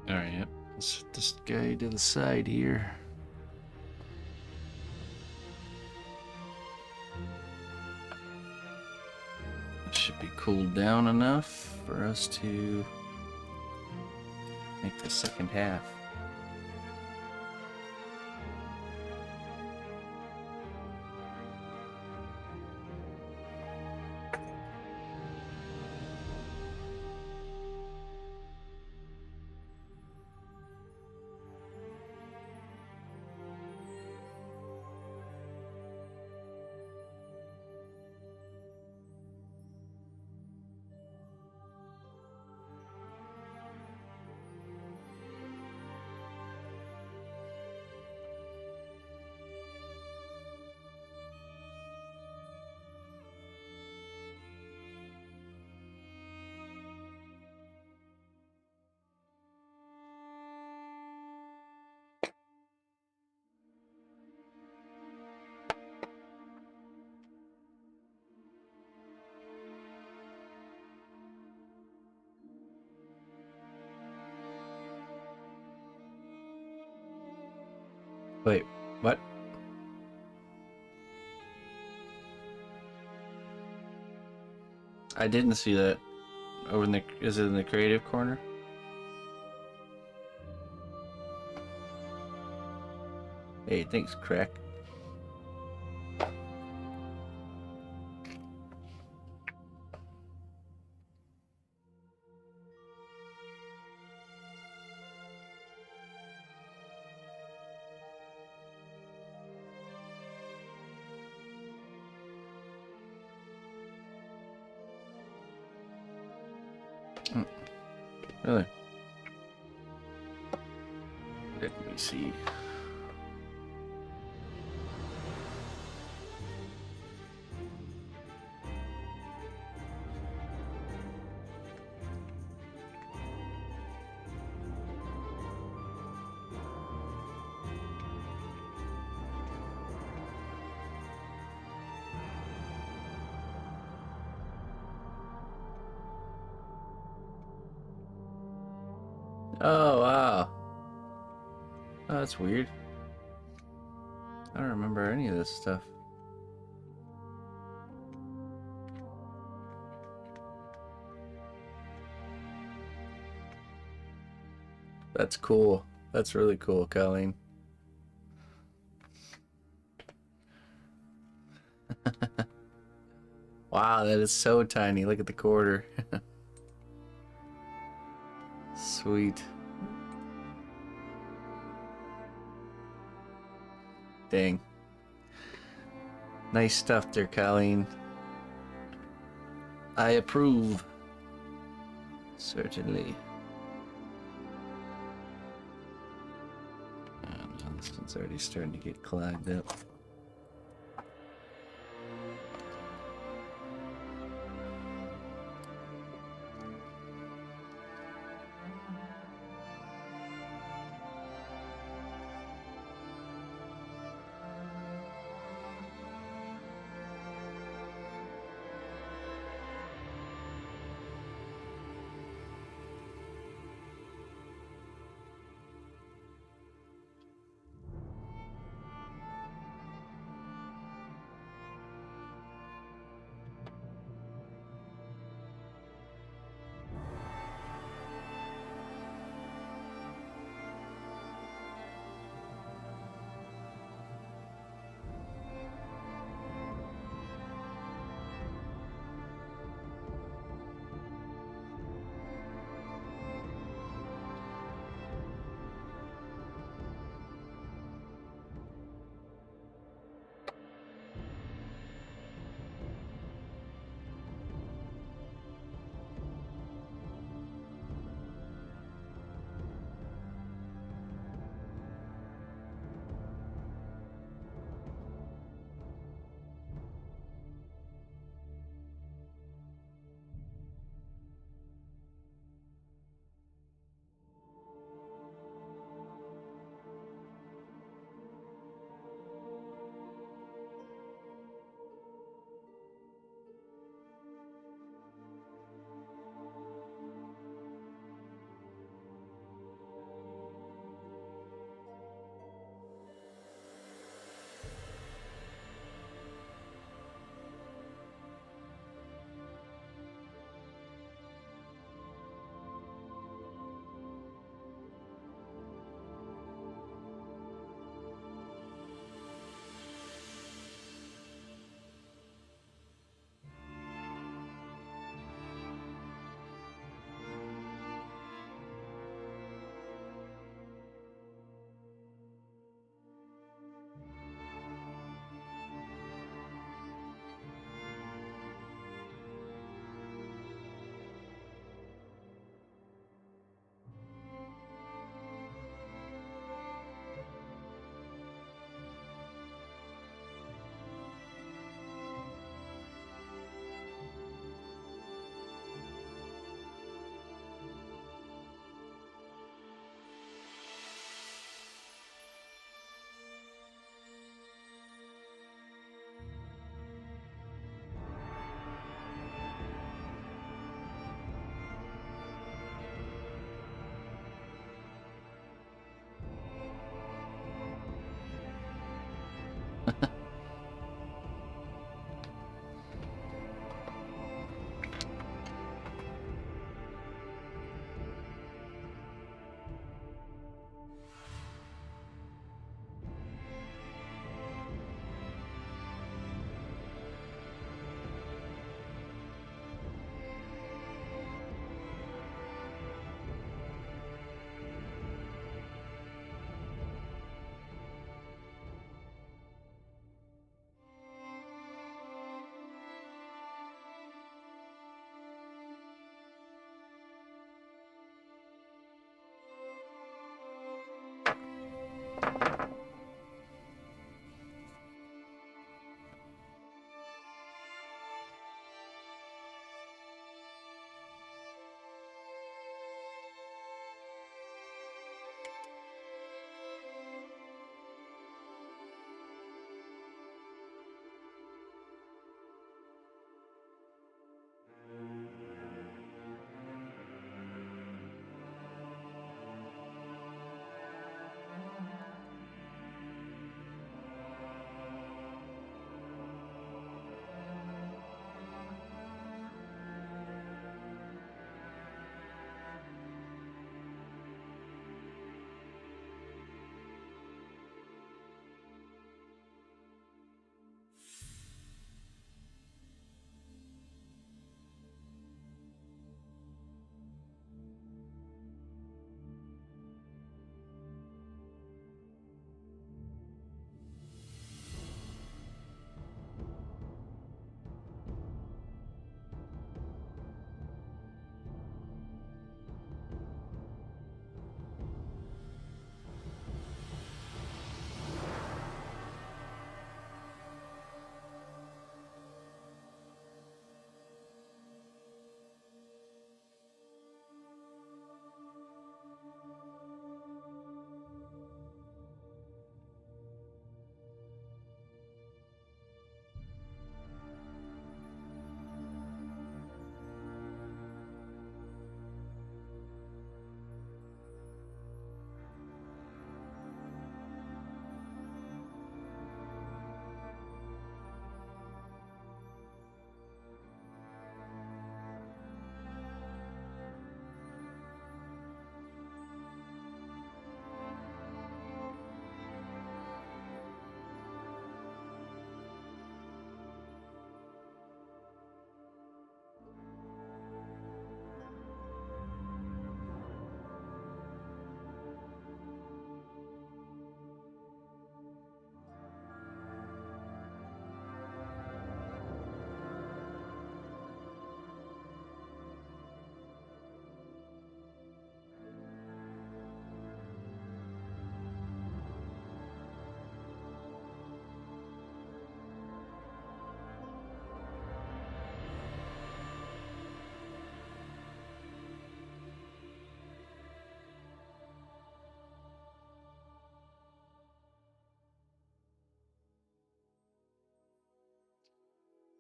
Alright, yep. Let's set this guy to the side here. Should be cooled down enough for us to make the second half. Wait, what? I didn't see that. Over in the, is it in the creative corner? Hey, thanks, Crack. Really? Let me see. Oh, wow. Oh, that's weird. I don't remember any of this stuff. That's cool. That's really cool, Colleen. Wow, that is so tiny. Look at the quarter. Sweet. Dang. Nice stuff there, Colleen. I approve. Certainly. And this one's already starting to get clogged up.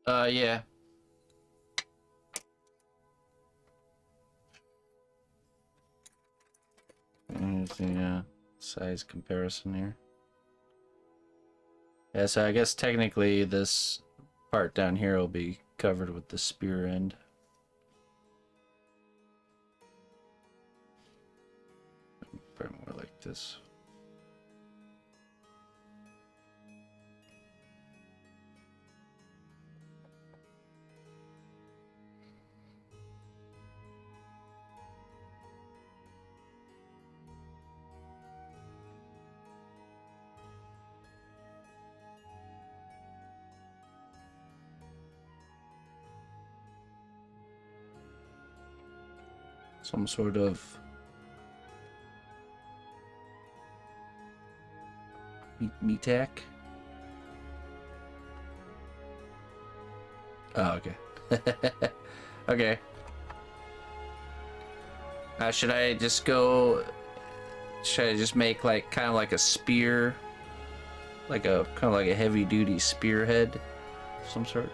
Yeah. Here's the size comparison here. Yeah, so I guess technically this part down here will be covered with the spear end. Probably more like this. Some sort of meat-tack. Oh, okay. Okay. Should I just go? Should I just make like kind of like a spear, like a kind of like a heavy-duty spearhead, of some sort?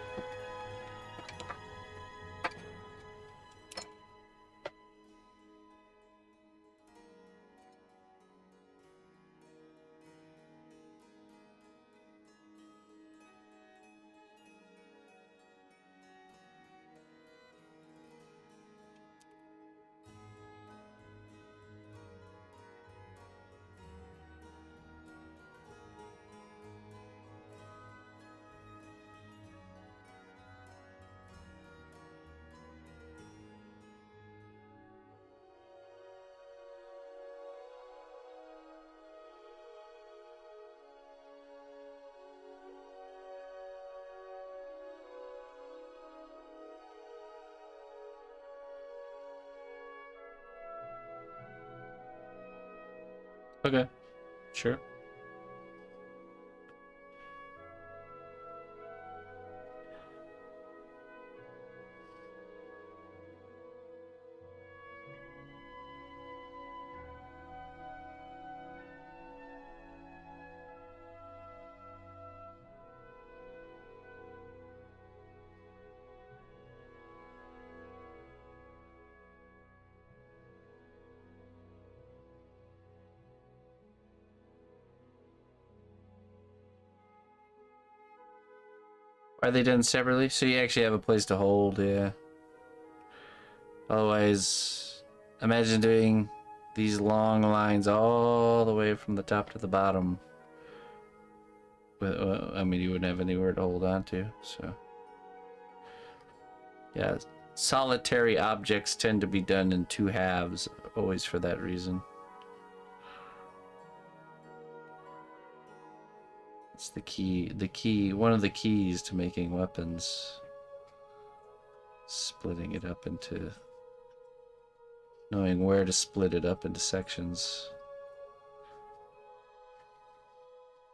Okay, sure. Are they done separately? So you actually have a place to hold, yeah. Otherwise, imagine doing these long lines all the way from the top to the bottom. But, I mean, you wouldn't have anywhere to hold on to, so. Yeah, solitary objects tend to be done in two halves, always for that reason. It's the key, one of the keys to making weapons. Splitting it up into, knowing where to split it up into sections.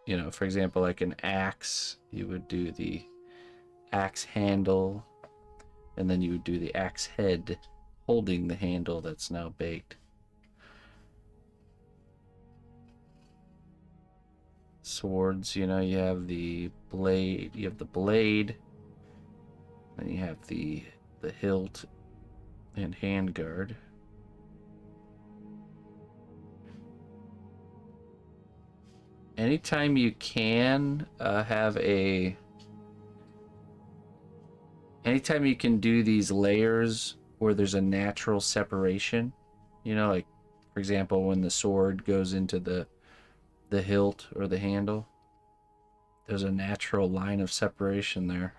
You know, for example, like an axe, you would do the axe handle, and then you would do the axe head holding the handle that's now baked. Swords, you know, you have the blade, then you have the hilt and handguard. Anytime you can anytime you can do these layers where there's a natural separation, you know, like for example when the sword goes into the hilt or the handle, there's a natural line of separation there.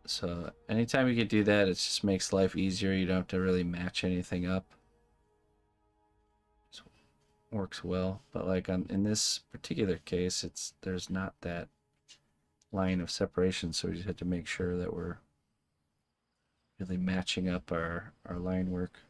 So anytime you can do that, it just makes life easier. You don't have to really match anything up. So it works well. But like in this particular case, there's not that line of separation, so we just have to make sure that we're really matching up our line work.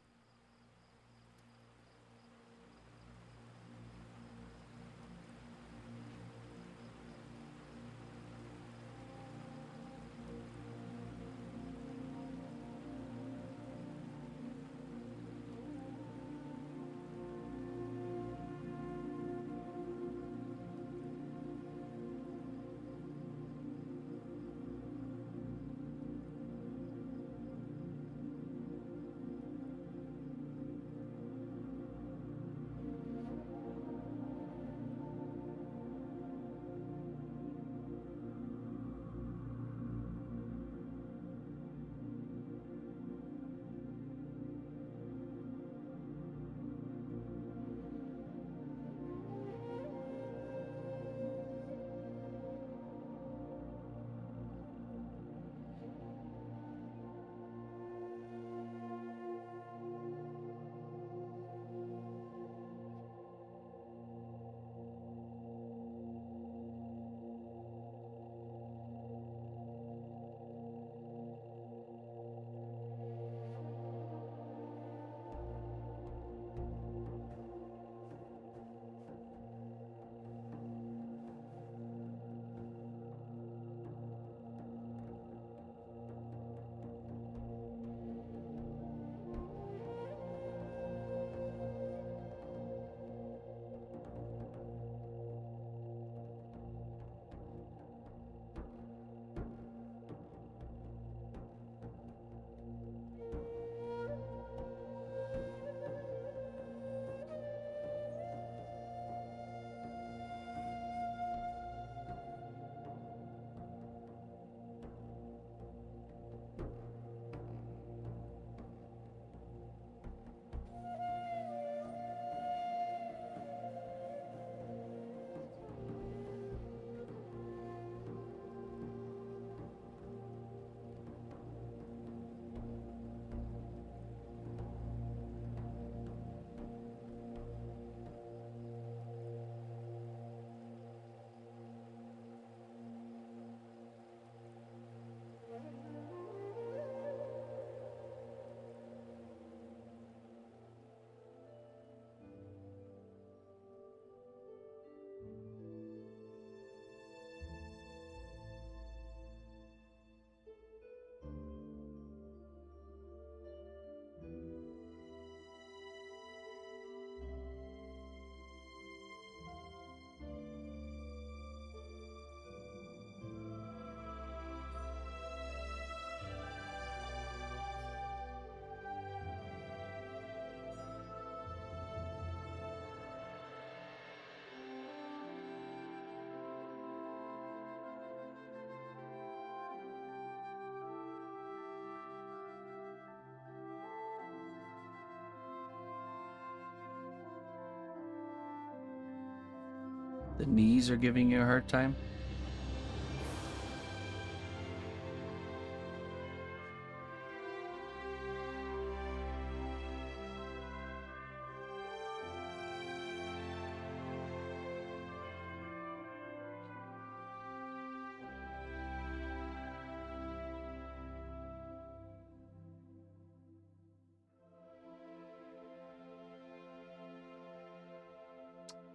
The knees are giving you a hard time?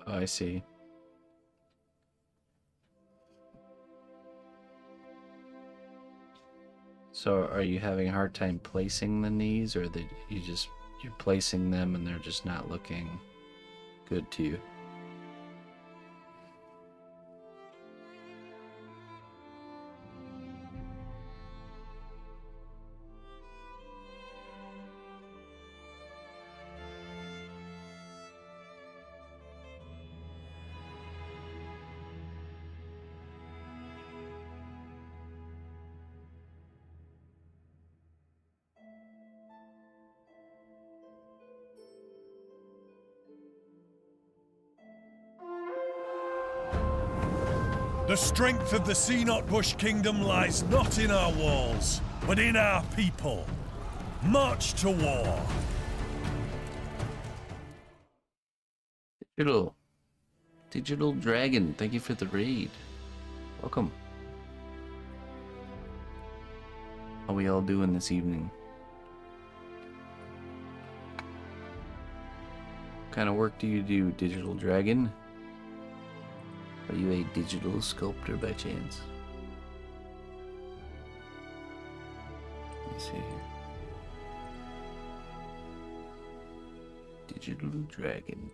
Oh, I see. So are you having a hard time placing the knees, or that you're placing them and they're just not looking good to you? The strength of the cnotbusch kingdom lies not in our walls, but in our people. March to war. Digital Dragon, thank you for the raid. Welcome. How we all doing this evening? What kind of work do you do, Digital Dragon? Are you a digital sculptor by chance? Let me see here. Digital Dragon.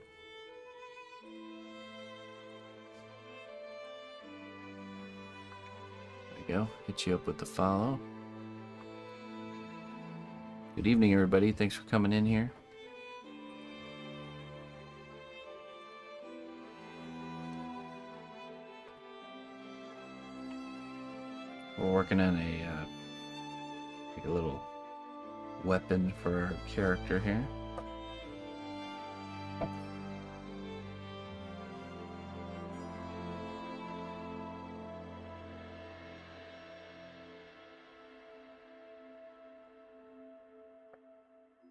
There we go. Hit you up with the follow. Good evening, everybody. Thanks for coming in here. We're working on like a little weapon for our character here.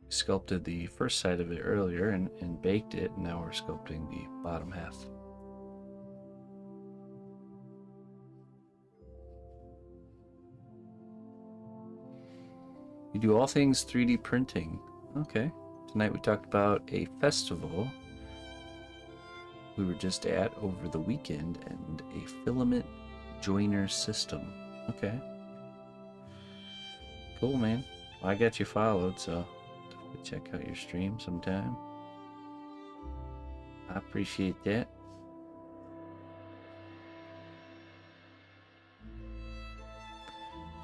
We sculpted the first side of it earlier and baked it, and now we're sculpting the bottom half. You do all things 3D printing. Okay. Tonight we talked about a festival we were just at over the weekend and a filament joiner system. Okay. Cool, man. Well, I got you followed, so definitely check out your stream sometime. I appreciate that.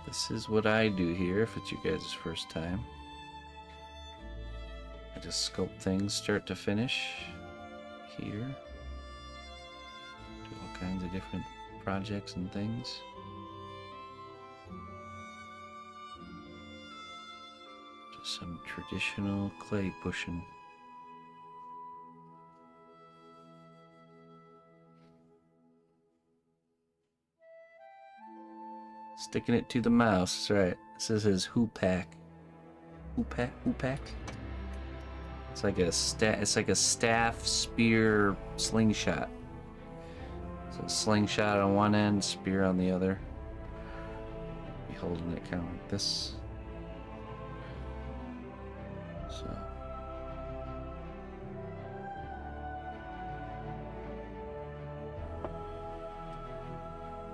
This is what I do here if it's you guys' first time. I just sculpt things start to finish here. Do all kinds of different projects and things. Just some traditional clay pushing. Sticking it to the mouse. That's right. This is his hoopak. Hoopak? It's like a staff spear slingshot. So slingshot on one end, spear on the other. Be holding it kind of like this. So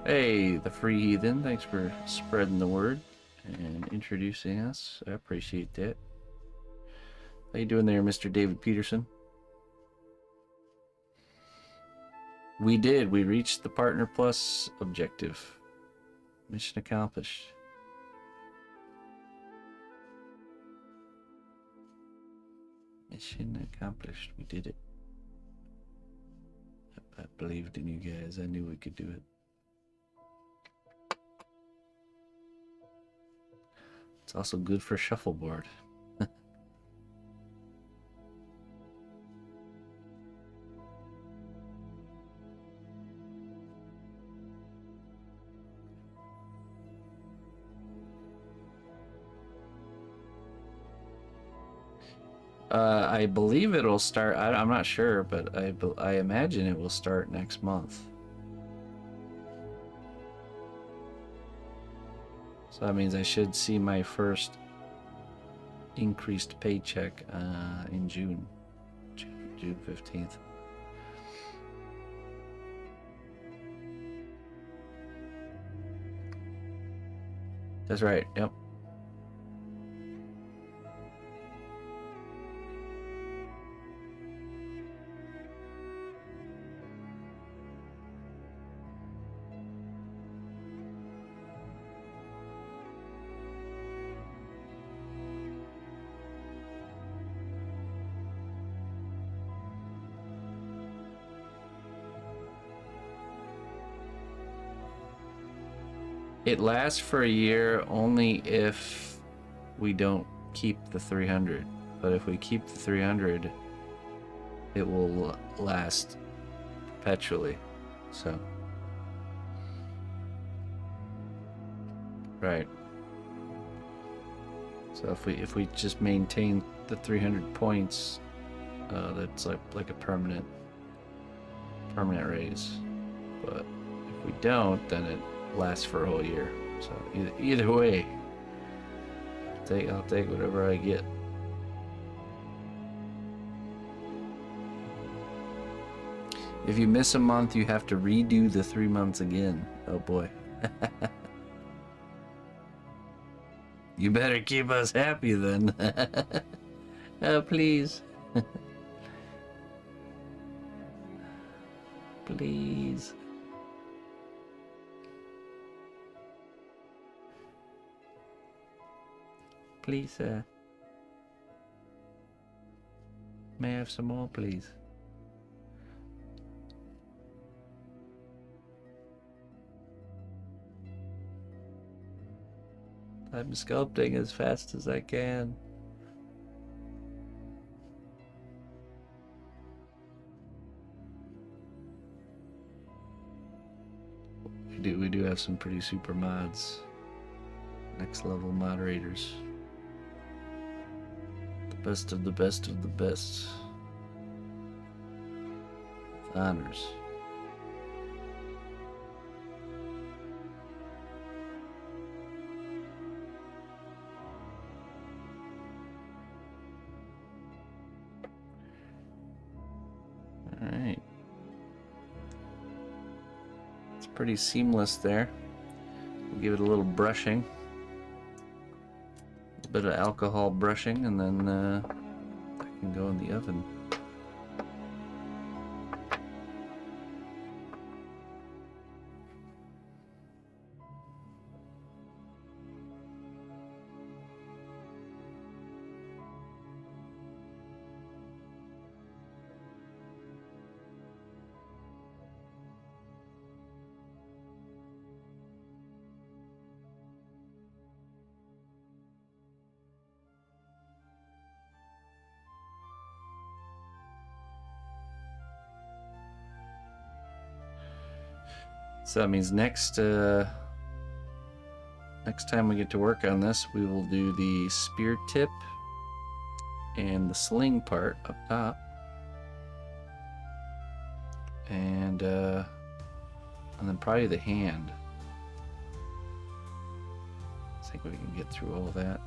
hey, the free heathen, thanks for spreading the word and introducing us. I appreciate that. How you doing there, Mr. David Petersen? We did. We reached the Partner Plus objective. Mission accomplished. Mission accomplished. We did it. I believed in you guys. I knew we could do it. It's also good for shuffleboard. I believe it'll start. I'm not sure, but I imagine it will start next month. So that means I should see my first increased paycheck in June 15th. That's right. Yep. It lasts for a year only if we don't keep the 300. But if we keep the 300, it will last perpetually. So, right. So if we just maintain the 300 points, that's like a permanent raise. But if we don't, then it lasts for a whole year. So either way, I'll take whatever I get. If you miss a month, you have to redo the 3 months again. Oh boy. You better keep us happy then. Oh, please. Please. Please, sir. May I have some more, please? I'm sculpting as fast as I can. We do have some pretty super mods. Next level moderators. The best of the best of the best. With honors. Alright. It's pretty seamless there. We'll give it a little brushing. A bit of alcohol brushing, and then that can go in the oven. So that means next time we get to work on this, we will do the spear tip and the sling part up top, and then probably the hand. I think we can get through all that.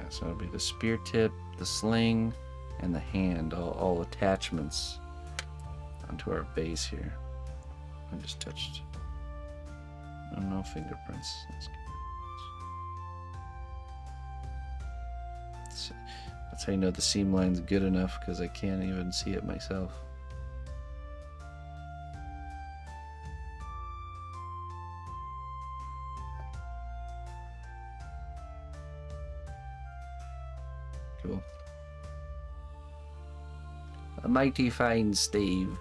So it'll be the spear tip, the sling, and the hand, all attachments onto our base here. I just touched. Oh, no fingerprints. That's how you know the seam line's good enough, because I can't even see it myself. Cool. A mighty fine stave.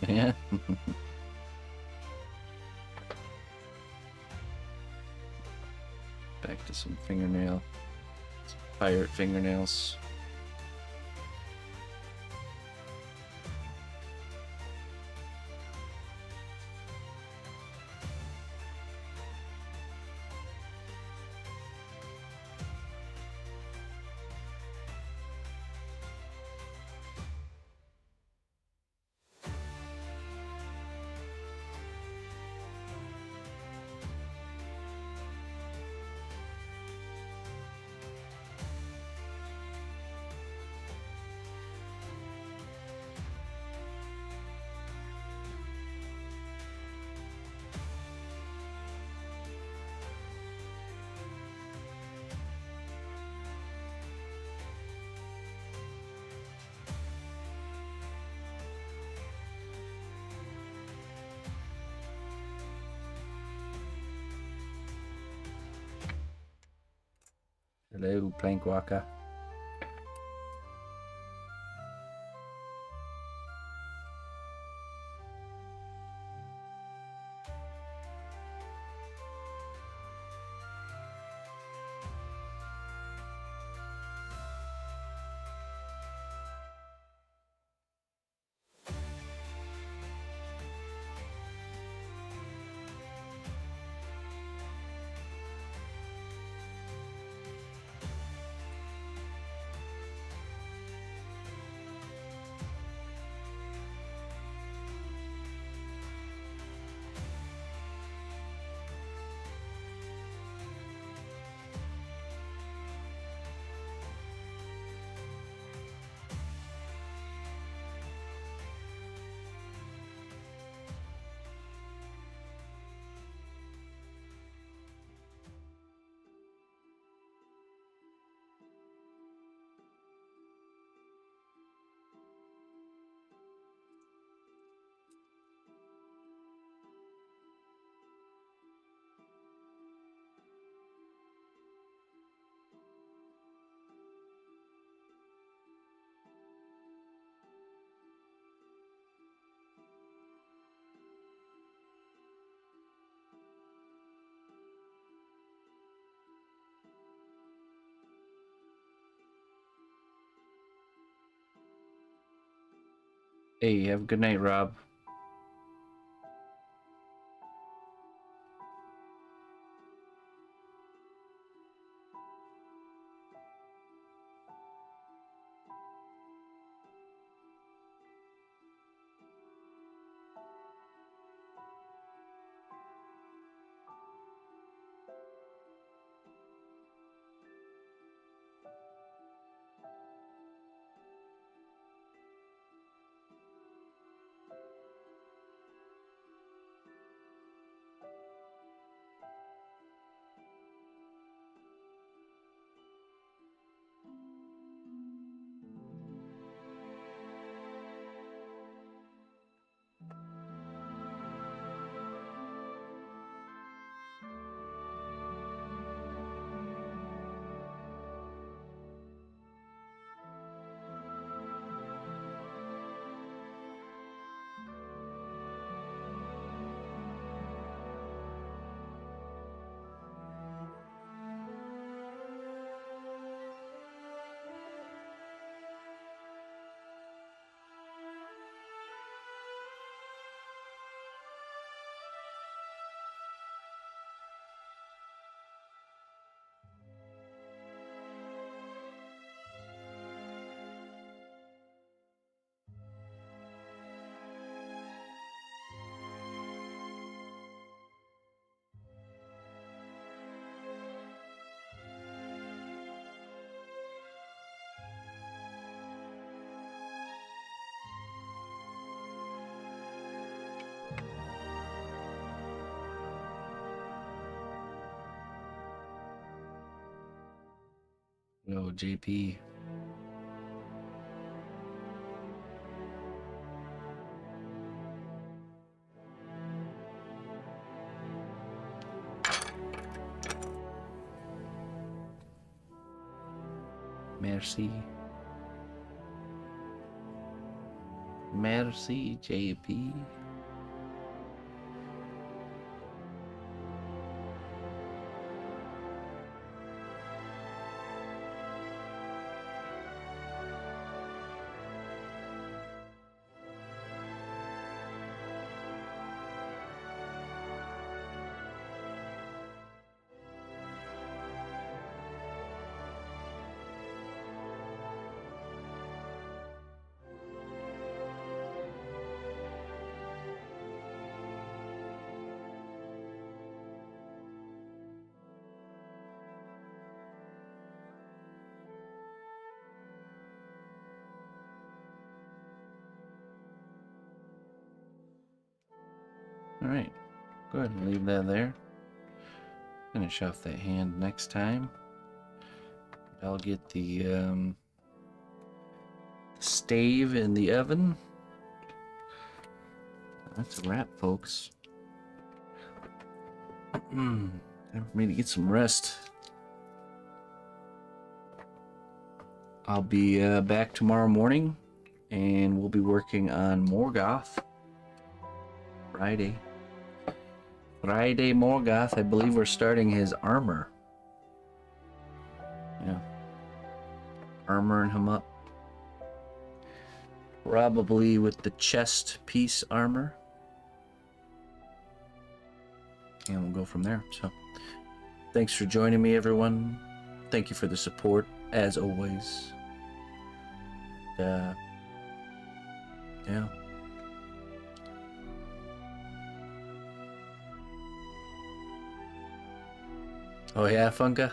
Yeah. Back to some fingernail. Some pirate fingernails. Hello, plank walker. Hey, have a good night, Rob. Yo, JP. Merci. Merci, JP. Alright, go ahead and leave that there. Finish off that hand next time. I'll get the stave in the oven. That's a wrap, folks. Time for me to get some rest. I'll be back tomorrow morning, and we'll be working on Morgoth. Friday Morgoth. I believe we're starting his armor. Yeah. Armoring him up. Probably with the chest piece armor. And we'll go from there. So, thanks for joining me, everyone. Thank you for the support, as always. Yeah. Oh yeah, Funka?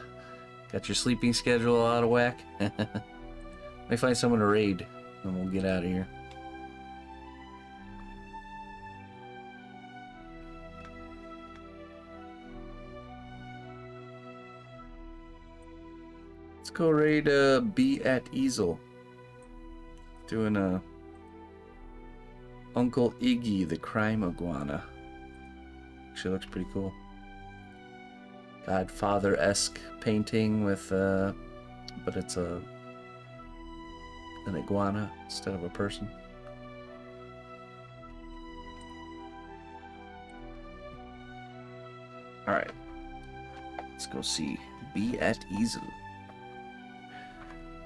Got your sleeping schedule out of whack? Let me find someone to raid, and we'll get out of here. Let's go raid Be at Easel. Doing a Uncle Iggy, the crime iguana. Actually looks pretty cool. Godfather-esque painting with but it's an iguana instead of a person. Alright, let's go see Be at Easel.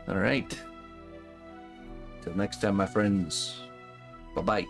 Alright, till next time, my friends, bye bye.